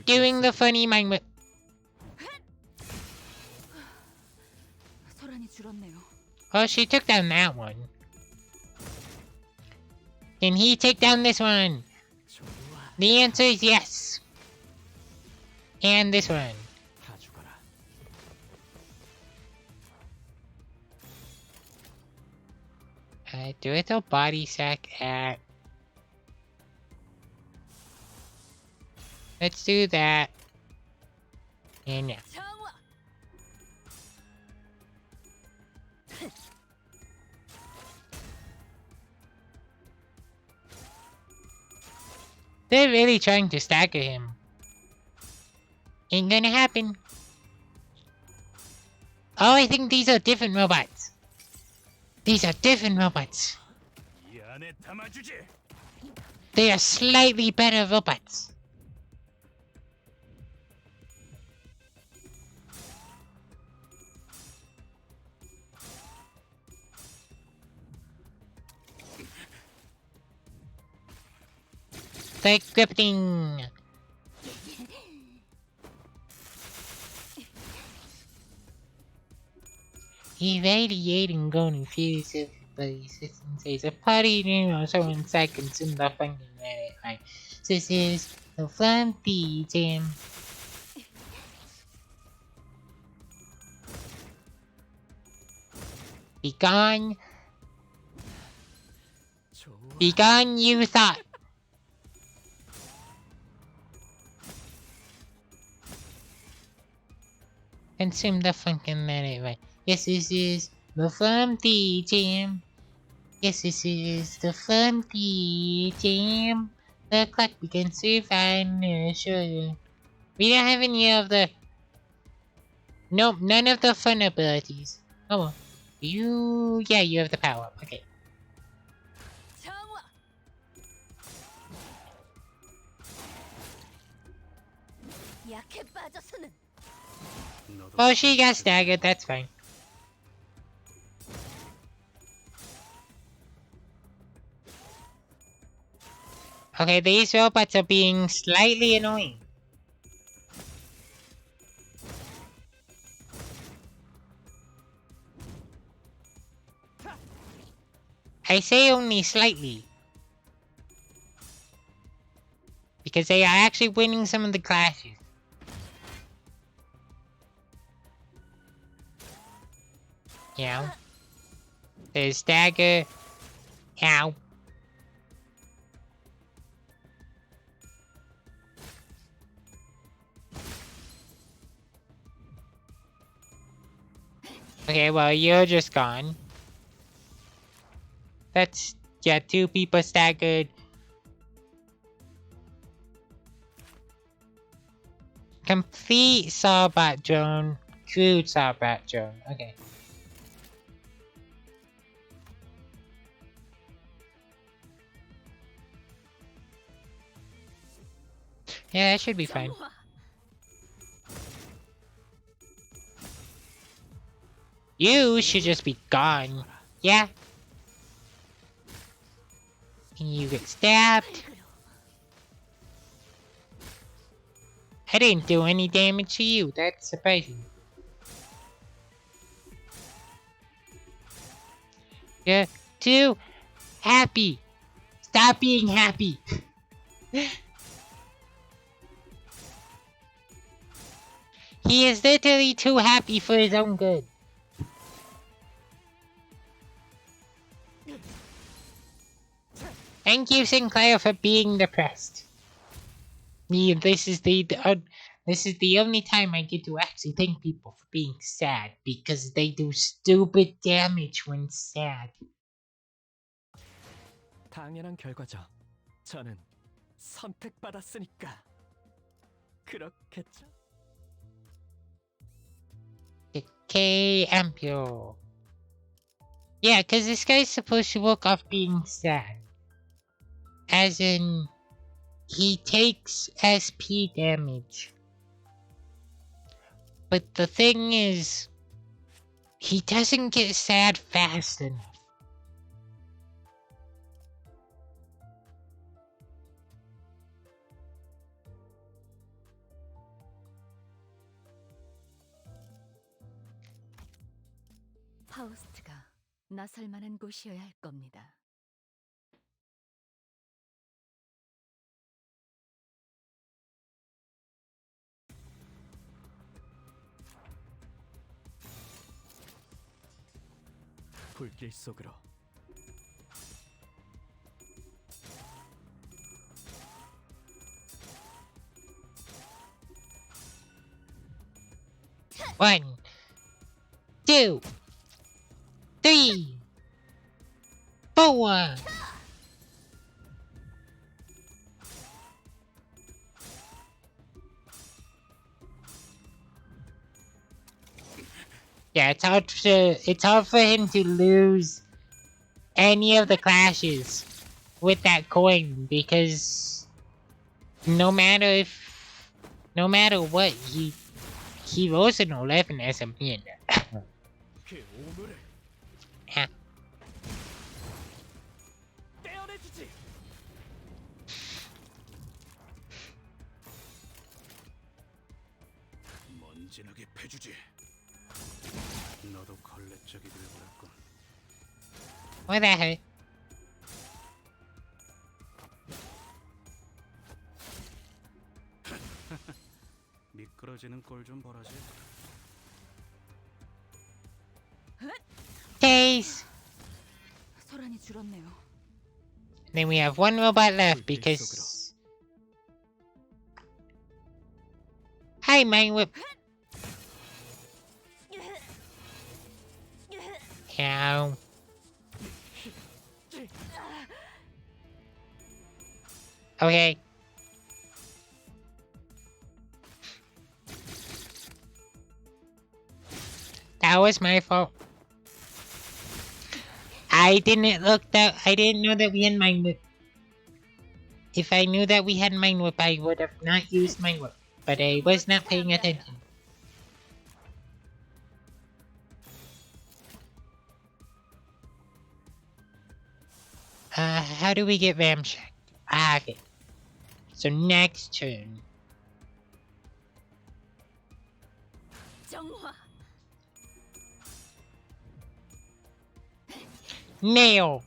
Doing the funny mind whip. 소란이 줄었네요. Oh, she took down that one. Can he take down this one? 좋아. The answer is yes. And this one. 다 죽어라. Do it a body sack at. Let's do that. And yeah. 장화. They're really trying to stagger him. Ain't gonna happen. Oh, I think these are different robots. These are different robots. 이 안에 담아주지. They are slightly better robots. Like scripting. Evadiating going furious everybody's system says a party so inside consume the funding right. This is the Flumpy Jam. Be gone. 좋아. Be gone, you thought. Consume the funkin' right. Yes, this is the Flumpy Jam. Yes, this is the Flumpy Jam. The clock begins to find sure. We don't have any of the. Nope, none of the fun abilities. Oh well. Yeah, you have the power up. Okay. 장화. 약해 빠져서는 너도 Oh, she got staggered. That's fine. Okay, these robots are being slightly annoying. I say only slightly. Because they are actually winning some of the clashes. Ow. There's dagger. Ow. Okay, well, you're just gone. That's, yeah, 2 people staggered. Complete Sawbot drone. Crude Sawbot drone. Okay. Yeah, that should be fine. 장화. You should just be gone. Yeah? And you get stabbed. I didn't do any damage to you. That's surprising. You're too happy. Stop being happy. He is literally too happy for his own good. Thank you, Sinclair, for being depressed. Me, this is the only time I get to actually thank people for being sad because they do stupid damage when sad. 당연한 결과죠. 저는 선택받았으니까. 그렇겠죠? Okay, Ampule. Yeah, because this guy's supposed to walk off being sad. As in, he takes SP damage. But the thing is, he doesn't get sad fast enough. 파우스트가 나설 만한 곳이어야 할 겁니다. 불길 속으로. One, two, three, four. Yeah, it's hard for him to lose any of the clashes with that coin because no matter what, he rolls an 11 as a min. 그 오물을 Yeah. 떼어내주지. 먼지나게 패주지. 너도 걸레짝이 되어버렸군. What the hell? 미끄러지는 꼴 좀 보라지. Days. 소란이 줄었네요. Then we have one robot left because. Hi, Mind Whip. Ow. Okay. That was my fault. I didn't know that we had Mind Whip. If I knew that we had Mind Whip, I would have not used Mind Whip. But I was not paying attention. How do we get ramshacked? Okay. So next turn. 정화. Nail.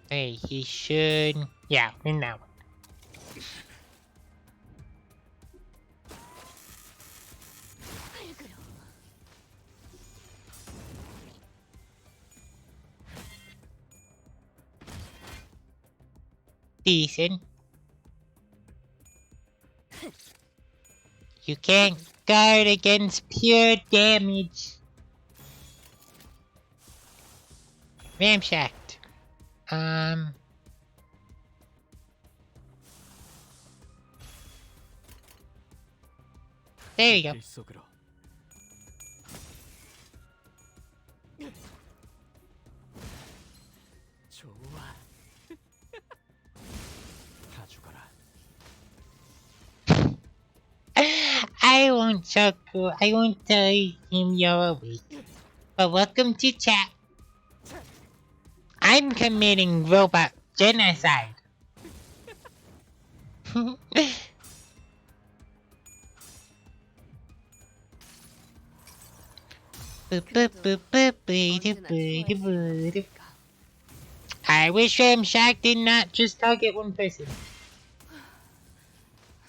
Hey, he should. Yeah, in that one. Decent. You can't guard against pure damage. Ramshacked. There you go. 불길 속으로. 좋아. 다 죽어라. I won't tell him you're awake. But welcome to chat. I'm committing robot genocide. I wish Ramshack did not just target one person.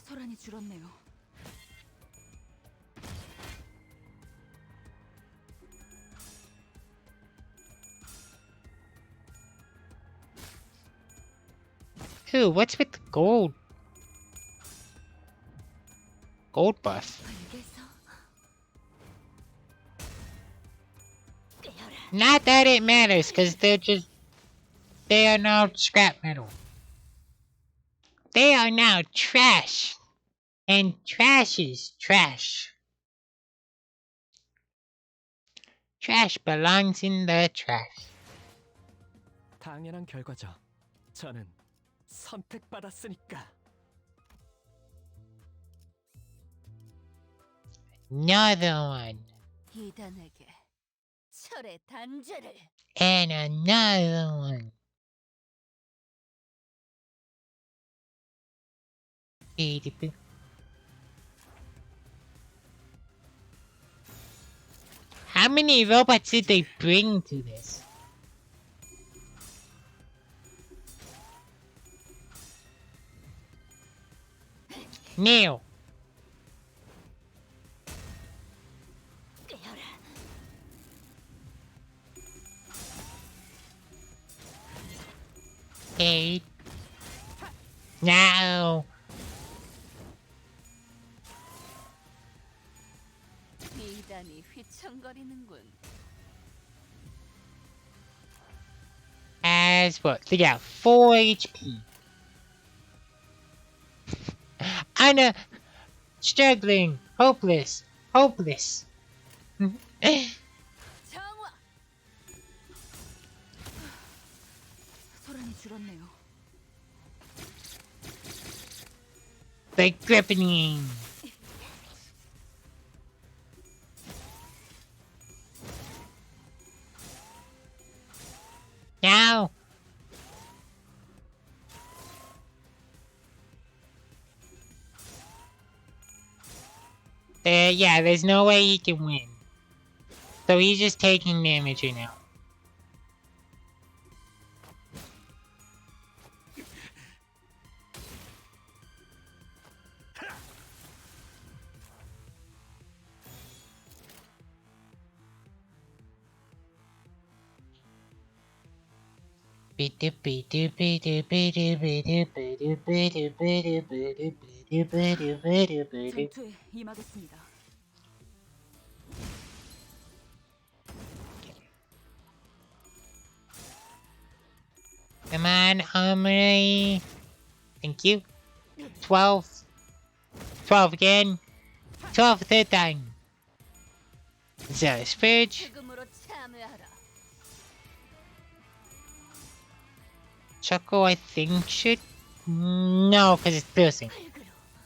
소란이 줄었네요. Ooh, what's with the gold? Gold buff. 알겠어. Not that it matters, because they are now scrap metal. They are now trash. And trash is trash. Trash belongs in the trash. 당연한 결과죠. 저는 선택받았으니까. Another one. 이단에게 철의 단죄를. And another one. How many robots did they bring to this? Neil. Hey. No. 이단이 휘청거리는군. As what? They got 4 HP. Anna, struggling, hopeless. 정화. 소란이 줄었네요. The gripping. Now. Yeah, there's no way he can win. So he's just taking damage right now. 전투에 임하겠습니다. Come on, Armory. Thank you. 12. 12 again. 12 third time. Zealous Purge. 죽음으로 참여하라. Choco, I think, should. No, because it's piercing.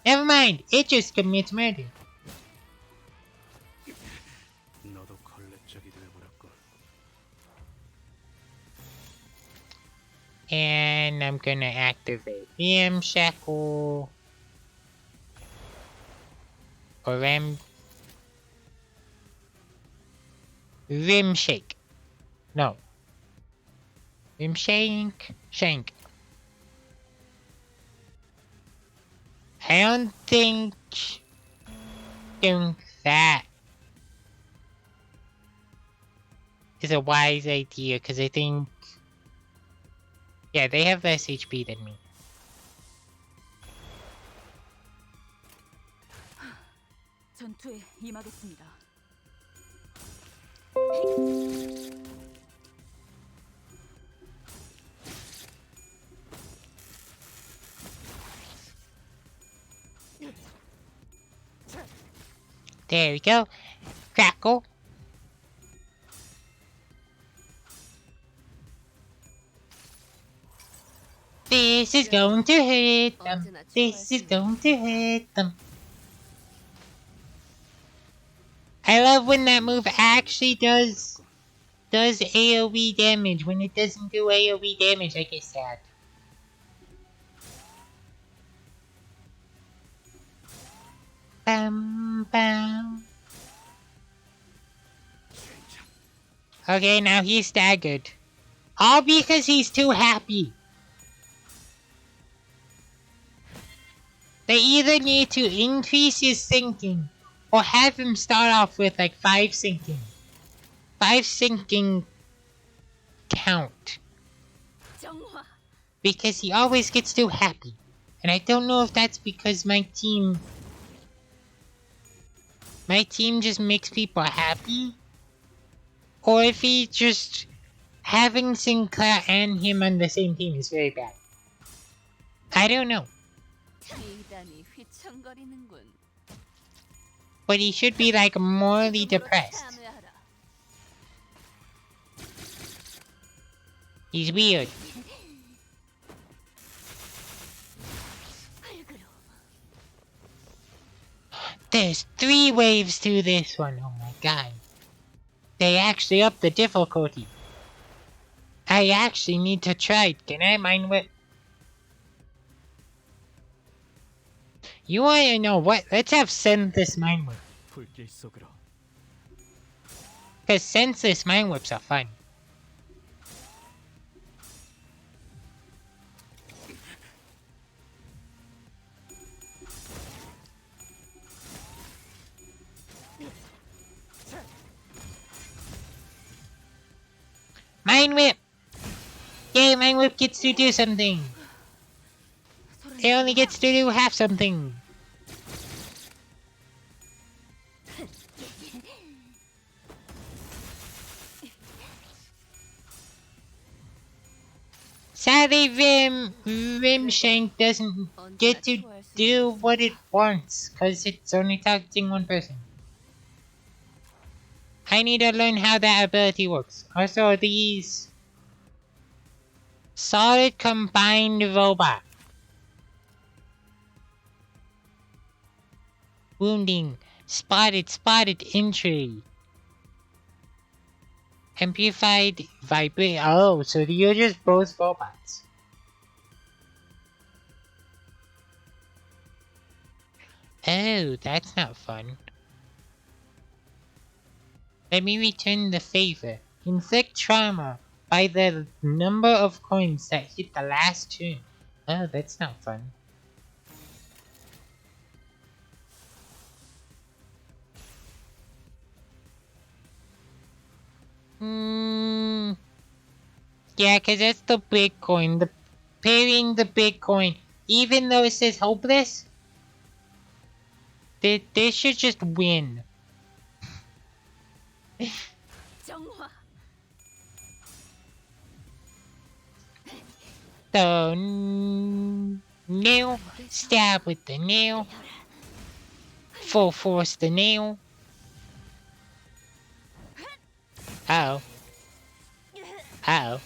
Never mind. It just commits murder. 너도 걸레짝이 되어버렸군. And I'm gonna activate VM Shackle. Or Rim Shake. No. Rim Shank. I don't think doing that is a wise idea, because I think, yeah, they have less HP than me. 전투에 임하겠습니다. There we go. Crackle. This is going to hit them. This is going to hit them. I love when that move actually does AoE damage. When it doesn't do AoE damage, I get sad. Bam, bam. Okay, now he's staggered. All because he's too happy. They either need to increase his sinking or have him start off with like 5 sinking. 5 sinking count. 정화. Because he always gets too happy. And I don't know if that's because my team just makes people happy, Or if he just having Sinclair and him on the same team is very bad. I don't know. 미담이 휘청거리는군. But he should be like morally 지금으로 depressed. 참여하라. He's weird. 발그로. There's 3 waves to this one. Oh my god. They actually upped the difficulty. I actually need to try it. Can I mind whip? You wanna know what? Let's have senseless mind whip. 불길 속으로. Cause senseless mind whips are fun. Mind whip! Yay, mind whip gets to do something. It only gets to do half something. Sadly, Rimshank doesn't get to do what it wants, cause it's only targeting one person. I need to learn how that ability works. Also, these solid combined robot. Wounding, spotted injury. Amplified vibrate. Oh, so you're just both robots. Oh, that's not fun. Let me return the favor. Inflict trauma by the number of coins that hit the last turn. Oh, that's not fun. Yeah, cause that's the big coin. The parrying the big coin. Even though it says hopeless, they should just win. 정화. So nail, stab with the nail, full force the nail. Uh oh. Uh oh.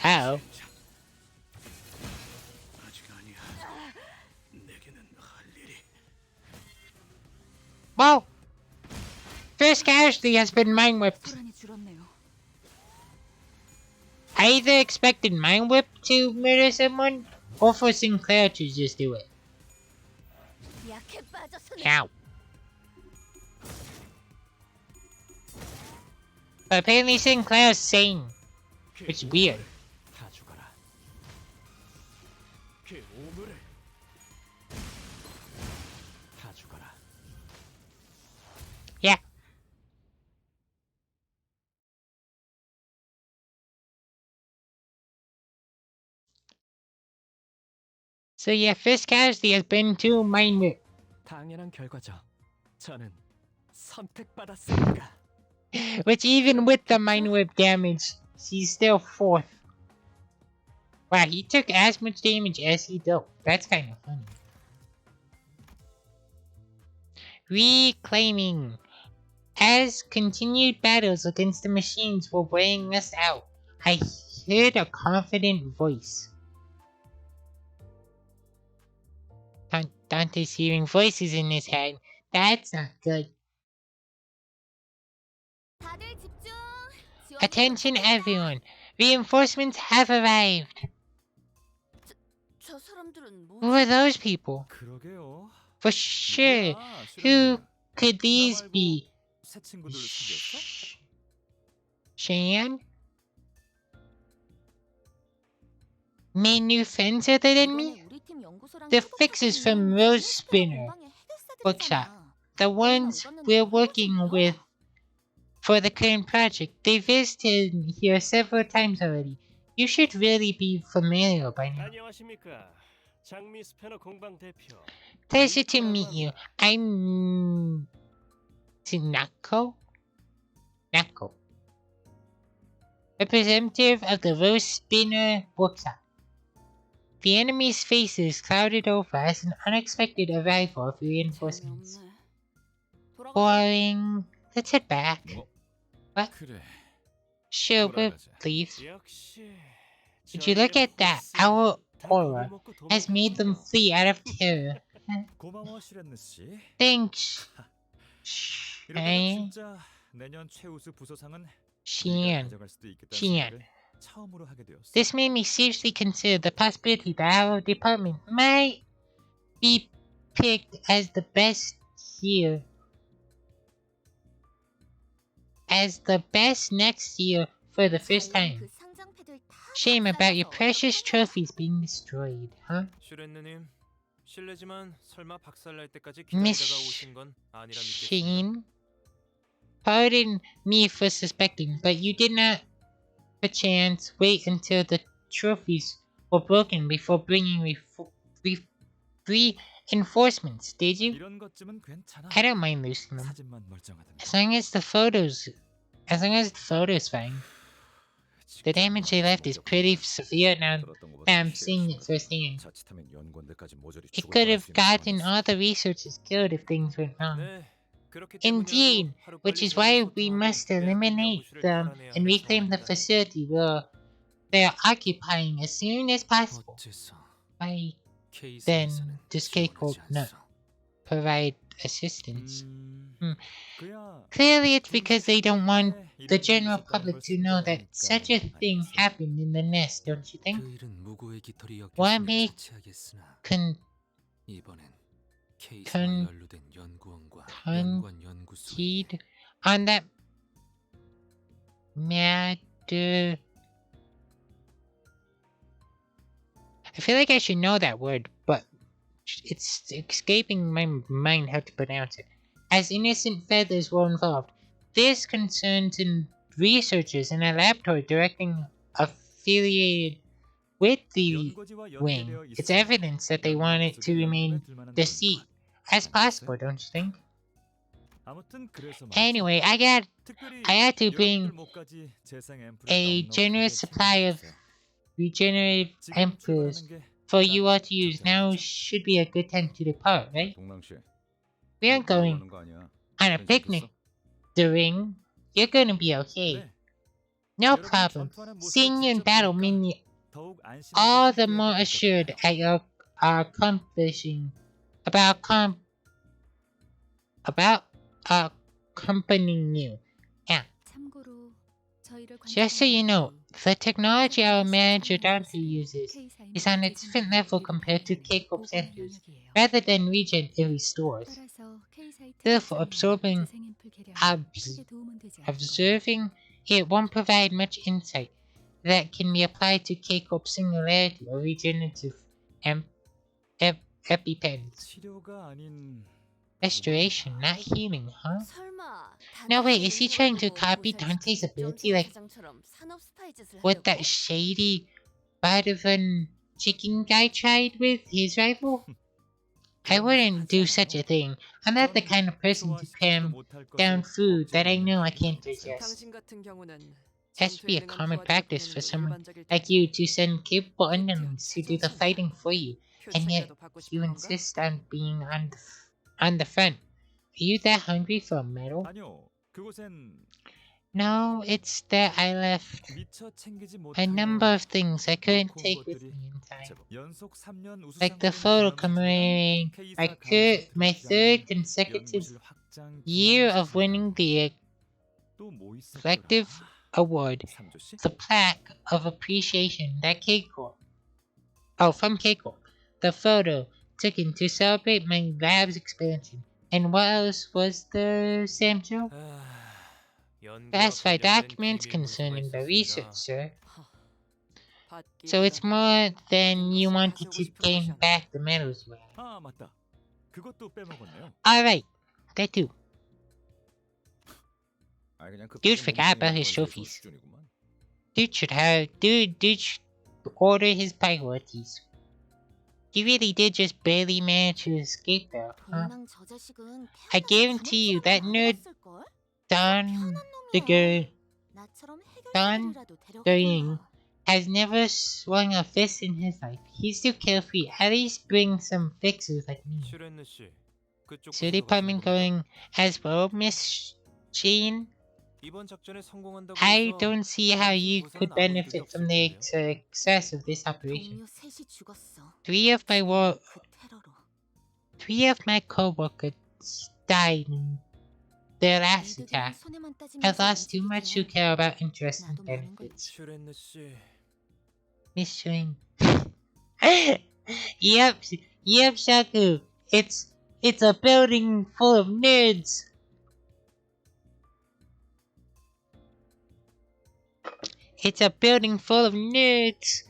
Uh oh. 아직 아니야. 내게는 할 일이. Whoa! First casualty has been mind whipped. 불안이 줄었네요. I either expected mind whip to murder someone, or for Sinclair to just do it. 약해 빠졌으니. Ow. But apparently Sinclair's sane, which is weird. 다 죽어라. 그 오물을 다 죽어라. Yeah. So yeah, first casualty has been to mind whip. 당연한 결과죠. 저는 선택받았으니까. Which even with the mind whip damage, he's still 4th. Wow, he took as much damage as he dealt. That's kind of funny. Reclaiming. As continued battles against the machines were weighing us out, I heard a confident voice. Dante's hearing voices in his head. That's not good. 다들 집중. 지원이 Attention 도착했다. everyone. Reinforcements have arrived. 저 사람들은 Who 뭐? are those people? 그러게요. For sure. 누구야, Who 실은. could these 나 말고 be? 새 친구들 숨겼어? Shan? Made new friends other than me? 이번에 우리 팀 연구소랑 The 협업하고 fixes 있는 from Rose 힐스테라 Spinner 공방의 해결사들이잖아. bookshop. The ones 우리는 we're 얻었는데 working 한 번쯤 with 더? for the current project. They visited here several times already. You should really be familiar by now. 안녕하십니까. 장미 스패너 공방 대표. Pleasure to meet you. I'm Sinako. Not cool. Representative of the Rose Spinner Workshop. The enemy's faces clouded over as an unexpected arrival of reinforcements. 재미없네. 돌아가자. Boring. Let's head back. What? 그래. Sure, we'll 돌아가자. leave. 역시 Would you look at that? Our aura has made them 도망가는군요. flee out of terror. 고마워 시렌느 씨. Thanks. 이러다가 진짜 내년 최우수 부서상은 Xian. 가져갈 수도 있겠다는 Xian. 생각을 처음으로 하게 되었어. This made me seriously consider the possibility that our department might be picked as the best year. As the best next year for the first time. 그 상장패들 다 Shame about your 박살나서 precious 어떡하냐? trophies being destroyed, huh? 슈렌느님, 실례지만 설마 박살날 때까지 Miss 기다리다가 오신 건 아니라 믿겠습니다. Sheen? Pardon me for suspecting, but you did not, perchance, wait until the trophies were broken before bringing reinforcements, did you? 이런 것쯤은 괜찮아. I don't mind losing them. 사진만 멀쩡하다면. As long as the photo's fine. The damage they left is pretty severe now that I'm seeing it firsthand. 자칫하면 연구원들까지 모조리 It 죽을 could have 뻔할 수 있는 gotten 상황이었어. all the researchers killed if things went wrong. 네, 그렇기 Indeed, 때문이라도 which 하루빨리 is why 저를 we 소통하고 must 빼앗긴 eliminate 연구실을 them 탈환해야 and 할 reclaim the 상황입니다. facility where they are occupying as soon as possible. 어째서 Why K사에서는 then does Keiko 지원하지 not 않소? provide assistance? 그야 Clearly it's because they don't want the general public to know that such a thing happened in the nest, don't you think? 그 일은 무고의 깃털이 What 엮였으면 make- 처치하겠으나 이번엔 con- K사와 연루된 연구원과 연구원 연구소 Concede on that matter. I feel like I should know that word, but it's escaping my mind how to pronounce it. As innocent feathers were involved, this concerns in researchers in a laboratory directing affiliated with the wing. It's evidence that they want it to remain deceit as possible, don't you think? Anyway, I had to bring a generous supply of regenerative emperors for you all to use. Now should be a good time to depart, right? We aren't going on a picnic, the ring. You're gonna be okay. No problem. Seeing you in battle means me all the more assured at your accomplishing about accompanying you. Yeah. 참고로 저희를 Just so you know, the technology our manager Dante 관찰하는 uses K사의 is on a 모든 different level compared to K-pop 보건 centers, 영역이에요. rather than regionally stores. 따라서 K사의 Therefore, 특정인 absorbing 재생인풀 개량에 abs- 크게 도움은 되지 않을 거예요. Observing it won't provide much insight that can be applied to K-pop singularity or regenerative epipens. 치료가 아닌 Restoration, not healing, huh? 설마 No, wait, is he 단단히 trying to 해가지고 copy 도시락 Dante's 직접 ability like 사장처럼 산업 스파이 짓을 what 하려고? that shady Bardavon chicken guy tried with his rival? I wouldn't do such a thing. I'm not the kind of person to cram down food that I know I can't digest. 당신 같은 경우는 It has to be a 전투에 common 능한 practice 부하들을 for someone 보내는 일반적일 like you to send capable underlings to do the fighting for you, and yet 표창이라도 받고 you 싶은 건가? insist on being on the front. Are you that hungry for medal? 아니요. 그곳엔 No, it's that I left 미처 챙기지 a 못한 number of things I couldn't 놓고 온 take with 것들이 me in time. 제법. 연속 3년 우수상을 Like the 받은 photo 기념사진이랑 commemorating K사 my 감사 third 표시하는 consecutive 연구실 확장 year of 기념사진. winning the 또 뭐 있었더라? collective award, 삼조씨? the plaque of appreciation that Keiko, from Keiko, the photo taken to celebrate my lab's expansion. And what else was the Samjo? Classified documents concerning the research, sir. So it's more than you wanted to gain back the medals you had. 아 맞다. 그것도 빼먹었네요. Alright, that too. 아, 그냥 그 Dude 밖에 forgot about 멍청이는 his 건 trophies. 수준이구만. Dude should order his priorities. He really did just barely manage to escape though, huh? 동랑 저 자식은 I 태어나서 guarantee you that 주먹질하고 nerd- 안 해봤을걸? Don 편한 the 놈이야. girl 나처럼 Don 해결사들이라도 Going 데려가든가. has never swung a fist in his life. He's too carefree. At least bring some fixers like me. 슈렌느 씨, 그쪽 Is your 부서가 가시는 department 겁니까? going as well, Miss Jean? 이번 작전에 성공한다고 I 해서 don't see how 같은 you 부서는 could 아무 이득이 benefit 없을 from the 텐데요. success of this operation. 동료 셋이 죽었어. Three of my 그 테러로. coworkers died in their last 이득이랑 attack. 손해만 I 따지면서 lost too much to 움직이기엔 care about interest and 나도 많은 걸 benefits. 슈렌느 씨, Miss Jean. Yep, Shaku. It's a building full of nerds. It's a building full of nerds.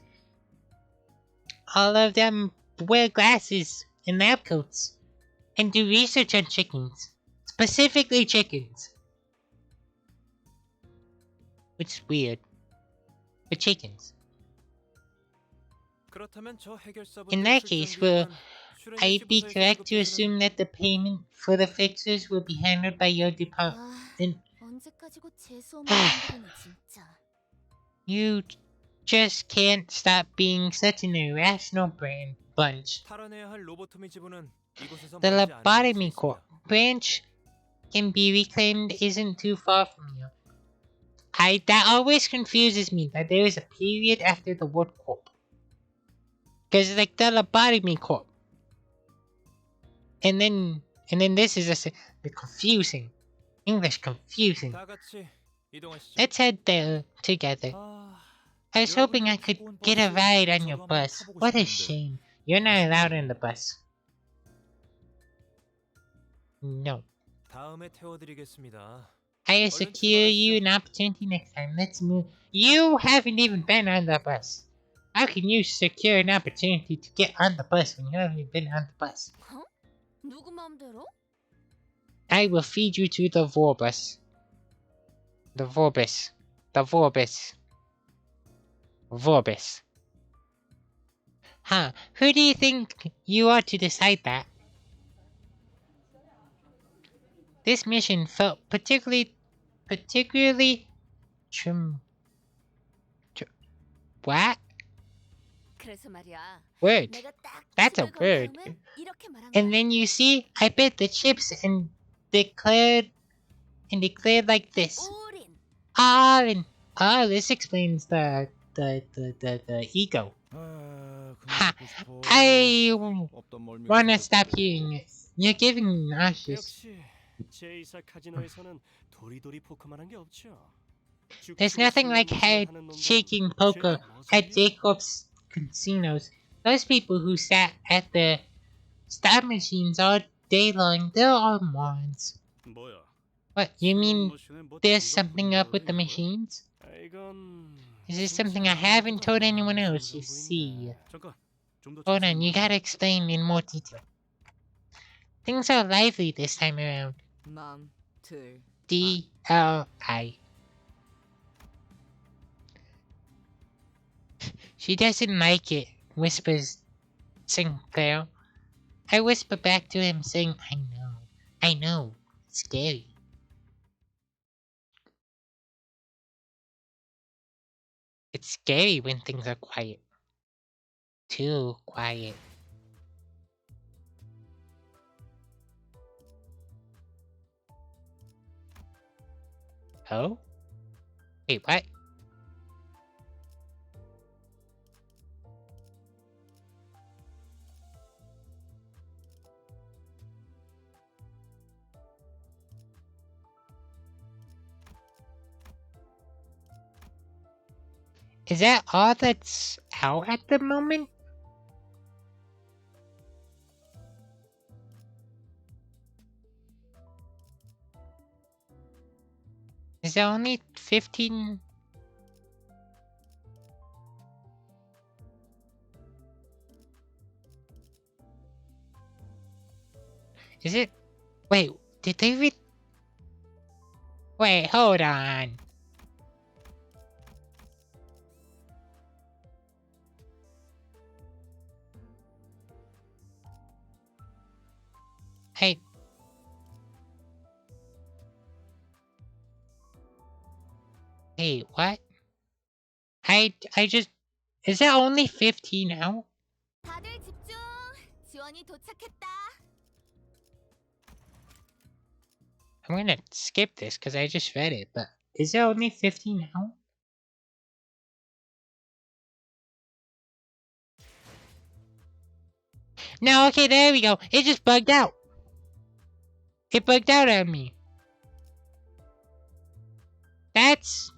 All of them wear glasses and lab coats and do research on chickens. Specifically chickens. Which is weird. But chickens. 그렇다면 저 해결사분들 In that 출장 case, will 비용은 슈렌느 씨 I be 부서에서 correct to 지급해주는 assume that the payment for the fixers will be handled by your department? 아, 언제까지고 재수 없는 놈들이네 진짜. You just can't stop being such an irrational bunch. 탈환해야 할 로보토미 지부는 이곳에서 The 멀지 않은 lobotomy 위치에 corp 있습니다. branch can be reclaimed isn't too far from you. That always confuses me that there is a period after the word corp. Cause like the lobotomy corp. And then this is the confusing. English confusing. 다 같이 이동하시죠. Let's head there together. 아, I was hoping I could get a ride on your bus. What a shame. You're not allowed in the bus. No. 다음에 태워드리겠습니다. I'll secure you an opportunity next time. Let's move. You haven't even been on the bus. How can you secure an opportunity to get on the bus when you haven't been on the bus? 어? 누구 마음대로? I will feed you to the Vorbus. The Vorbus. The Vorbus. Vorbus. Huh. Who do you think you are to decide that? This mission felt particularly what? 그래서 말이야. Word. 내가 딱 That's a 집에 간 word. 다음에 이렇게 말한 And 거야. then you see, I bit the chips and declared like this. 우린 This explains the ego. 아, Ha, 그만 듣고 싶어. I 없던 멀미가 wanna 생겼다. stop hearing it. You're giving me nauseous. 역시 제2사 카지노에서는 도리도리 포커만한 게 없죠. There's nothing like head shaking poker at Jacob's casinos. Those people who sat at the slot machines all day long, they're all morons. 뭐야? What, you mean 슬롯 머신에 뭐 there's 증거 something up with the 보이는 거야? machines? 아, 이건 Is this 진짜 something I haven't told anyone else? You 무서워 see. 보인다. 잠깐, 좀더 Hold 자세히 on, you gotta explain in more detail. Things are lively this time around. 마음 들. DLI. She doesn't like it, whispers Sinclair. I whisper back to him, saying, I know, it's scary. It's scary when things are quiet. Too quiet. Oh? Wait, what? Is that all that's out at the moment? Is there only 15? Is it? Wait, did they read? Wait, hold on. Hey. Hey, what? I just... Is it only 15 now? 다들 집중. 지원이 도착했다. I'm gonna skip this because I just read it, but is it only 15 now? No, okay, there we go. It just bugged out. It bugged out on me. That's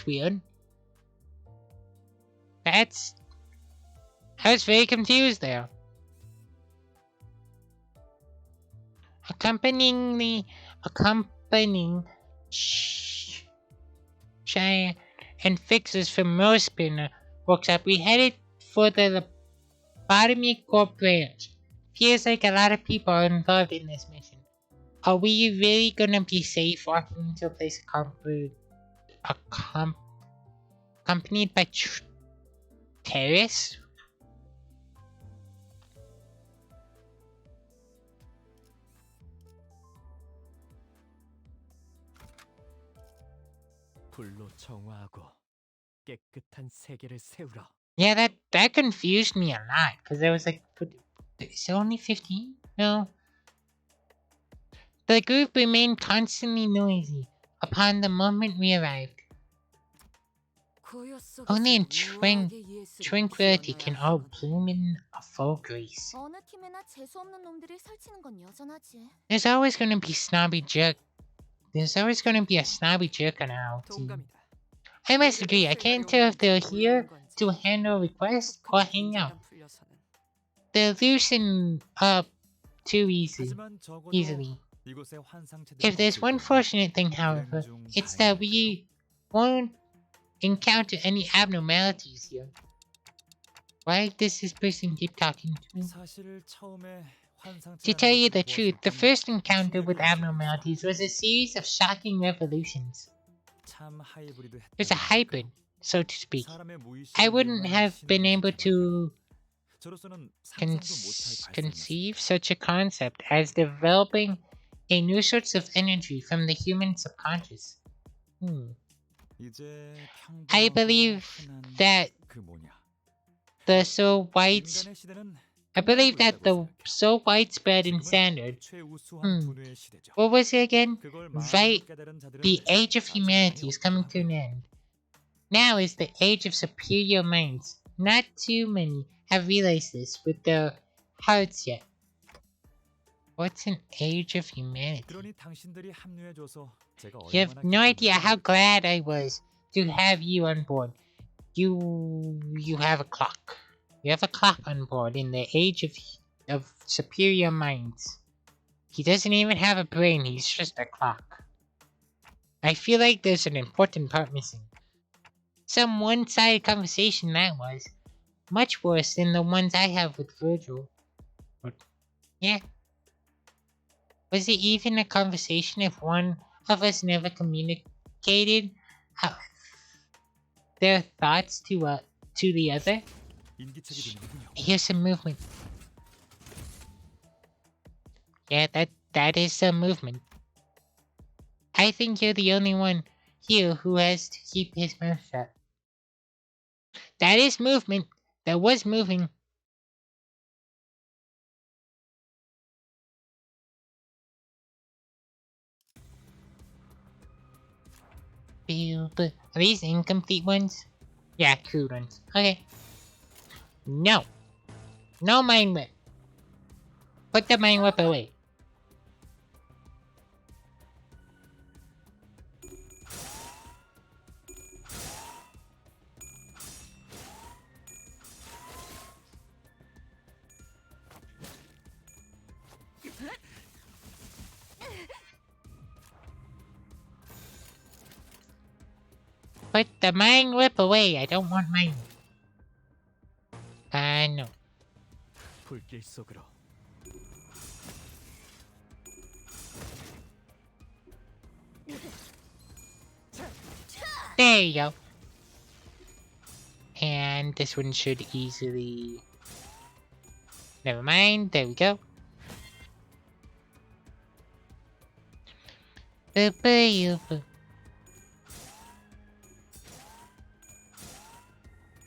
weird. I was very confused there. Accompanying Cheyenne and fixes from Rose Spinner workshop, we headed for the Lobotomy Corps branch. Feels like a lot of people are involved in this mission. Are we really gonna be safe walking into a place accompanied by terrorists? 불로 정화하고 깨끗한 세계를 세우라. Yeah, that confused me a lot because I was like, but is it only 15? No. The group remained constantly noisy upon the moment we arrived. Only in tranquility can all bloom in a full grace. 어느 팀에나 재수 없는 놈들이 설치는 건 여전하지. There's always gonna be snobby jerk. There's always gonna be a snobby jerk on our team. 동감이다. I must agree, I can't tell if they're here to handle requests or hang out. 풀려서는 They'll loosen up too easily. 하지만 적어도 이곳의 환상체들이 If there's one 없을 fortunate thing, however, it's that we won't encounter any abnormalities here. Why does this person keep talking to me? 사실 처음에 To tell you the truth, the first encounter with abnormalities was a series of shocking revolutions. It was a hybrid, so to speak. I wouldn't have been able to conceive such a concept as developing a new source of energy from the human subconscious. I believe that the so widespread and standard. What was it again? Right, the age of humanity is coming to an end. Now is the age of superior minds. Not too many have realized this with their hearts yet. What's an age of humanity? You have no idea how glad I was to have you on board. You have a clock. You have a clock on board in the age of superior minds. He doesn't even have a brain, he's just a clock. I feel like there's an important part missing. Some one-sided conversation that was. Much worse than the ones I have with Virgil. But, yeah. Was it even a conversation if one of us never communicated their thoughts to the other? Here's some movement. Yeah, that is some movement. I think you're the only one here who has to keep his mouth shut. That is movement. That was moving. Are these incomplete ones? Yeah, crude ones. Okay. No. No mind whip. Put the mind whip away. Put the mind whip away. I don't want mind whip. No. 불길 속으로. There you go. And this one should easily... Never mind. There we go.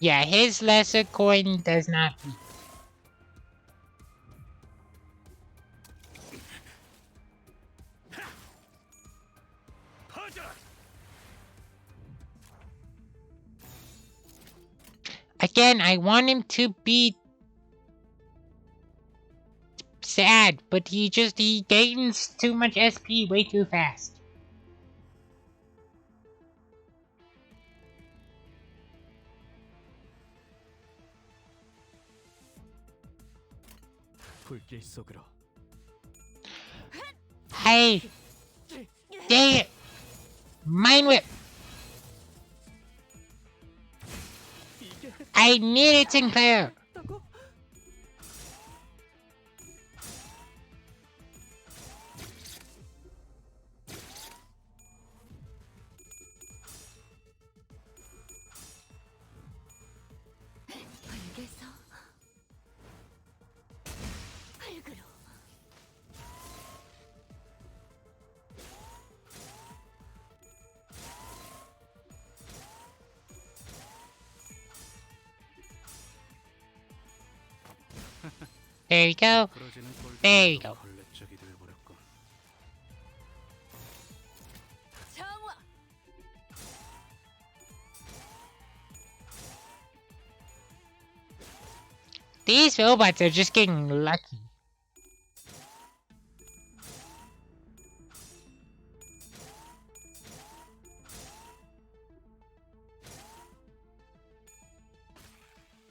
Yeah, his lesser coin does not beat. Again, I want him to be sad, but he gains too much SP way too fast. 불길 속으로. Hey! Dang it! Mind Whip! I need it, Sinclair! 불에서 흙으로. There we go. 부러지는 There you go. 걸레짝이 되어버렸군. 정화. These robots are just getting lucky.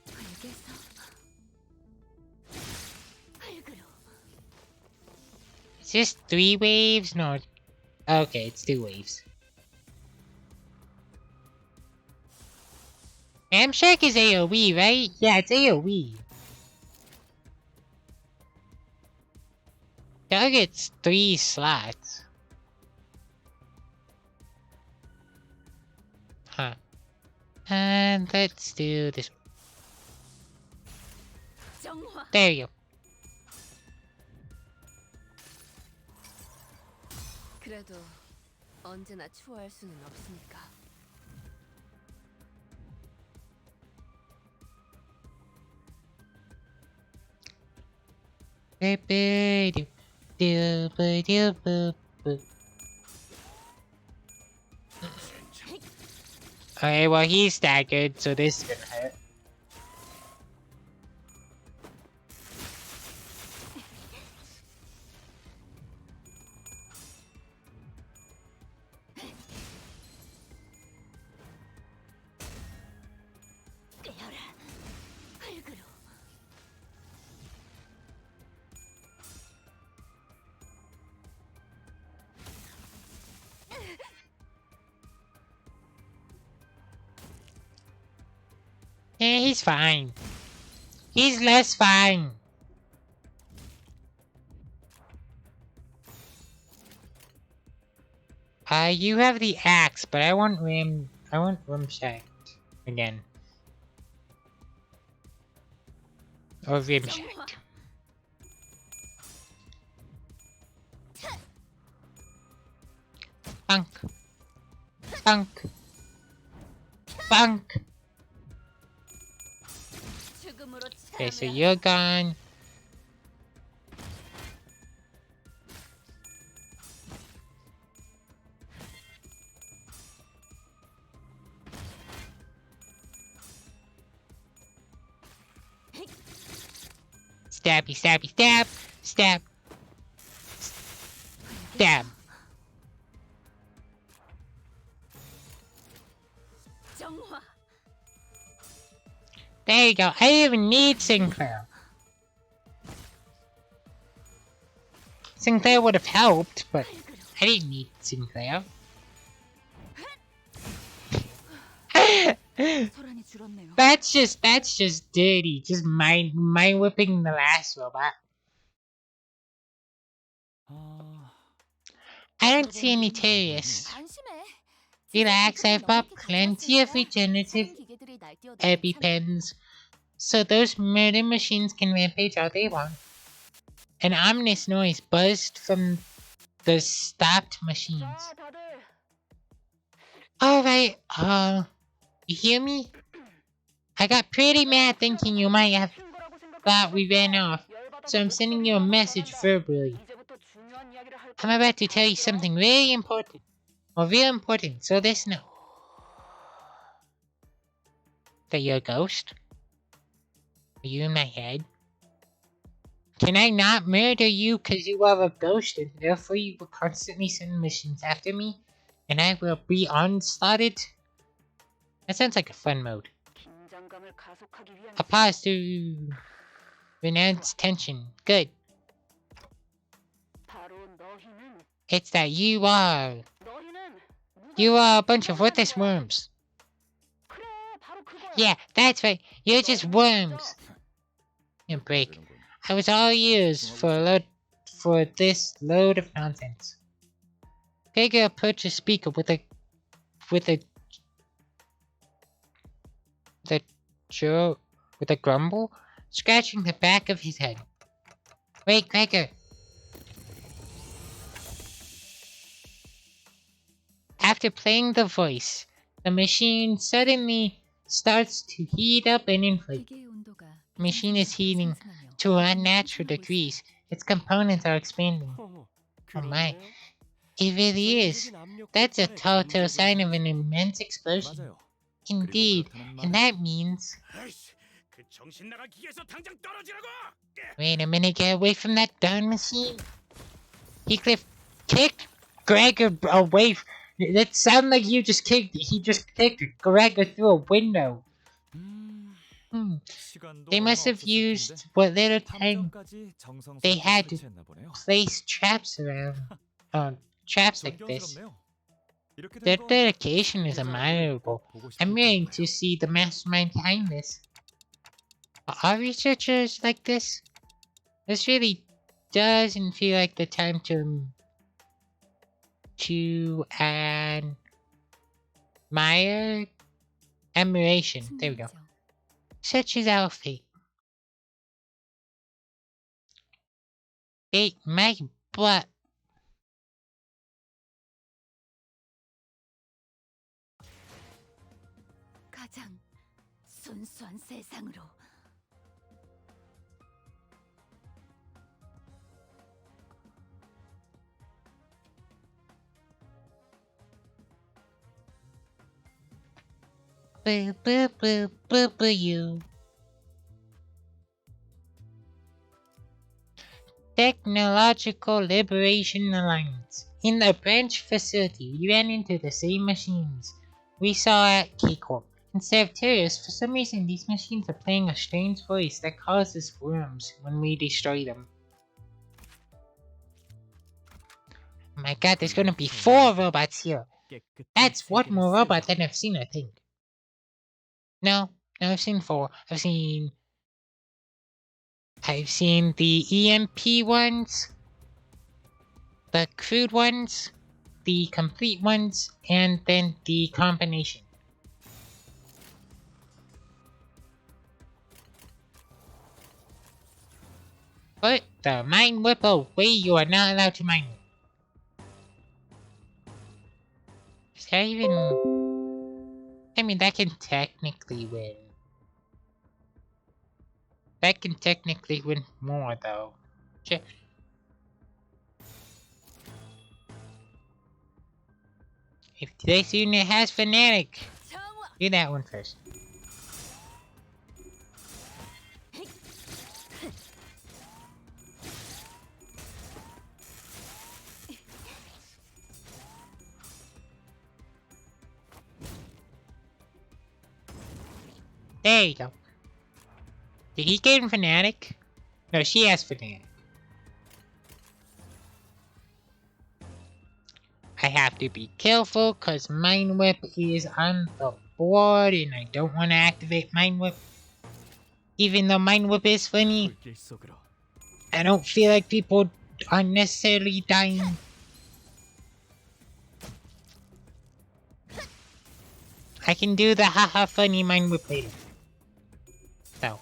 불에서 흙으로. Is this 3 waves? No. Okay, it's 2 waves. Amshek is AoE, right? Yeah, it's AoE. Target's 3 slots. Huh. And let's do this. 정화. There you go. 그래도 언제나 추월할 수는 없으니까. Okay, well he's staggered, so this is gonna hurt. 깨어라. 흙으로. Yeah, he's fine. He's less fine. You have the axe, but I want Rimshack again. Or Rimshack. Bunk. Bunk. Bunk. 죽음으로 Okay, so 참여. you're gone. Stabby, stabby, stab, stab, stab. 정화. There you go. I didn't even need Sinclair. Sinclair would have helped, but I didn't need Sinclair. 소란이 줄었네요. That's just dirty. Just mind whipping the last robot. I don't see any terrorists. 안심해. Relax, I've got plenty of regenerative EpiPens, so those murder machines can rampage all they want. An ominous noise buzzed from the stopped machines. Alright, you hear me? I got pretty mad thinking you might have thought we ran off, so I'm sending you a message verbally. I'm about to tell you something really important. Or real important, so listen up. That you're a ghost? Are you in my head? Can I not murder you because you are a ghost and therefore you will constantly send missions after me? And I will be onslaughted? That sounds like a fun mode. A pause to renounce tension. Good. It's that you are a bunch of worthless worms. Yeah, that's right. You're just worms. And break. I was all ears for this load of nonsense. Gregor approached the speaker with a grumble, scratching the back of his head. Wait, Gregor. After playing the voice, the machine suddenly starts to heat up and inflate. The machine is heating to unnatural degrees. Its components are expanding. Oh my. It really is. That's a telltale sign of an immense explosion. Indeed, and that means... Wait a minute, get away from that darn machine. Heathcliff kicked Gregor away. That sounded like he just kicked Gregor through a window. They must have used what little time they had to place traps like this. Their dedication is admirable. I'm willing to see the mastermind behind this. Are researchers like this? This really doesn't feel like the time to admiration. There we go. Such is our fate. Fate, my butt. 가장 순수한 세상으로. Boo boo boo boo boo you. Technological Liberation Alliance. In the branch facility, we ran into the same machines we saw at K-Corp. Instead of terrorists, for some reason these machines are playing a strange voice that causes worms when we destroy them. Oh my god, there's gonna be 4 robots here. That's one more robot than I've seen, I think. No, I've seen 4. I've seen the EMP ones, the crude ones, the complete ones, and then the combination. Put the Mind Whip away, you are not allowed to Mind Whip. Is that even... I mean, that can technically win. That can technically win more, though. Sure. If today's unit has Fanatic, do that one first. There you go. Did he get Fanatic? No, she has Fanatic. I have to be careful because Mind Whip is on the board and I don't want to activate Mind Whip. Even though Mind Whip is funny, I don't feel like people are necessarily dying. I can do the haha funny Mind Whip later. So.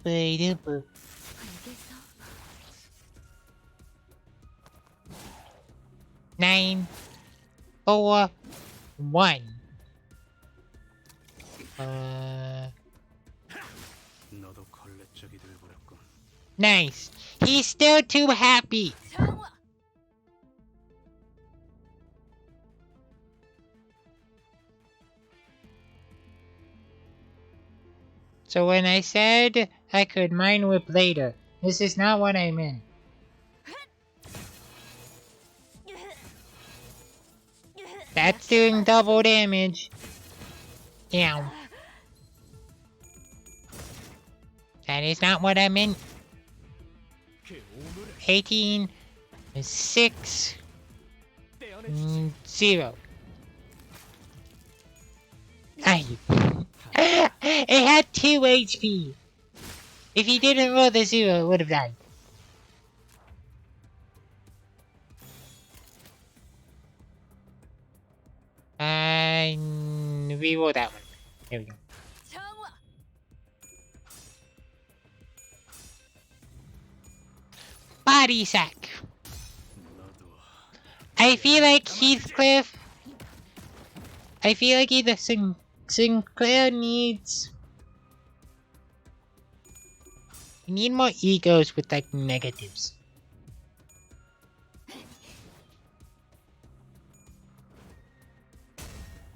알겠어. 9, 4, 1. 너도 걸레짝이 돼버렸군. Nice. He's still too happy. 장화. So when I said I could mind whip later, this is not what I meant. That's doing double damage. Ow. That is not what I meant. 18, 6, 0. Ay. It had 2 HP. If he didn't roll the 0, it would have died. Reroll that one. There we go. 장화. Body sack. 너도 I feel like Heathcliff. I feel like either Sinclair needs. You need more egos with like negatives.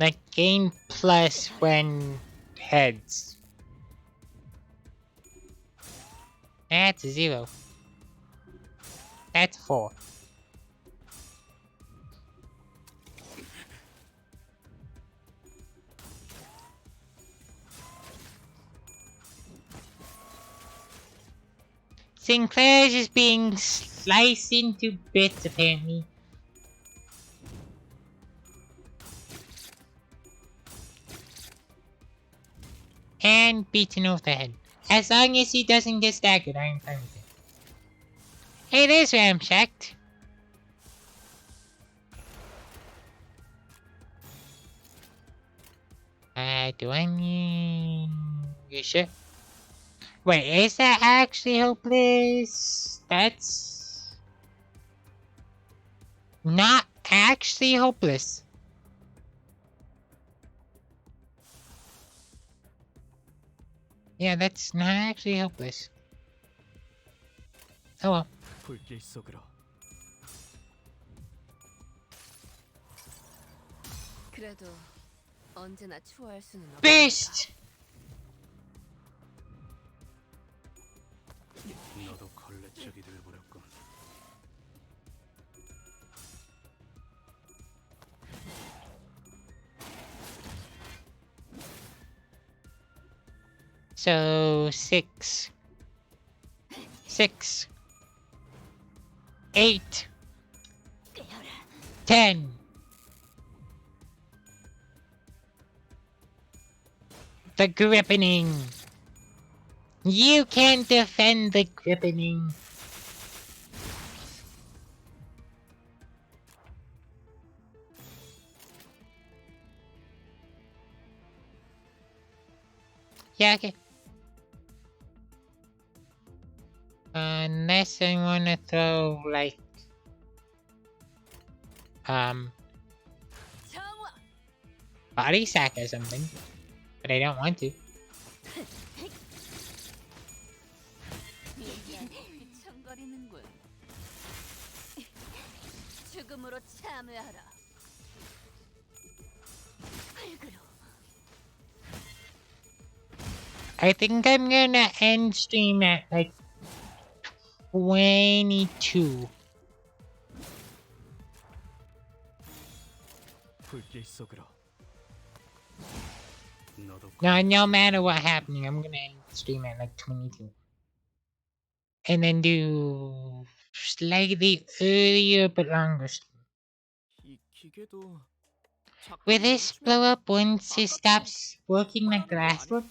Like gain plus when heads. That's a 0. That's 4. Sinclair's is being sliced into bits apparently. And beaten over the head. As long as he doesn't get staggered, I am fine with it. Hey, there's Ramshacked. Do I need... You sure? Wait, is that actually hopeless? That's... not actually hopeless. Yeah, that's not actually hopeless. Oh well. 불길 속으로. 그래도 언제나 추워할 수는 없어. Beast! 너도 걸레짝이 돼버렸군. So 6, 6, 8, 10. The grippening. You can't defend the grippening. Yeah, okay. Unless I wanna throw like 장화. body sack or something, but I don't want to. 비청거리는군. 죽음으로 참여하라. 흙으로. I think I'm gonna end stream at like 22. 불길 속으로. 너도 No matter what happening, I'm gonna end stream at like 22. And then do slightly earlier but longer stream. 이 기계도 Will this blow up once it stops working like the last one?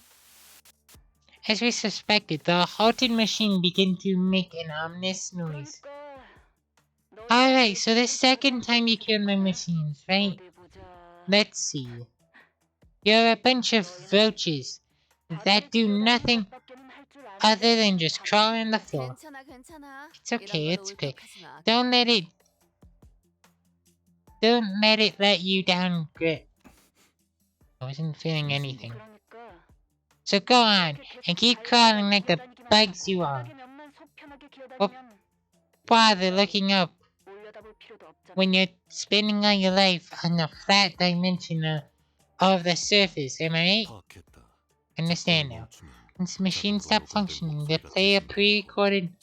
As we suspected, the halted machine began to make an ominous noise. Alright, so the second time you killed my machines, right? Let's see. You're a bunch of roaches. that do nothing other than just crawl on the floor. 괜찮아, 괜찮아. It's okay, 이런 it's 거로 okay. 울컥하지 마. Don't let it let you down, Grit. I wasn't feeling anything. So go on, and keep crawling like the bugs you are. Or bother looking up when you're spending all your life on the flat dimension of the surface, am I right? 파악했다. Understand now. Once the machine stops functioning, they play a pre-recorded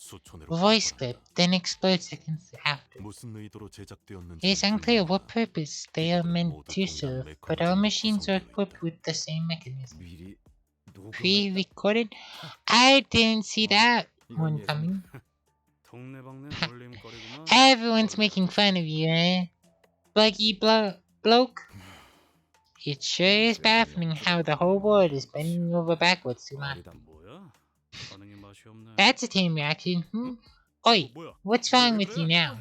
voice clip, then explode seconds after. 무슨 의도로 제작되었는지 It is unclear what purpose they are meant to serve, but all machines are equipped with the same mechanism. 미리 Pre-recorded? I didn't see that one coming. 동네방네 놀림거리구만. Everyone's making fun of you, eh? Buggy bloke? It sure is baffling how the whole world is bending over backwards to lie. 뭐야? 반응이 맛이 없네. That's a tame reaction, Oi, 뭐야? what's wrong with you now?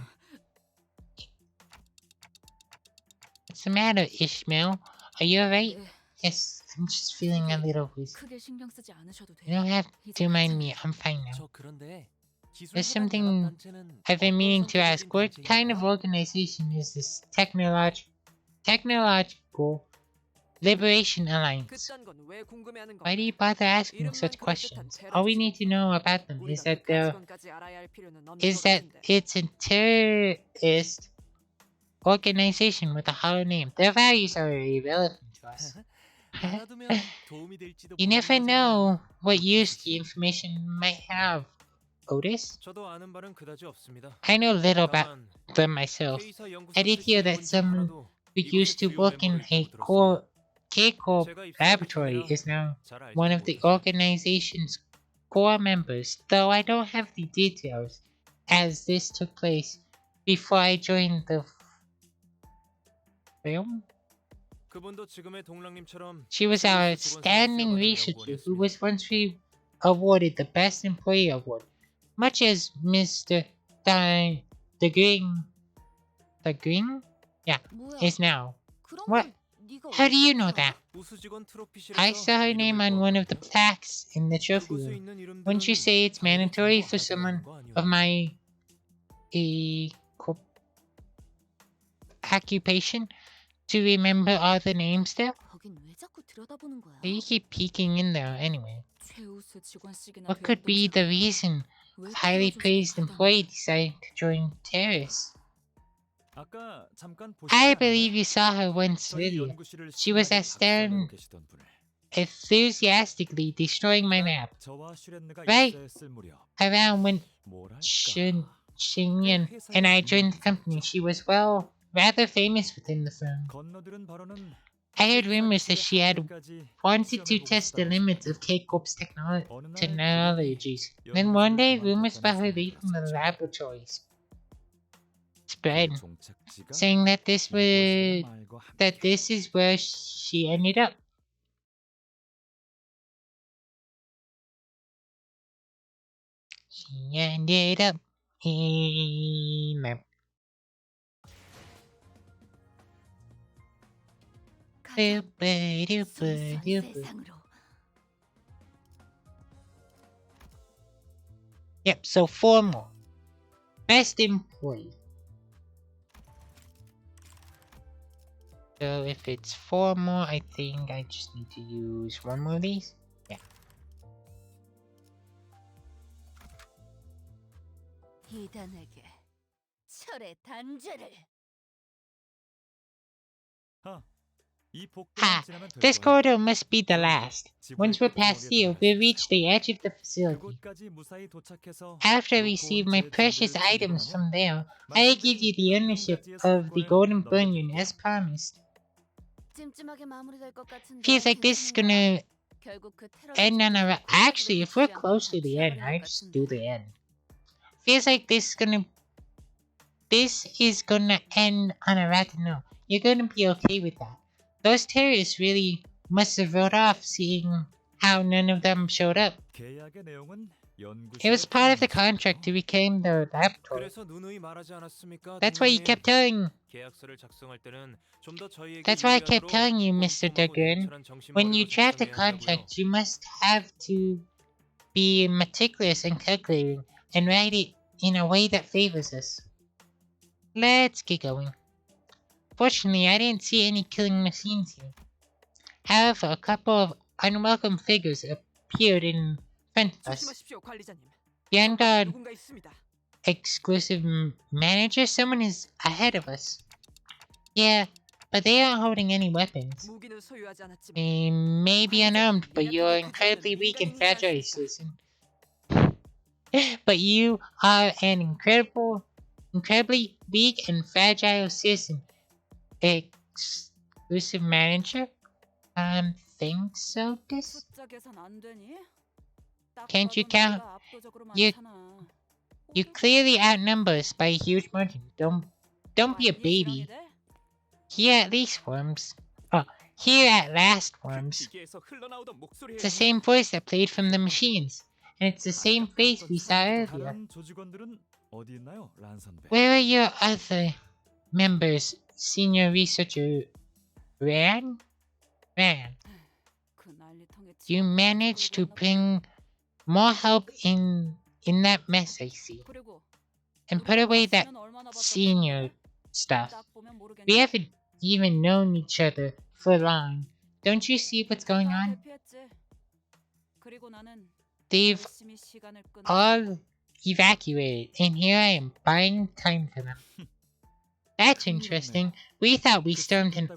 What's the matter, Ishmael? Are you alright? 네, Yes, I'm just feeling a little woozy. 크게 신경 쓰지 않으셔도 You don't 돼요. have to mind me, I'm fine now. 저 그런데 There's something I've been meaning to ask. What kind of organization is this Technological Liberation Alliance? 그딴 건 왜 궁금해하는 Why 건가? do you bother asking such questions? All we need to know about them is that it's a terrorist organization with a hollow name. Their values are irrelevant to us. 알아두면 도움이 될지도 You never 모르는 know what use the information might have. Otis? 저도 아는 바는 그다지 없습니다. I know little about 다만 them myself. K사 연구소 I did hear 출신의 that 분 중 someone 하나도 who 이곳의 used to 주요 work in 멤버일 a 거로 들었습니다. K-Corp 제가 입사하기 laboratory 전이라 is now 잘 알지 one of the 못해서 organization's core members, though I don't have the details, as this took place before I joined the film. 그분도 지금의 동랑님처럼 She was our 연구소 직원 outstanding 선수여가지고 researcher who 연구원이었습니다. was once awarded the Best Employee Award, much as Mr. The Green 뭐야? is now. 그런 What? 걸 네가 How do you know 어떻게 알아? that? 우수 직원 트로피실에서 I saw her name on one of the plaques in the trophy 그곳에 room. 있는 이름들은 Wouldn't you say it's 당연히 mandatory 전부 for 알아둬야 someone 하는 거 of 아니었나? my occupation to remember all the names there? 거긴 왜 자꾸 들여다보는 거야? You keep peeking in there anyway. 최우수 직원씩이나 What could be the reason 왜 of highly 키워줘서 praised 받아? employee deciding to join terrorists? 아까 잠깐 I 보시지 believe 않았나요? you saw her once 저희 earlier. 연구실을 She was 심하게 at Stern 박살내고 계시던 분을. enthusiastically destroying my map 저와 슈렌느가 Right. 입사했을 무렵 around when 뭐랄까 Xinyan and I joined the company. She was, well, rather famous within the firm. 건너들은 바로는 I heard rumors that she had 끝까지 wanted to 시험해보고 test the 싶다고 limits of 하셨습니다. K-Corp's 어느 날 technologies. 그분이 Then one day, 연구소를 rumors about her 그만뒀다는 leaving the 소식을 laboratories spread, 그 종착지가 saying that 이곳이란 말과 함께 this is where she ended up. She ended up in the 가자. super 순수한 duper. 세상으로. Yep, so 4 more. Best employee. So if it's 4 more, I think I just need to use 1 more of these. Yeah. 이단에게 철의 단죄를. 이 Ha! 복도만 지나면 될 This 거야. corridor must be the last. Once we're past here, we'll reach the edge of the facility. 그곳까지 무사히 도착해서 After I 놓고 receive 온 my 제 precious 진주를 items 챙기고 from 나면 there, I'll give you the ownership of the Golden Bun Union as promised. 찜찜하게 마무리될 것 같은데. Feels like this is 괜찮은 거야? gonna 결국 그 테러 end on a. 집단이 Actually, if we're 취하고 close to the end, 취하버릴 I 것 just 같은데. do the end. Feels like this is gonna end on a rather note. You're gonna be okay with that. Those terrorists really must have rode off, seeing how none of them showed up. 계약의 내용은 It was part of the contract to reclaim the laboratory. 그래서 누누이 말하지 않았습니까? That's why you 동료님? kept telling. 계약서를 작성할 때는 좀 더 저희에게 That's why I kept 유리하도록 telling you, Mr. 꼼꼼하고 Duggan. 냉철한 When you 정신머리로 draft a 작성해야 contract, 한다고요. you must have to be meticulous and calculating, and write it in a way that favors us. Let's get going. Fortunately, I didn't see any killing machines here. However, a couple of unwelcome figures appeared in front of us. 조심하십시오, 관리자님. Beyond 전방에 our 누군가 있습니다. exclusive manager, someone is ahead of us. Yeah, but they aren't holding any weapons. 무기는 소유하지 않았지만 They may be unarmed, but you're incredibly weak and fragile, Susan. But you are an incredibly weak and fragile citizen. Exclusive manager? Think so, this? 숫자 계산 안 되니? 딱 Can't you 봐도 count? 너희가 압도적으로 You- 많잖아. You clearly outnumber us by a huge margin. Don't be a baby. Here at least worms. Oh, here at last worms. 기계에서 흘러나오던 목소리예요. It's the same voice that played from the machines. And it's the same face we saw earlier. 다른 조직원들은 어디 있나요, 란 선배? Where are your other members, senior researcher Ran? 그 난리통에 You managed to bring more help in that mess, I see. 그리고 And put away that 누가 얼마나 바빴는지 senior stuff. 딱 보면 모르겠네. We haven't even known each other for long. Don't you see what's going 다 on? 대피했지. 그리고 나는 They've 열심히 시간을 끄는 all evacuated, and here I am buying time for them. That's interesting. We thought we stormed in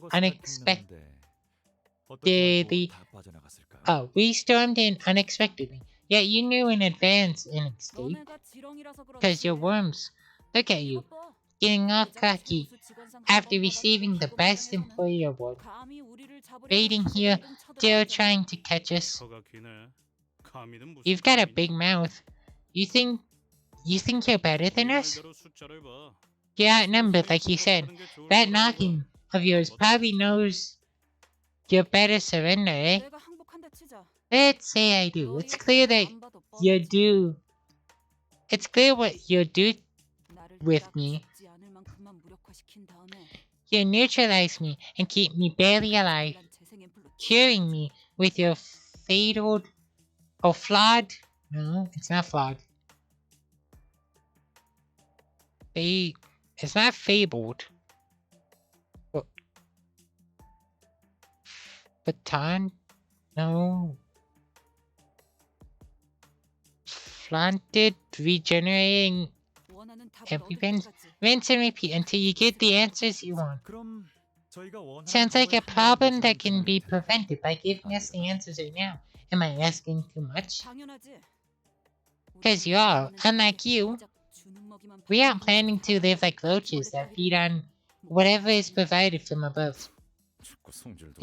we stormed in unexpectedly. Yet you knew in advance and escaped. 너네가 지렁이라서 Because you're 그렇지. worms. Look at you, 이것 봐. getting all 대장 cocky 최우수 직원상 after 사범 receiving the 받았던 Best 공장에서는 Employee Award. 감히 우리를 잡으려고 Waiting 하늘을 here, 좀 쳐들어가는 still 거야. trying to catch us. 혀가 기네. 감히는 무슨 You've got a 감이냐? big mouth. You think you're better than 네 us? 말대로 숫자를 봐. You're outnumbered, like you said. 하는 게 좋을 That 거라고 knocking 봐. of yours probably knows you're better surrender, eh? 내가 항복한다 치자. Let's say I do. It's clear that 안 봐도 you 뻔하지. do. It's clear what you do. 나를 with 딱 me. 죽지 않을 만큼만 무력화시킨 다음에 You neutralize me and keep me barely alive, 난 재생 앰플로 curing me with your flawed. No, it's not flawed. It's not fabled. Baton? No. Flaunted, regenerating, 원하는 답을 every 얻을 pen- 때까지. rinse and repeat until you get the answers you want. 그럼 저희가 원하는 Sounds like a 답을 problem 찾는 that can be 것은 prevented by giving us the answers right now. Am I asking too much? 당연하지. 'Cause you are, unlike you, we aren't planning to live like roaches that feed on whatever is provided from above. 자꾸 성질도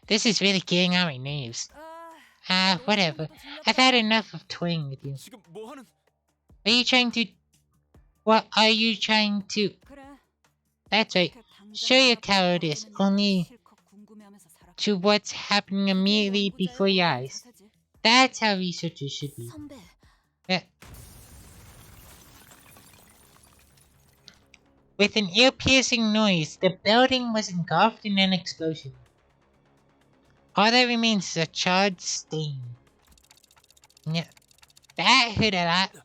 This is really getting on my nerves. Whatever. I've had enough of toying with you. 지금 뭐 하는? What are you trying to? 그래. That's right. Show your cowardice only to what's happening immediately before your eyes. That's how researchers should be. 선배, With an ear-piercing noise, the building was engulfed in an explosion. All that remains is a charred stain. Yeah, that hurt a lot.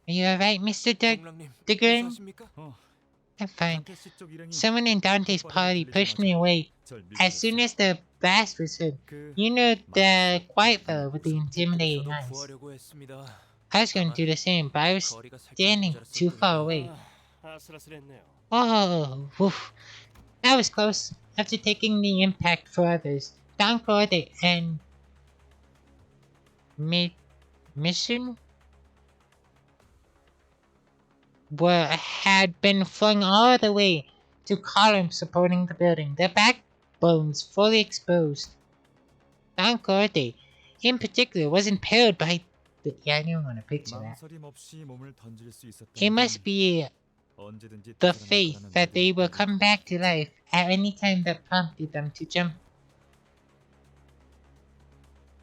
Are you alright, Mr. 동랑님, Duggan? 무사하십니까? I'm fine. 단테씨 쪽 일행이 Someone in Dante's party pushed me away 절 as soon as the blast was heard. 그 You know, the quiet fellow with the intimidating 저도 eyes. 구하려고 했습니다. I was going to do the same, but I was 거리가 살짝 standing 모자랐을 too far 뿐이에요. away. 아슬아슬했네요. Oh, woof. That was close. After taking the impact for others, Don Corday and Mission had been flung all the way to columns supporting the building, their backbones fully exposed. Don Corday, in particular, was impaled by I don't want to picture that. 망설임 없이 몸을 던질 수 있었던 It must 건 be 언제든지 the 되살아날 faith 거라는 that they will 믿음이 come back to life at any time that prompted them to jump.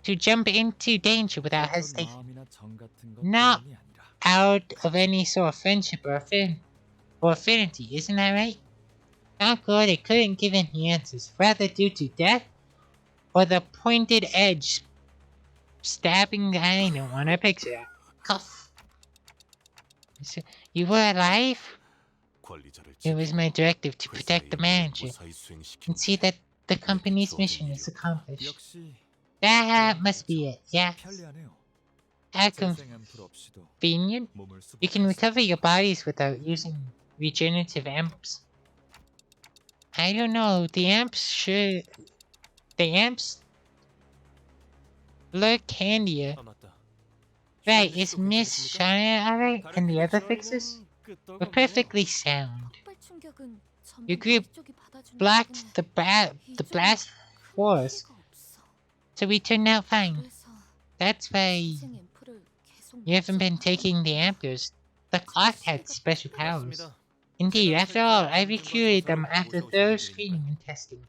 to jump into danger without 어떤 hesitation, 마음이나 정 같은 것 No. 때문이 아니라 out of any sort of friendship or affinity, isn't that right? Not good, they couldn't give any answers, rather due to death or the pointed edge stabbing. I don't want to picture that. Cuff. So, you were alive? 관리자를 It was my directive to protect the manager 무사히 수행시키는 and see that the company's mission is accomplished. 역시 That must be it, yeah. 편리하네요. How 재생 앰플 없이도 convenient. 몸을 You can 수복할 수 recover your bodies without using regenerative amps. I don't know, the amps look handier. 아 맞다. Right, is Miss Shania alright? And the other fixes? We're perfectly sound. 폭발 충격은 전부 Your group 이쪽이 받아주는 blocked 덕분에 the blast force, 피해가 없어. so we turned out fine. 그래서 That's why 재생 앰플을 계속 you haven't been 넣었어. taking the amperes. The clock had special powers. 맞습니다. Indeed, after all, I 제가 recruited them 조사를 after 보고 thorough 오신 screening and testing.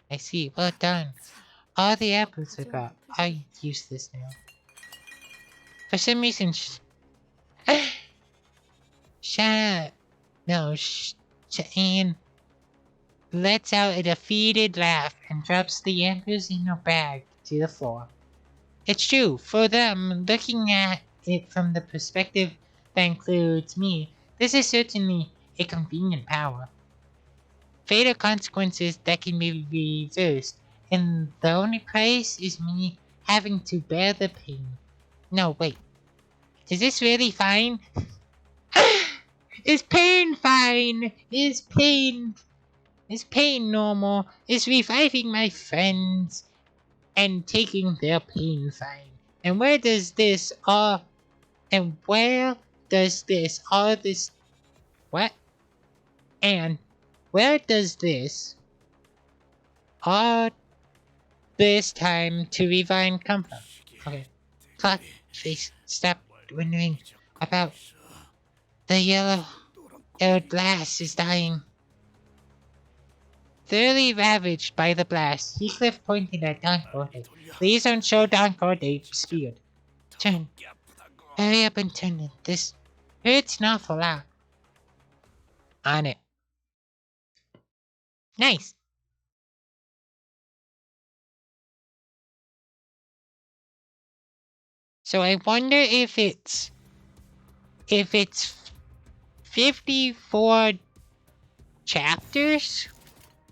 I see, well done. All the apples I got are useless now. For some reason, Anne lets out a defeated laugh and drops the apples in her bag to the floor. It's true, for them, looking at it from the perspective that includes me, this is certainly a convenient power. Fatal consequences that can be reversed, and the only price is me having to bear the pain. No, wait. Is this really fine? Is pain fine? Is pain normal? Is reviving my friends and taking their pain fine? And where does this all what? And where does this all this time to revive come from? Okay. Clock face, stop wondering about the yellow-haired blast is dying. Thoroughly ravaged by the blast, Heathcliff pointed at Don Corday. Please don't show Don Corday speed. Turn. Hurry up and turn it. This hurts an awful lot. On it. Nice. So I wonder if it's 54 chapters,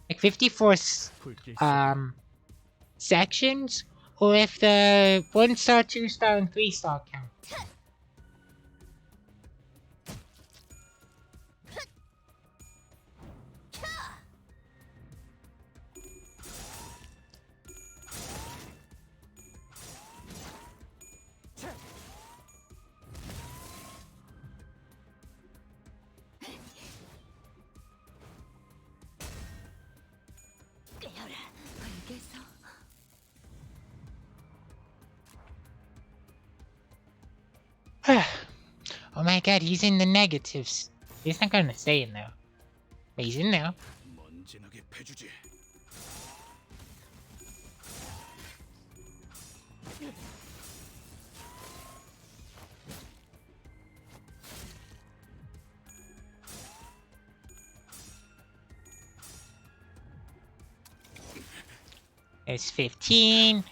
like 54 불길 속으로 sections, or if the 1-star, 2-star, and 3-star count. 알겠어. Oh my god, he's in the negatives. He's not gonna stay in there. But he's in there. 먼지나게 패주지. There's 15.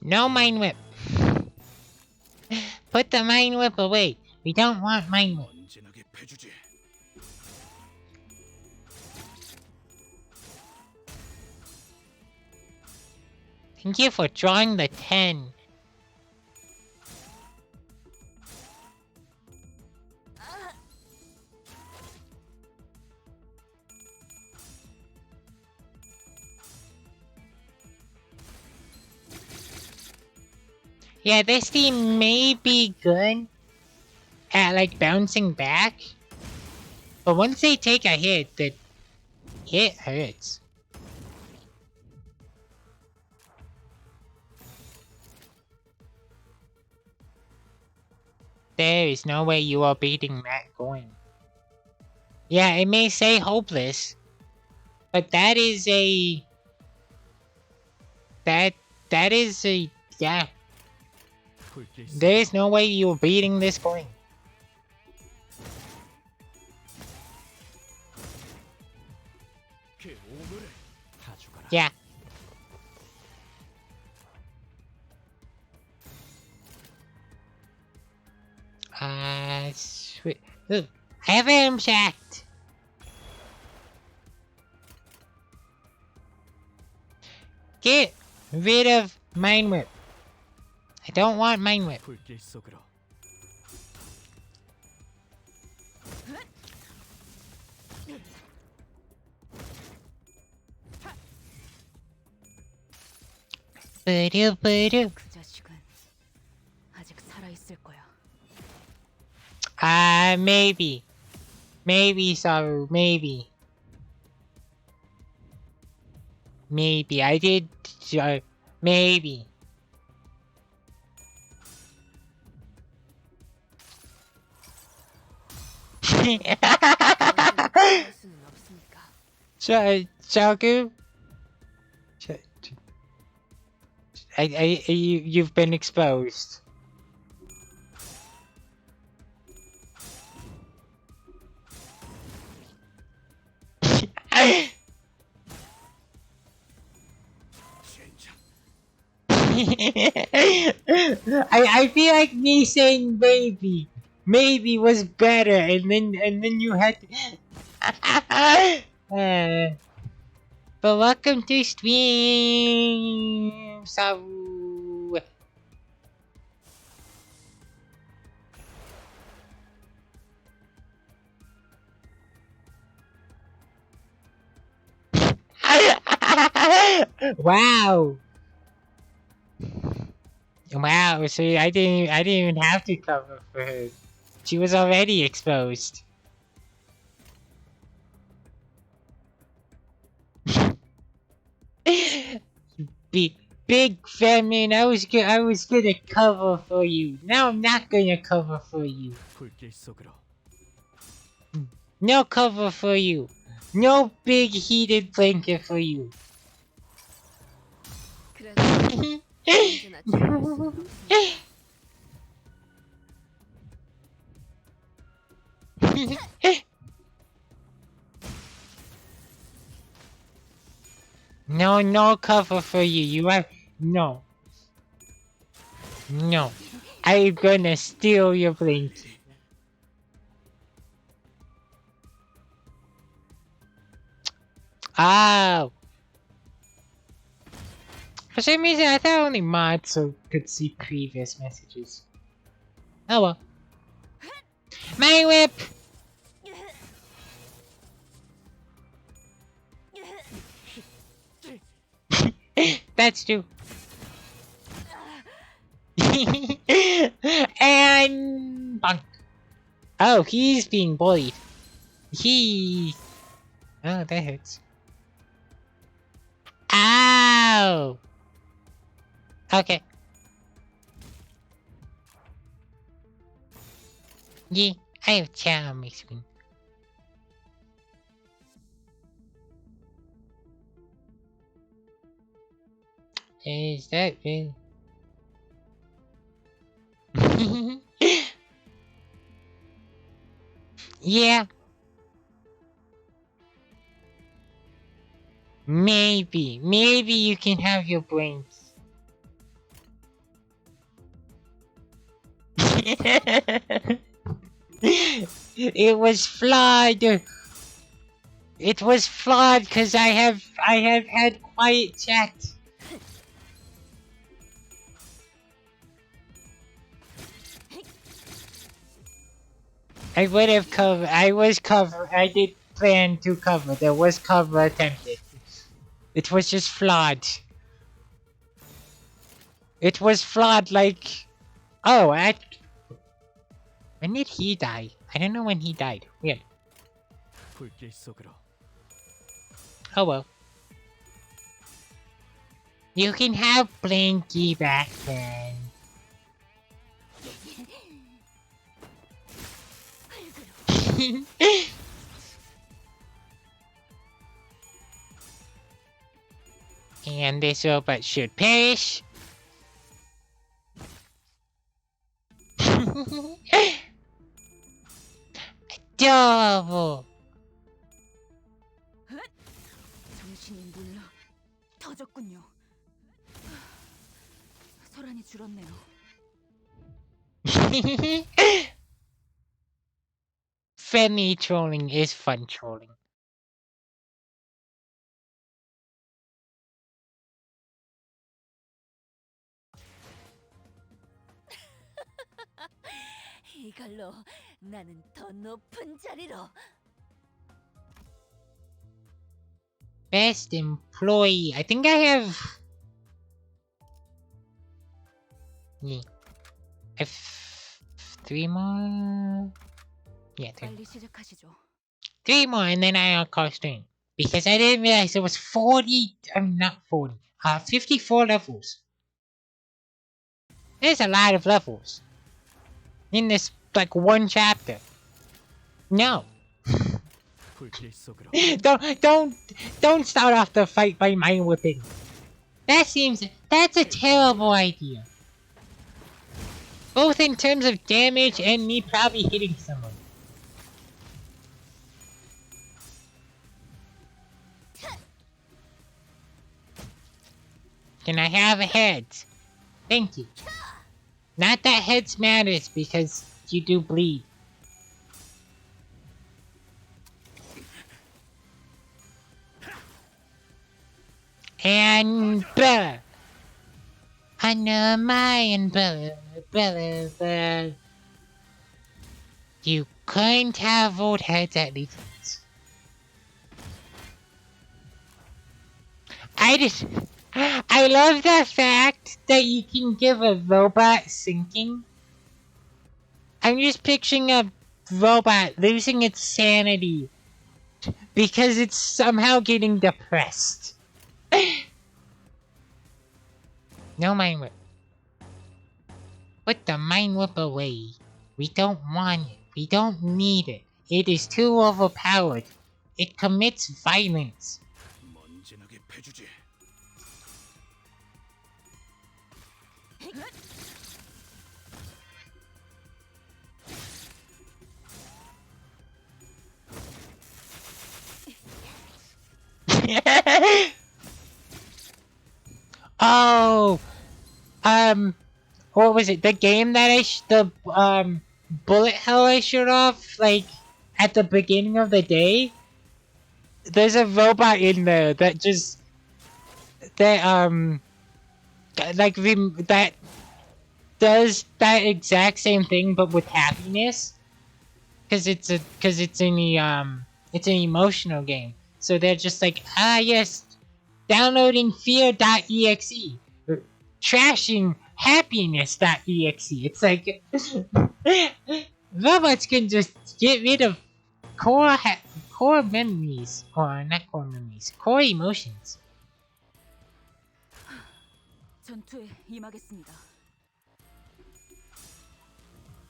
No Mind Whip. Put the Mind Whip away. We don't want Mind Whip. 먼지나게 패주지. Thank you for drawing the 10. Yeah, this team may be good at like bouncing back, but once they take a hit, the hit hurts. There is no way you are beating that coin. Yeah, it may say hopeless, But that is a... That is a... Yeah. 불길 There is 속으로 no way you're beating this coin. 그 오물을 다 죽어라. Yeah. Sweet. Look, have him shacked. Get rid of Mind Whip. I don't want Mind Whip. 불길 속으로 Boo-doo. 그 자식은 아직 살아 있을 거야. Maybe. Maybe, Saru, maybe. Maybe. I did... maybe. 할 수는 없으니까. Shagu? You've been exposed. I feel like me saying maybe was better, and then you had to... but welcome to stream, Saru. Wow. Wow, so I didn't even have to cover for her. She was already exposed. Big fat man, I was gonna cover for you. Now I'm not gonna cover for you. 불길 속으로 No cover for you. No big heated blanket for you. 그래도 언제나 취할 수는 없으니까. No cover for you. You are... No. I'm gonna steal your blanket. Oh. For some reason, I thought only mods could see previous messages. Oh well. My whip! That's true. And... bonk. Oh, he's being bullied. Oh, that hurts. Ow! Okay. Yeah, I have chat on my screen. Is that real? Yeah. Maybe you can have your brains. It was flawed. It was flawed because I have had quiet chat. I would have covered. I did plan to cover. There was cover attempted. It was just flawed. It was flawed like... Oh, when did he die? I don't know when he died. Weird. 불길 속으로 Oh well. You can have Blinky back then. And this robot should perish. Adorable. 정신이 물러 터졌군요. 소란이 줄었네요. Friendly trolling is fun trolling. 이걸로 나는 더 높은 자리로. Best employee. I think I have. Yeah. I have 3 more. Yeah, 3 more. 빨리 시작하시죠. 3 more, and then I call stream. Because I didn't realize it was 40. I mean, not 40. 54 levels. There's a lot of levels in this, like, one chapter. No. 불길 속으로. Don't start off the fight by mind whipping. That's a terrible idea. Both in terms of damage and me probably hitting someone. Can I have a head? Thank you. Not that heads matters because you do bleed. And umbrella. Under my umbrella. You couldn't have old heads at least. I love the fact that you can give a robot sinking. I'm just picturing a robot losing its sanity because it's somehow getting depressed. No mind whip. Put the mind whip away. We don't want it. We don't need it. It is too overpowered. It commits violence. 먼지나게 패주지. Oh, what was it? The game that the bullet hell I showed off, like, at the beginning of the day? There's a robot in there that just, that does that exact same thing, but with happiness. Cause it's an emotional game. So they're just like, yes, downloading fear.exe, trashing happiness.exe. It's like, robots can just get rid of core memories, or not core memories, core emotions. 전투에 임하겠습니다.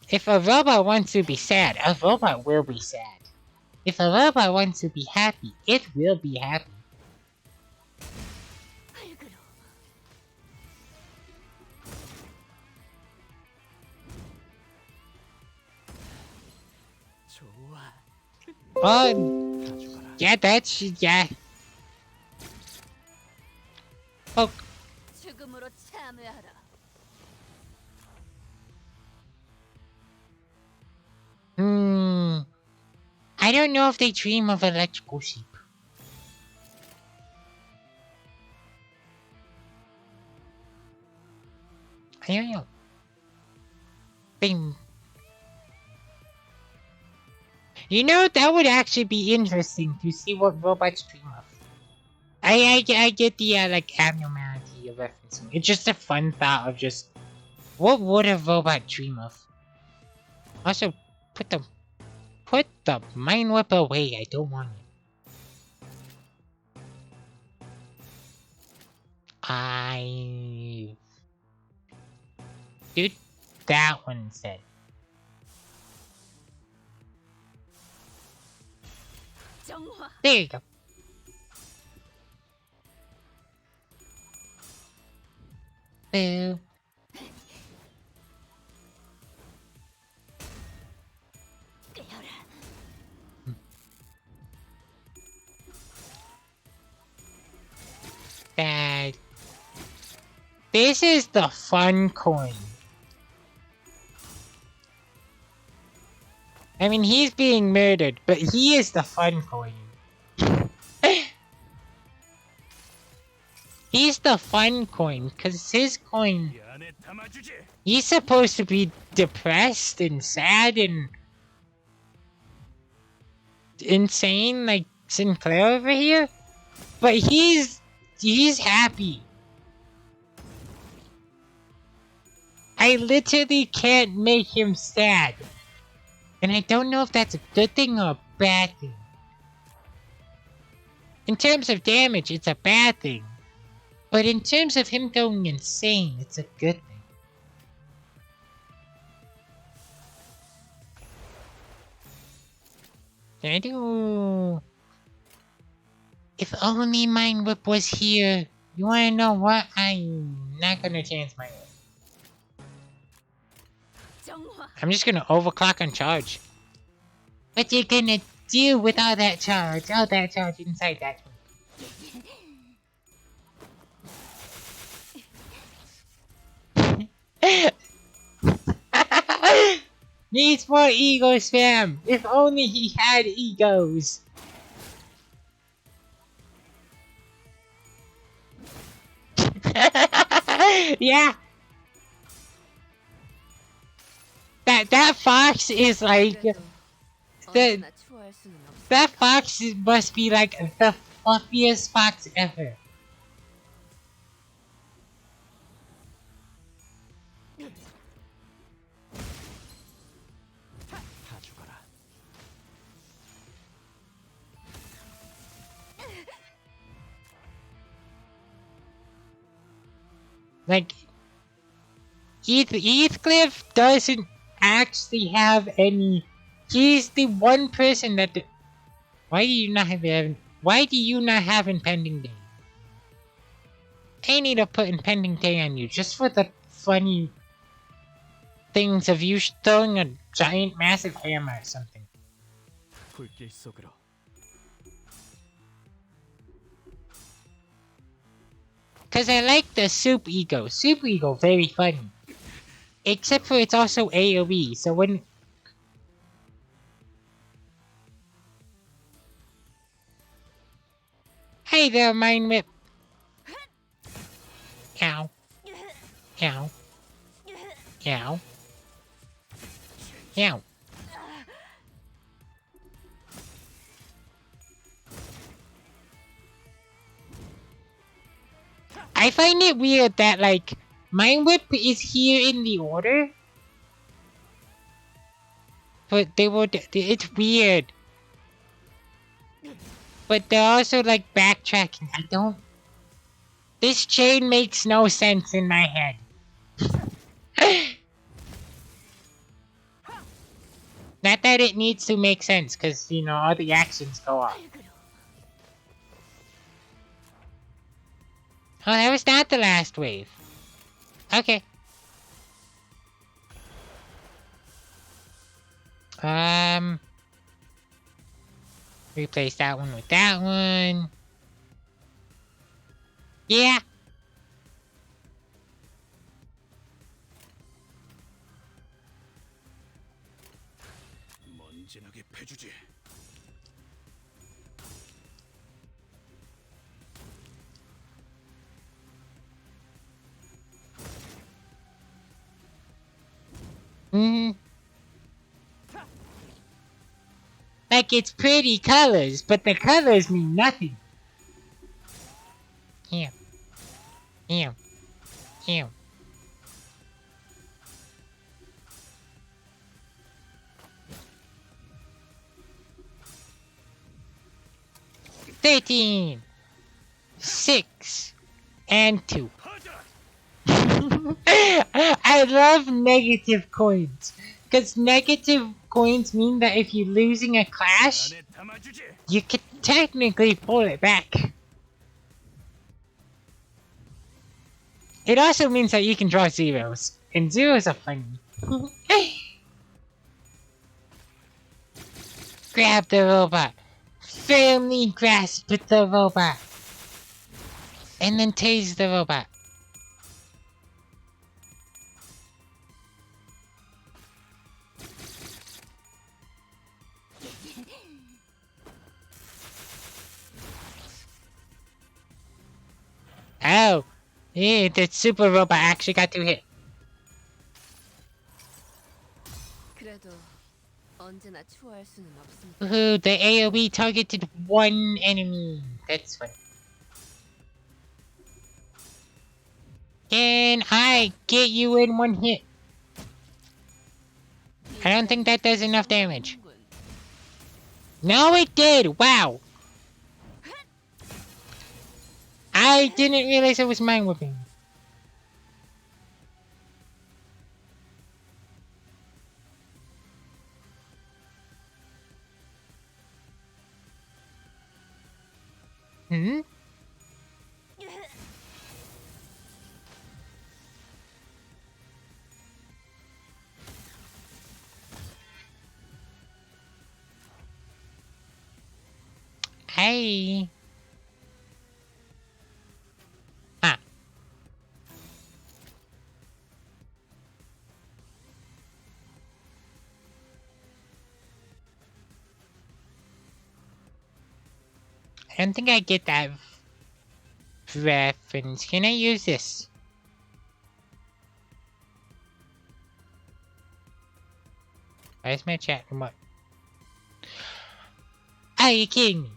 If a robot wants to be sad, a robot will be sad. If a robot wants to be happy, it will be happy. 좋아. Yeah, yeah. Oh, 죽음으로 참여하라. I don't know if they dream of electrical sheep. I don't know. You know, that would actually be interesting to see what robots dream of. I get the like abnormality of referencing. It's just a fun thought of just what would a robot dream of. Also, put the mind whip away. I don't want it. Dude, that one instead. 정화. There you go. Boo. That. This is the fun coin. I mean, he's being murdered, but he is the fun coin. He's the fun coin, cause his coin. 이 안에 담아주지. He's supposed to be depressed and sad and insane like Sinclair over here, but he's happy. I literally can't make him sad. And I don't know if that's a good thing or a bad thing. In terms of damage, it's a bad thing. But in terms of him going insane, it's a good thing. I do. If only Mind Whip was here. You wanna know what? I'm not gonna chance my whip. 정화. I'm just gonna overclock on charge. What you gonna do with all that charge? All that charge inside that one. Needs more ego spam. If only he had egos. Yeah. That fox is like 언제나 추워할 수는 없어. that fox must be like the fluffiest fox ever. 다 죽어라. Like Heathcliff doesn't actually have any. He's the one person that. Why do you not have impending day? I need to put impending day on you just for the funny things of you throwing a giant, massive hammer or something. 불길 속으로. Cause I like the soup ego. Soup ego, very funny. Except for it's also AoE, so when... Hey there, Mind Whip! Ow. Ow. Ow. Ow. I find it weird that, like, Mind Whip is here in the order. But it's weird. But they're also, like, backtracking. This chain makes no sense in my head. Not that it needs to make sense, because, you know, all the actions go off. Oh, that was not the last wave. Okay. Replace that one with that one. Yeah. 먼지나게 패주지. Like it's pretty colors, but the colors mean nothing. Ew. Ew. Ew. $13, $6, and 2. I love negative coins. Because negative coins mean that if you're losing a clash, 안에 담아주지. you can technically pull it back. It also means that you can draw zeros, and zeros are funny. Grab the robot. Firmly grasp the robot. And then tase the robot. Oh, yeah, the super robot actually got 2 hit. 그래도 언제나 추월할 수는 없습니다. Woohoo, the AoE targeted 1 enemy. That's funny. Can I get you in 1 hit? I don't think that does enough damage. No, it did! Wow! I didn't realize it was mind whipping. Hmm? Hey. Ah. I don't think I get that reference. Can I use this? Where's my chat remote? Are you kidding me?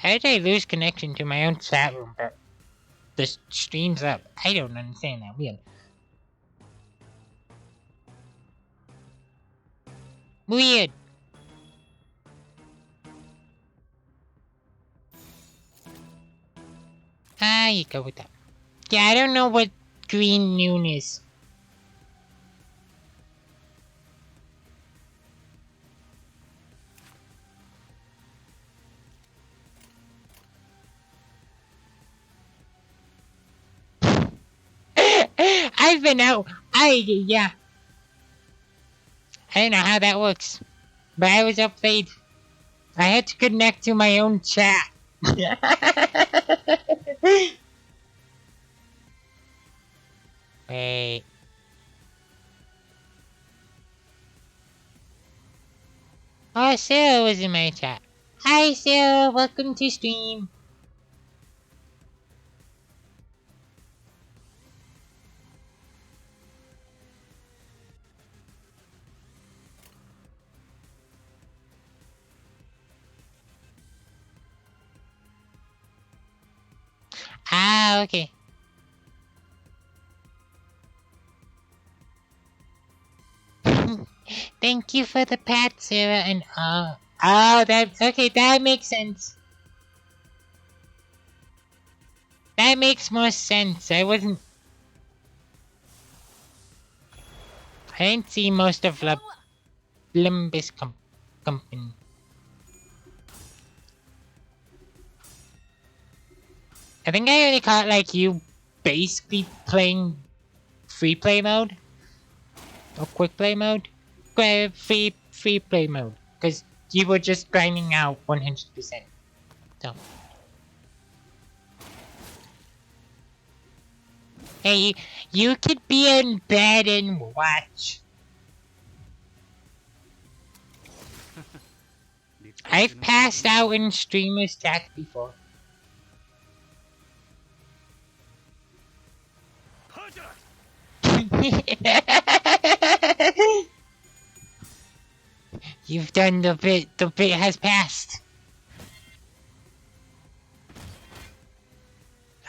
How did I lose connection to my own chat room, but the stream's up? I don't understand that, really. Weird. Ah, you go with that. Yeah, I don't know what green noon is. I've been out. Yeah. I don't know how that works. But I was outplayed. I had to connect to my own chat. Wait. Oh, Sarah was in my chat. Hi, Sarah. Welcome to stream. Ah, okay. Thank you for the pat, Sarah, and that makes sense. That makes more sense. I didn't see most of the LImbus Company. I think I only caught like you basically playing free play mode or quick play mode, free play mode, because you were just grinding out 100%. So, hey, you could be in bed and watch. I've passed out in streamers' chat before. You've done the bit has passed.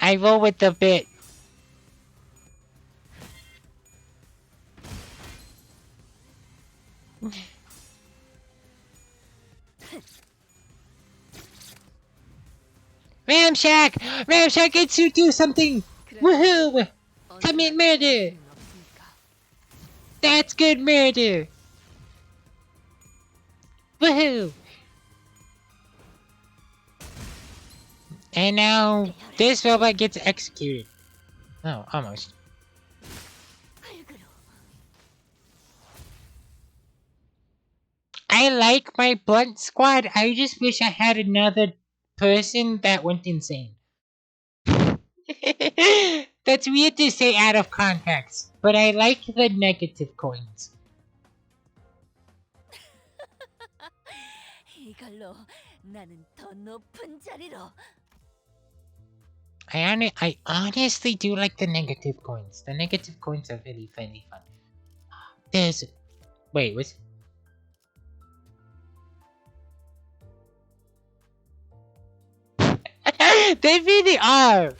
I roll with the bit. Ramshack! Ramshack gets to do something! Woohoo! Commit murder! That's good murder! Woohoo! And now this robot gets executed. Oh, almost. I like my blunt squad. I just wish I had another person that went insane. That's weird to say out of context, but I like the negative coins. 이걸로 나는 더 높은 자리로. I honestly do like the negative coins. The negative coins are really fun. There's... Wait, what's... They really are!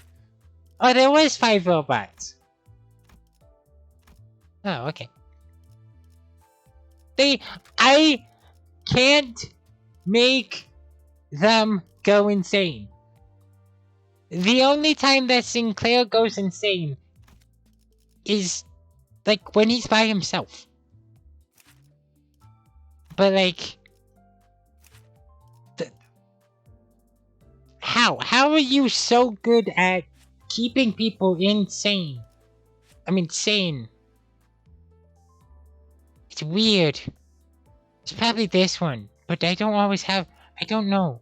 Oh, there was 5 robots. Oh, okay. I can't make them go insane. The only time that Sinclair goes insane is, like, when he's by himself. But, like... How? How are you so good at keeping people insane? I mean, sane. It's weird. It's probably this one, but I don't always have... I don't know.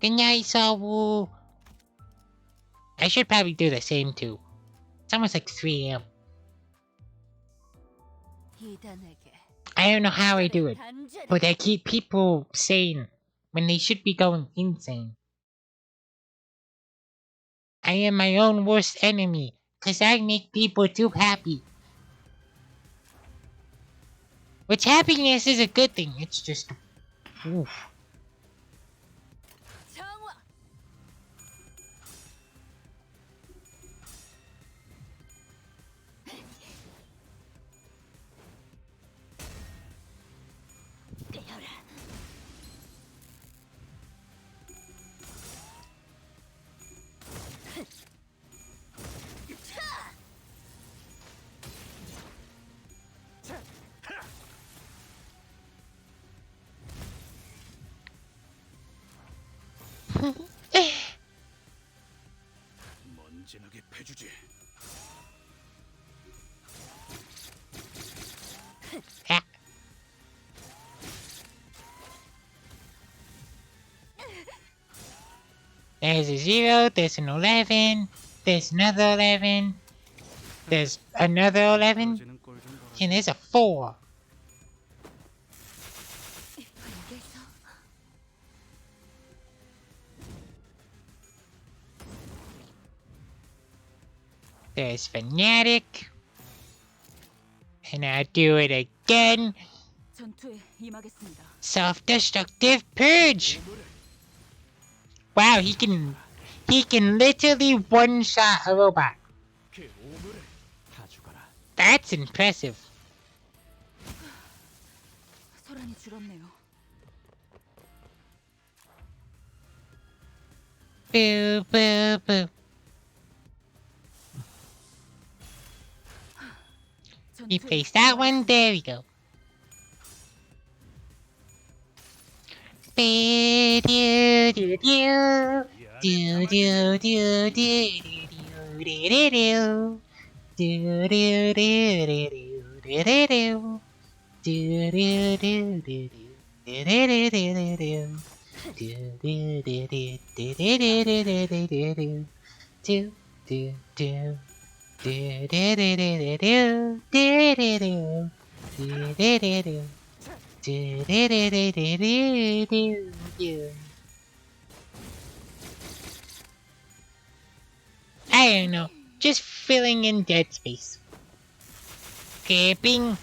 I should probably do the same too. It's almost like 3 AM. I don't know how I do it, but I keep people sane when they should be going insane. I am my own worst enemy, cause I make people too happy. Which happiness is a good thing, it's just... Oof. 먼지나게 패주지. There's a 0, there's an 11, there's another 11, there's another 11, 떨어지는 꼴좀 보라. and there's a 4. There's Fanatic. And I'll do it again. 전투에 임하겠습니다. Self-destructive purge. Wow, he can literally one-shot a robot. 다 죽어라. That's impressive. 소란이 줄었네요. Boo, boo, boo. Replace that one. There we go. Do do do do do do do do do do do do do do I don't know, just filling in dead space. Camping.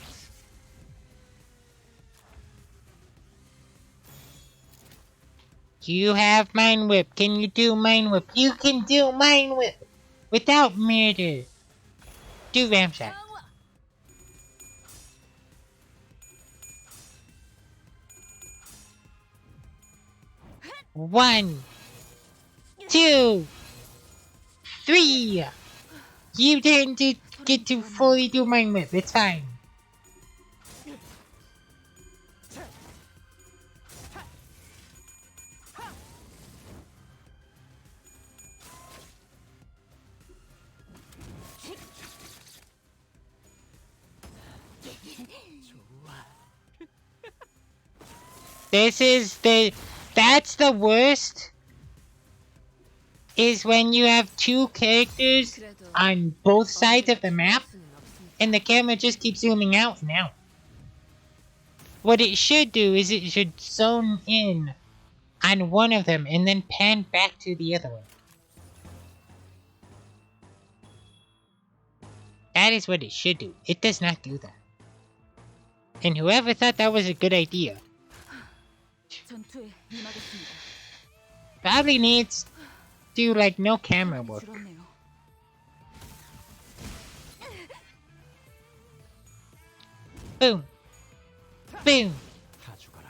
You have Mind Whip. Can you do Mind Whip? You can do Mind Whip without murder. Do Ramshot. One, 2, 3. You didn't get to fully do Mind Whip. It's fine. That's the worst. Is when you have two characters on both sides of the map, and the camera just keeps zooming out and out. What it should do is it should zone in on one of them and then pan back to the other one. That is what it should do. It does not do that. And whoever thought that was a good idea 전투에 임하겠습니다. probably needs to like no camera work. 줄었네요. Boom. Boom. 다 죽어라.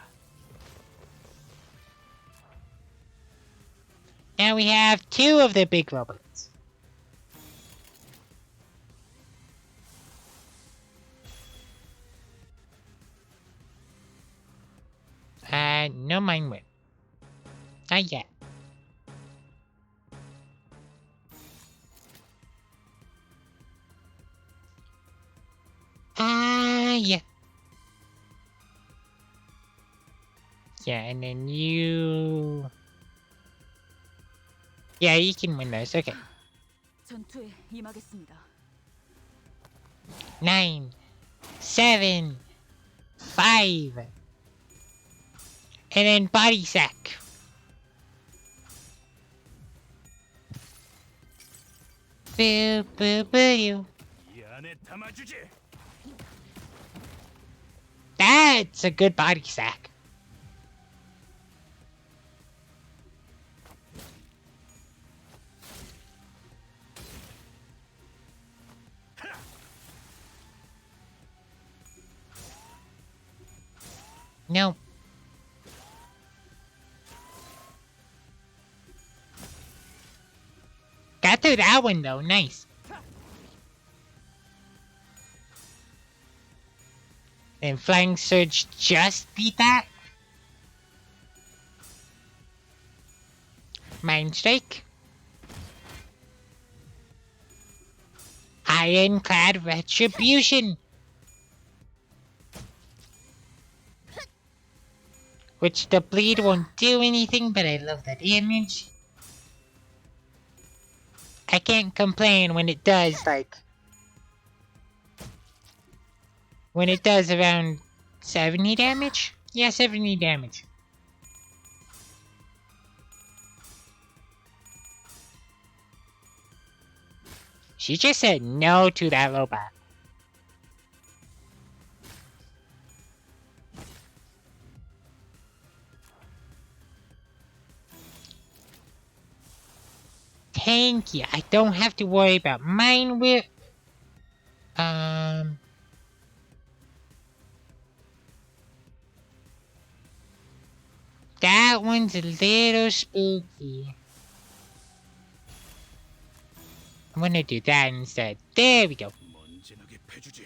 Now we have two of the big robots. No mind whip. Not yet. Yeah. Yeah, and then you... Yeah, you can win those. Okay. 전투에 임하겠습니다. 9, 7, 5. And then body sack. Boo, boo, boo. 이 안에 담아주지. That's a good body sack. No. Got through that one though, nice. And Flying Surge just beat that. Mind Strike. Ironclad Retribution. Which the bleed won't do anything, but I love the damage. I can't complain when it does, like... When it does around 70 damage? Yeah, 70 damage. She just said no to that robot. Thank you. I don't have to worry about Mind Whip. That one's a little spooky. I'm gonna do that instead. There we go. 먼지나게 패주지.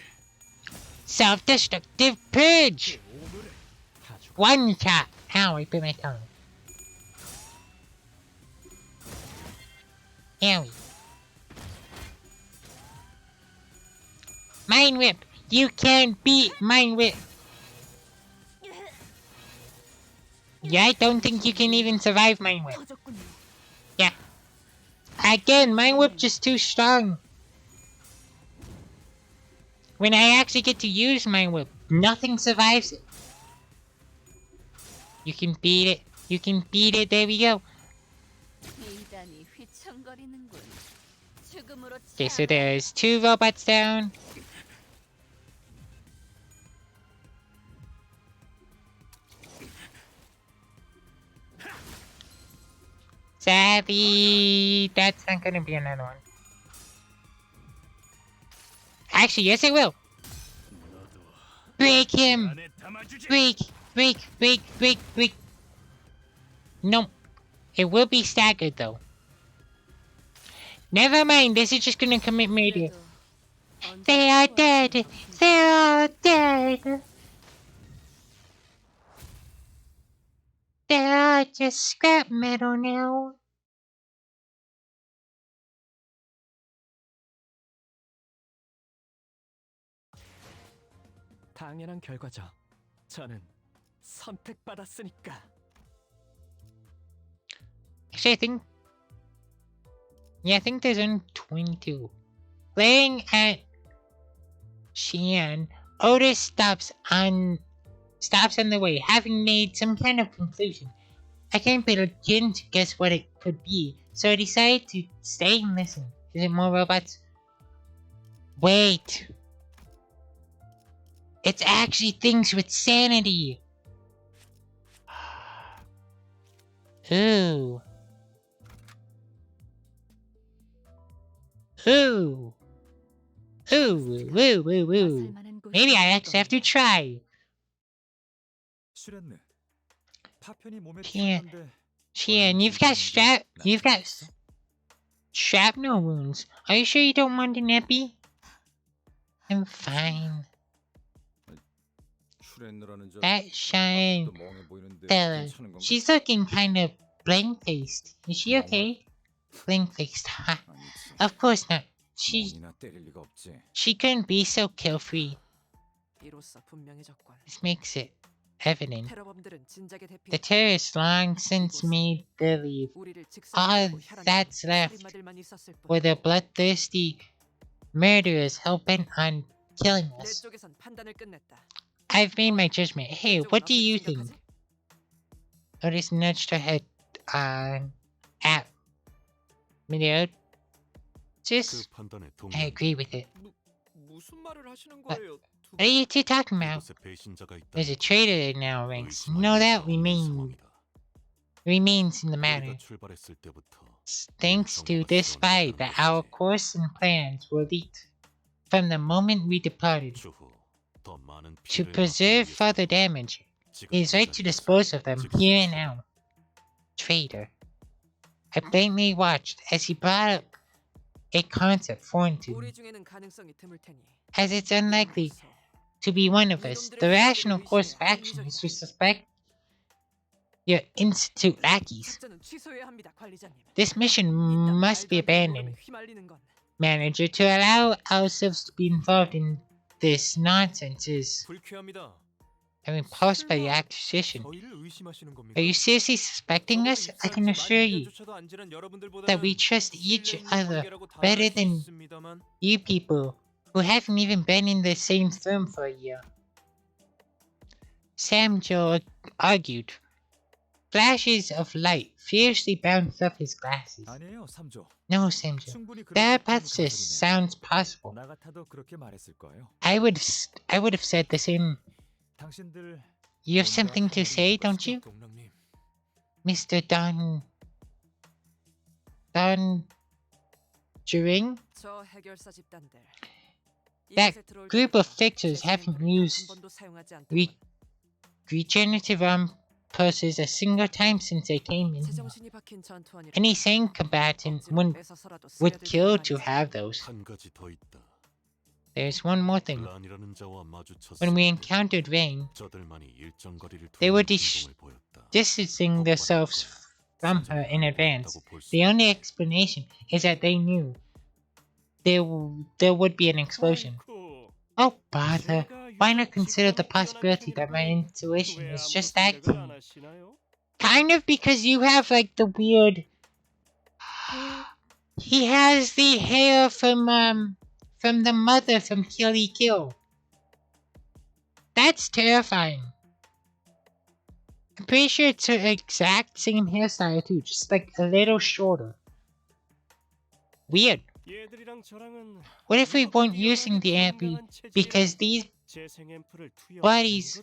Self-destructive purge. 오물에 다 죽어라. One shot. Ow, I bit my tongue. Owie. Mind Whip. You can't beat Mind Whip. Yeah, I don't think you can even survive Mind Whip. 터졌군요. Yeah. Again, Mind Whip just too strong. When I actually get to use Mind Whip, nothing survives it. You can beat it. You can beat it. There we go. 미단이 휘청거리는군. 죽음으로 Okay, so there's two robots down. Sadly, that's not gonna be another one. Actually, yes it will. 너도 Break him! 안에 담아주지. Break! Break! Break! Break! Break! No. It will be staggered though. Never mind, this is just gonna commit murder. They are dead! They are dead! They are just scrap metal now. 당연한 결과죠. 저는 선택받았으니까. Actually, I think there's only 22. Playing at Xi'an, Otis stops on the way, having made some kind of conclusion. I can't begin to guess what it could be, so I decided to stay and listen. Is it more robots? Wait. It's actually things with sanity. Ooh. Ooh. Ooh, woo, woo, woo. Maybe I actually have to try. 슈렌네. 파편이 몸에 Can't. 튀었는데 Xi'an, you've got shrapnel wounds. Are you sure you don't want an epi? I'm fine. 슈렌느라는 저 That Shine 아직도 멍해 보이는데 fella, 괜찮은 건가? she's looking kind of blank-faced. Is she okay? Blank-faced, ha. 아니지. Of course not. 멍이나 때릴 리가 없지. She couldn't be so kill-free. 이로써 분명해졌군. This makes it evident. 테러범들은 진작에 대피. The terrorists long since made their leave. 우리를 All 직선으로 혈안하는 that's left 살인마들만 있었을 뿐. were the bloodthirsty murderers hell-bent on killing 내 us. 쪽에선 판단을 끝냈다. I've made my judgment. Hey, 이쪽은 what do you 어떻게 think? 생각하지? Otis nudged her head on at Meteor. 그 Just, 판단에 I 동의한다. agree with it. 무슨 말을 하시는 What? 거예요? What are you two talking about? 이곳에 배신자가 있다. There's a traitor in our ranks. No doubt remains in the matter. 우리가 출발했을 때부터 Thanks to this fight, that our course and plans were leaked from the moment we departed. 추후 더 많은 To 피해를 preserve 막기 위해서 further damage, 지금 it is right to 이 자리에서 dispose of them 지킬 수 here and 있어. now. Traitor. I blatantly watched as he brought up a concept foreign to me, 우리 중에는 가능성이 드물 테니. as it's unlikely to be one of us. The rational course of action is to suspect your institute lackeys. 작전은 취소해야 합니다, 관리자님. This mission 이딴 must be 말도 안 되는 abandoned, 오름에 휘말리는 건 manager. To allow ourselves to be involved in this nonsense is 불쾌합니다. repulsed by the accusation. 저희를 의심하시는 겁니까? Are you seriously suspecting us? I can assure you that we trust each other better than you people who haven't even been in the same firm for a year. Sam Joe argued. Flashes of light fiercely bounced off his glasses. 아니에요, 삼조. No, Sam Joe. 충분히 그렇게 That 큰 hypothesis 가설이네요. sounds possible. 나 같아도 그렇게 말했을 거예요. I would have said the same. 당신들 You have something to say, don't you, 동랑님, Mr. Don During? 저 해결사 집단들. That 이곳에 들어올 group of 때부터 fixers 제 haven't 생명을 단 used 한 번도 사용하지 않던 regenerative arm purses a single time since they came in here. 제정신이 박힌 전투원이라 Any sane combatant 억지로 would 뺏어서라도 써야 would 될 kill 뿐만 to 아니지. have those. 한 가지 더 있다. There's one more thing. 란이라는 자와 마주쳤을 When we 때 encountered Rain, 저들만이 일정 거리를 they were 두는 행동을 보였다. distancing themselves from her in advance. The only explanation is that they knew there would be an explosion. Oh bother! Why not consider the possibility that my intuition is just that keen? Kind of because you have like the weird. He has the hair from the mother from Kill He Kill. That's terrifying. I'm pretty sure it's her exact same hairstyle too, just like a little shorter. Weird. What if we weren't using the ampy because these bodies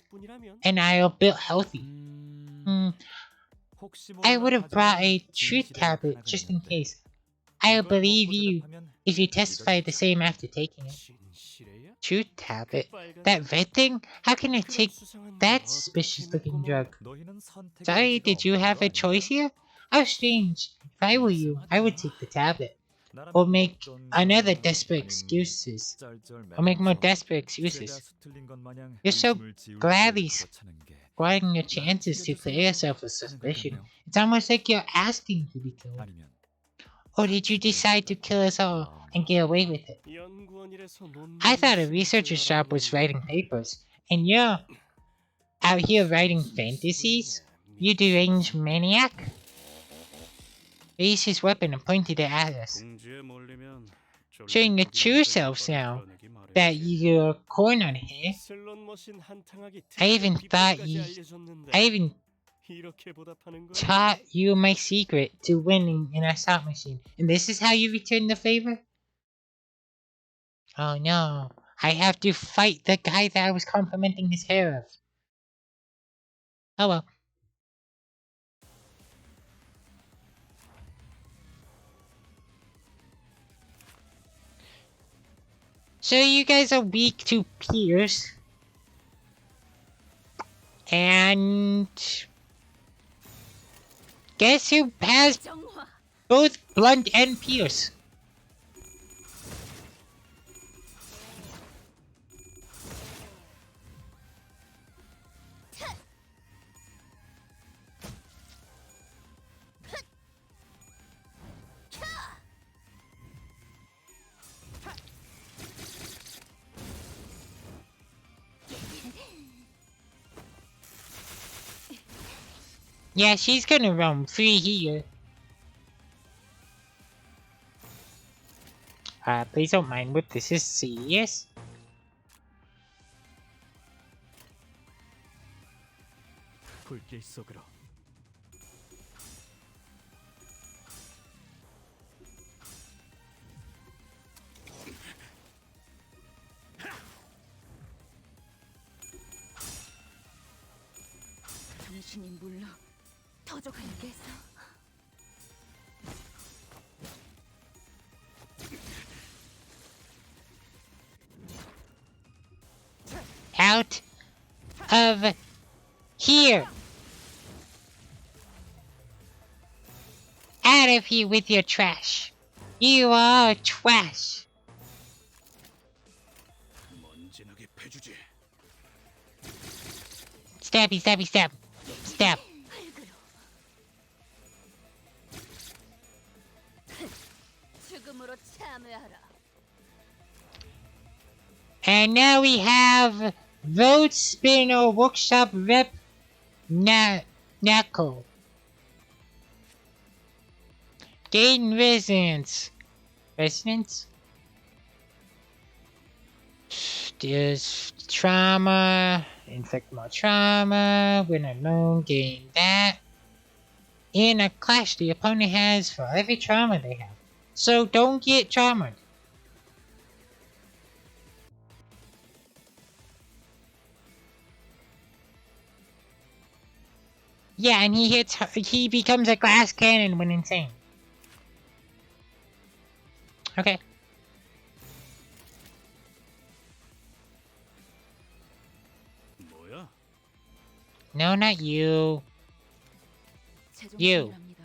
and I are built healthy? I would have brought a truth tablet just in case. I'll believe you if you testify the same after taking it. Truth tablet? That red thing? How can I take that suspicious looking drug? 너희는 선택의 Sorry, 여지가 did you 없는 have 거 a 아니야? choice here? How strange. If I were you, I would take the tablet. 나라면 Or make 어떤 another 사람은 desperate 아님 excuses. 짤짤 Or make more 매면서 desperate 죄다 excuses. 수틀린 것 마냥 You're so 의심을 지울 gladly 길을 거쳐는 게 Squatting your chances to clear yourself of suspicion. It's almost like you're asking to be killed. 아니면 Or did you decide to kill us all and get away with it? I thought a researcher's job was writing papers, and you're Out here writing fantasies? You deranged maniac? Raised his weapon and pointed it at us. 궁지에 몰리면 Showing your true selves now that you're cornered here. 슬롯 머신 한탕하기 I even thought 비법까지 you... 알려줬는데 I even 이렇게 보답하는 거야? taught you my secret to winning in a slot machine. And this is how you return the favor? Oh no. I have to fight the guy that I was complimenting his hair of. Oh well. So you guys are weak to Pierce. And... guess who has 정화. both Blunt and Pierce? Yeah, she's gonna roam free here. Please don't mind, but this is serious. 불길 속으로. 당신이 물러 터져갈게서. Out of here! Out of here with your trash! You are trash! 먼지나게 패주지. Stabby, stabby, stab! Stab! 죽음으로 참여하라. And now we have Road Spinner Workshop Rep Nako. Gain resonance. Resonance? There's trauma. Inflict more trauma. When alone, gain that. In a clash, the opponent has for every trauma they have. So don't get traumatized. Yeah, and he becomes a glass cannon when insane. Okay. 뭐야? No, not you. You. 제정신이랍니다.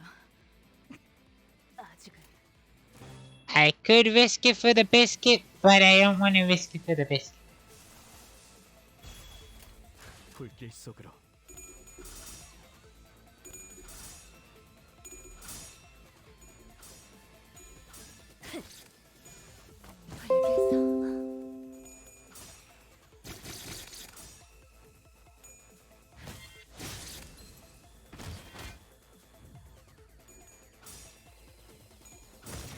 아직은 I could risk it for the biscuit, but I don't want to risk it for the biscuit. 불길 속으로. 알겠어.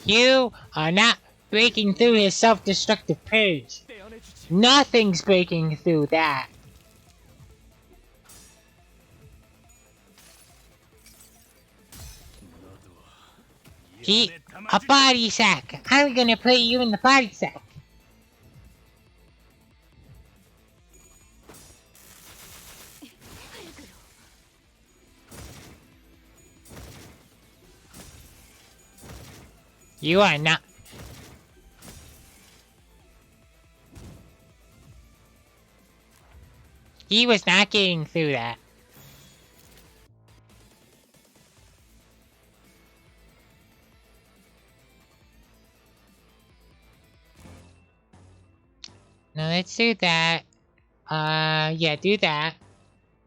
You are not breaking through his self-destructive purge. Nothing's breaking through that. He, a body sack. I'm gonna put you in the body sack. You are not. He was not getting through that. No, let's do that. Yeah, do that.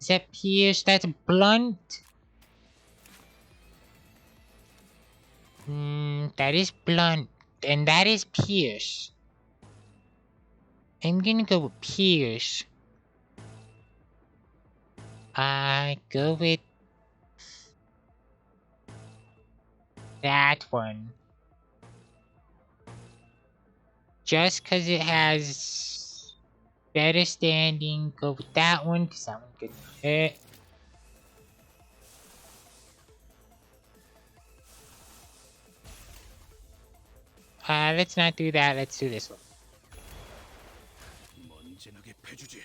Is that Pierce? That's Blunt. That is Blunt. And that is Pierce. I'm gonna go with Pierce. I go with that one. Just because it has better standing, go with that one because that one gets hurt. Let's not do that. Let's do this one. 먼지나게 패주지.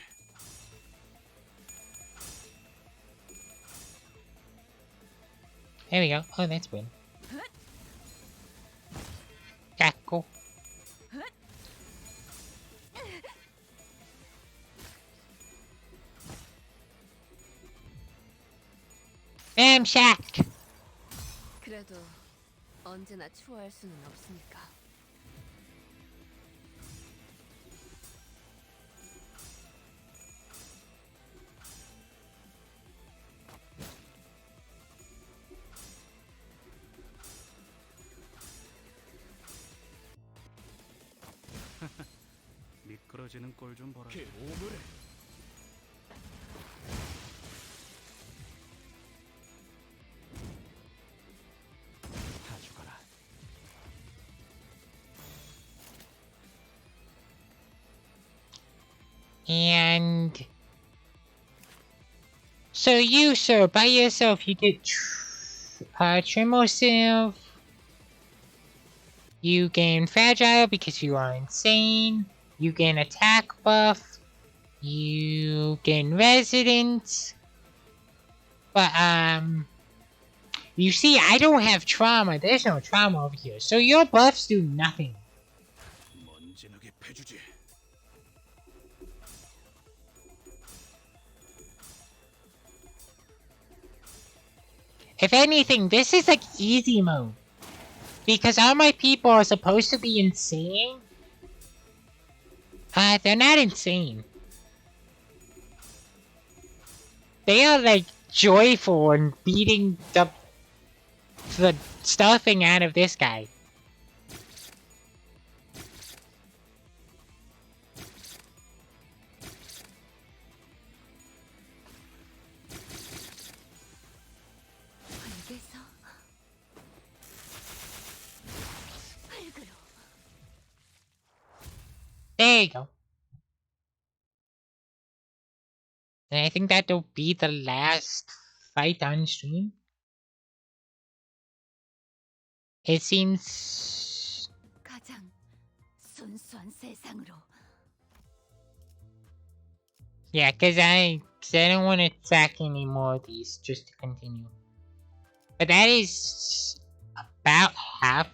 There we go. Oh, that's win. Yeah, cool. Bam, shack! 그래도 언제나 추워할 수는 없으니까. 미끄러지는 꼴 좀 보라. 오물에 다 죽어라. And so you, sir, by yourself, you did Tremosive. You gain Fragile because you are insane. You gain attack buff. You gain Residence. But, you see, I don't have trauma. There's no trauma over here. So your buffs do nothing. 먼지나게 패주지. If anything, this is like easy mode. Because all my people are supposed to be insane. They're not insane. They are like joyful and beating the stuffing out of this guy. 알겠어. 흙으로. There you go. And I think that'll be the last fight on stream. It seems... 가장 순수한 세상으로. Yeah, cause I don't want to attack any more of these just to continue. But that is about half,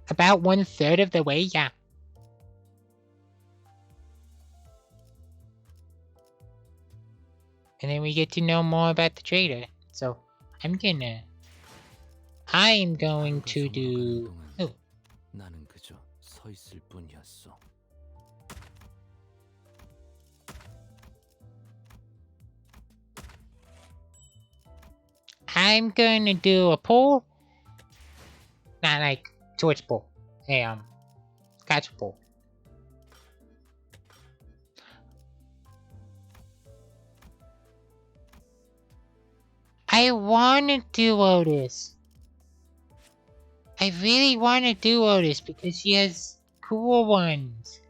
about 1/3 of the way, yeah. And then we get to know more about the trader. So I'm going to do... Oh. 나는 그저 서 있을 뿐이었어. I'm gonna do a pull. Not like torch pull. A catch pull. I wanna do Otis. I really wanna do Otis because she has cool ones.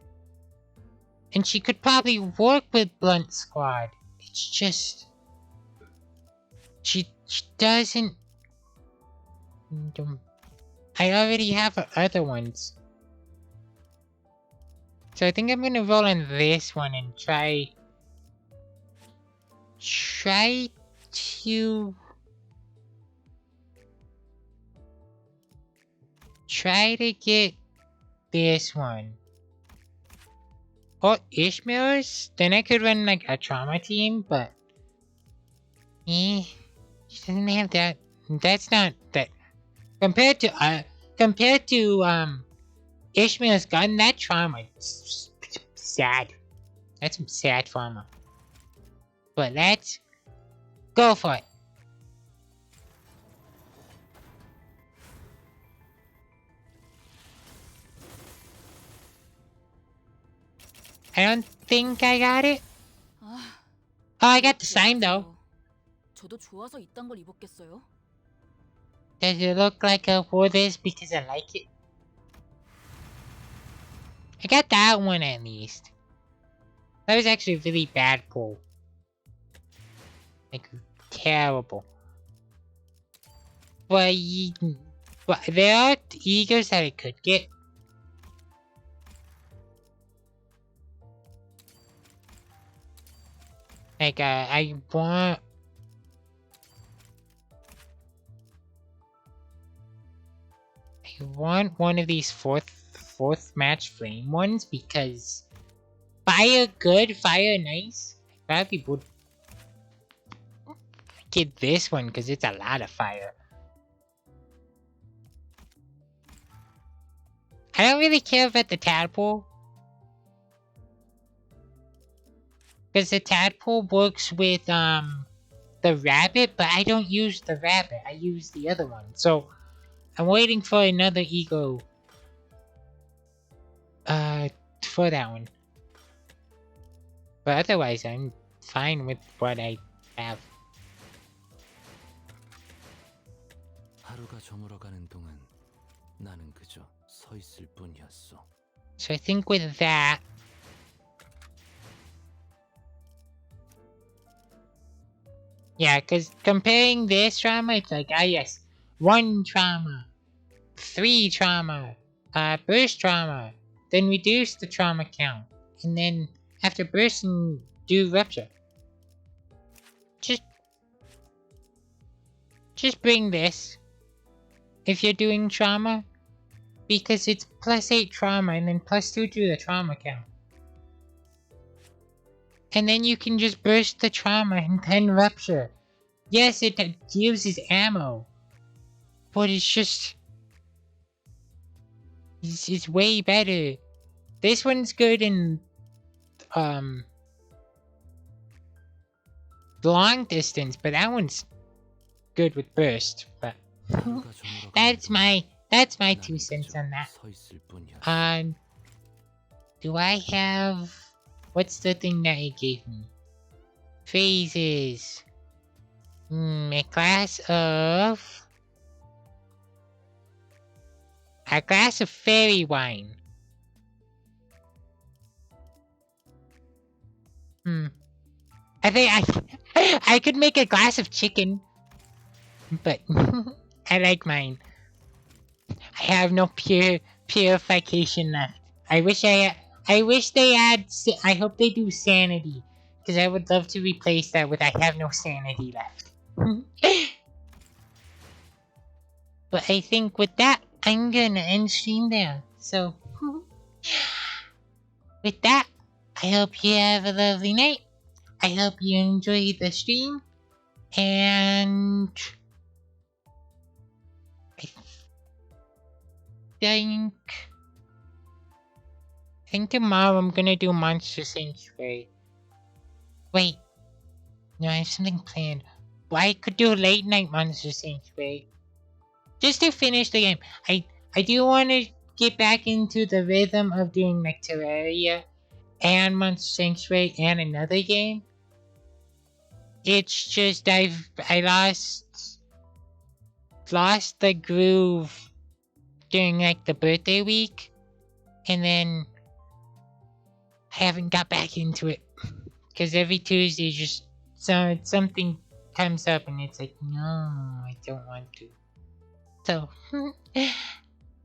And she could probably work with Blunt Squad. It's just... She doesn't... I already have her other ones. So I think I'm gonna roll on this one and try to get this one. Or Ishmael's? Then I could run like a trauma team, but... she doesn't have that. That's not that. Compared to Ishmael's gun, that trauma is sad. That's some sad trauma. But let's go for it. I don't think I got it. 아, Oh, I got the sign though. 저도 좋아서 이딴 걸 입었겠어요? Does it look like I wore this because I like it? I got that one at least. That was actually a really bad pull. Like, terrible. But, but there are egos that I could get. Like, I want one of these fourth match flame ones because fire good, fire nice. I probably would get this one because it's a lot of fire. I don't really care about the tadpole. Because the tadpole works with the rabbit, but I don't use the rabbit. I use the other one. So I'm waiting for another ego for that one. But otherwise I'm fine with what I have. 하루가 저물어가는 동안 나는 그저 서 있을 뿐이었어. So I think with that, yeah, because comparing this trauma, it's like, yes, 1 trauma, 3 trauma, burst trauma, then reduce the trauma count, and then after bursting, do rupture. Just bring this if you're doing trauma, because it's +8 trauma and then +2 to the trauma count. And then you can just burst the trauma and then rupture. Yes, it uses ammo, but it's just... It's way better. This one's good in long distance, but that one's good with burst. But that's my 2 cents on that. 서 있을 뿐이었어. Do I have... What's the thing that it gave me? Phases. A glass of fairy wine. I think I could make a glass of chicken, but I like mine. I have no purification left. I wish they add. I hope they do sanity, because I would love to replace that with I have no sanity left. But I think with that, I'm gonna end stream there. So, with that, I hope you have a lovely night. I hope you enjoyed the stream, and I think tomorrow I'm gonna do Monster Sanctuary. Wait, no, I have something planned. Well, I could do late night Monster Sanctuary. Just to finish the game. I do want to get back into the rhythm of doing like Terraria and Monster Sanctuary and another game. It's just I lost the groove during like the birthday week, and then I haven't got back into it because every Tuesday just something comes up and it's like, no, I don't want to. So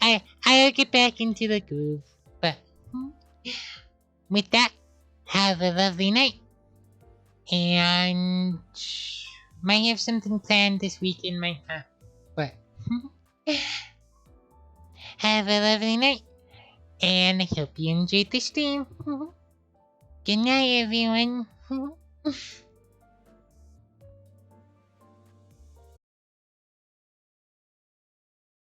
I'll get back into the groove. But with that, have a lovely night, and might have something planned this weekend, might not. But have a lovely night, and I hope you enjoyed the stream. Good night, everyone.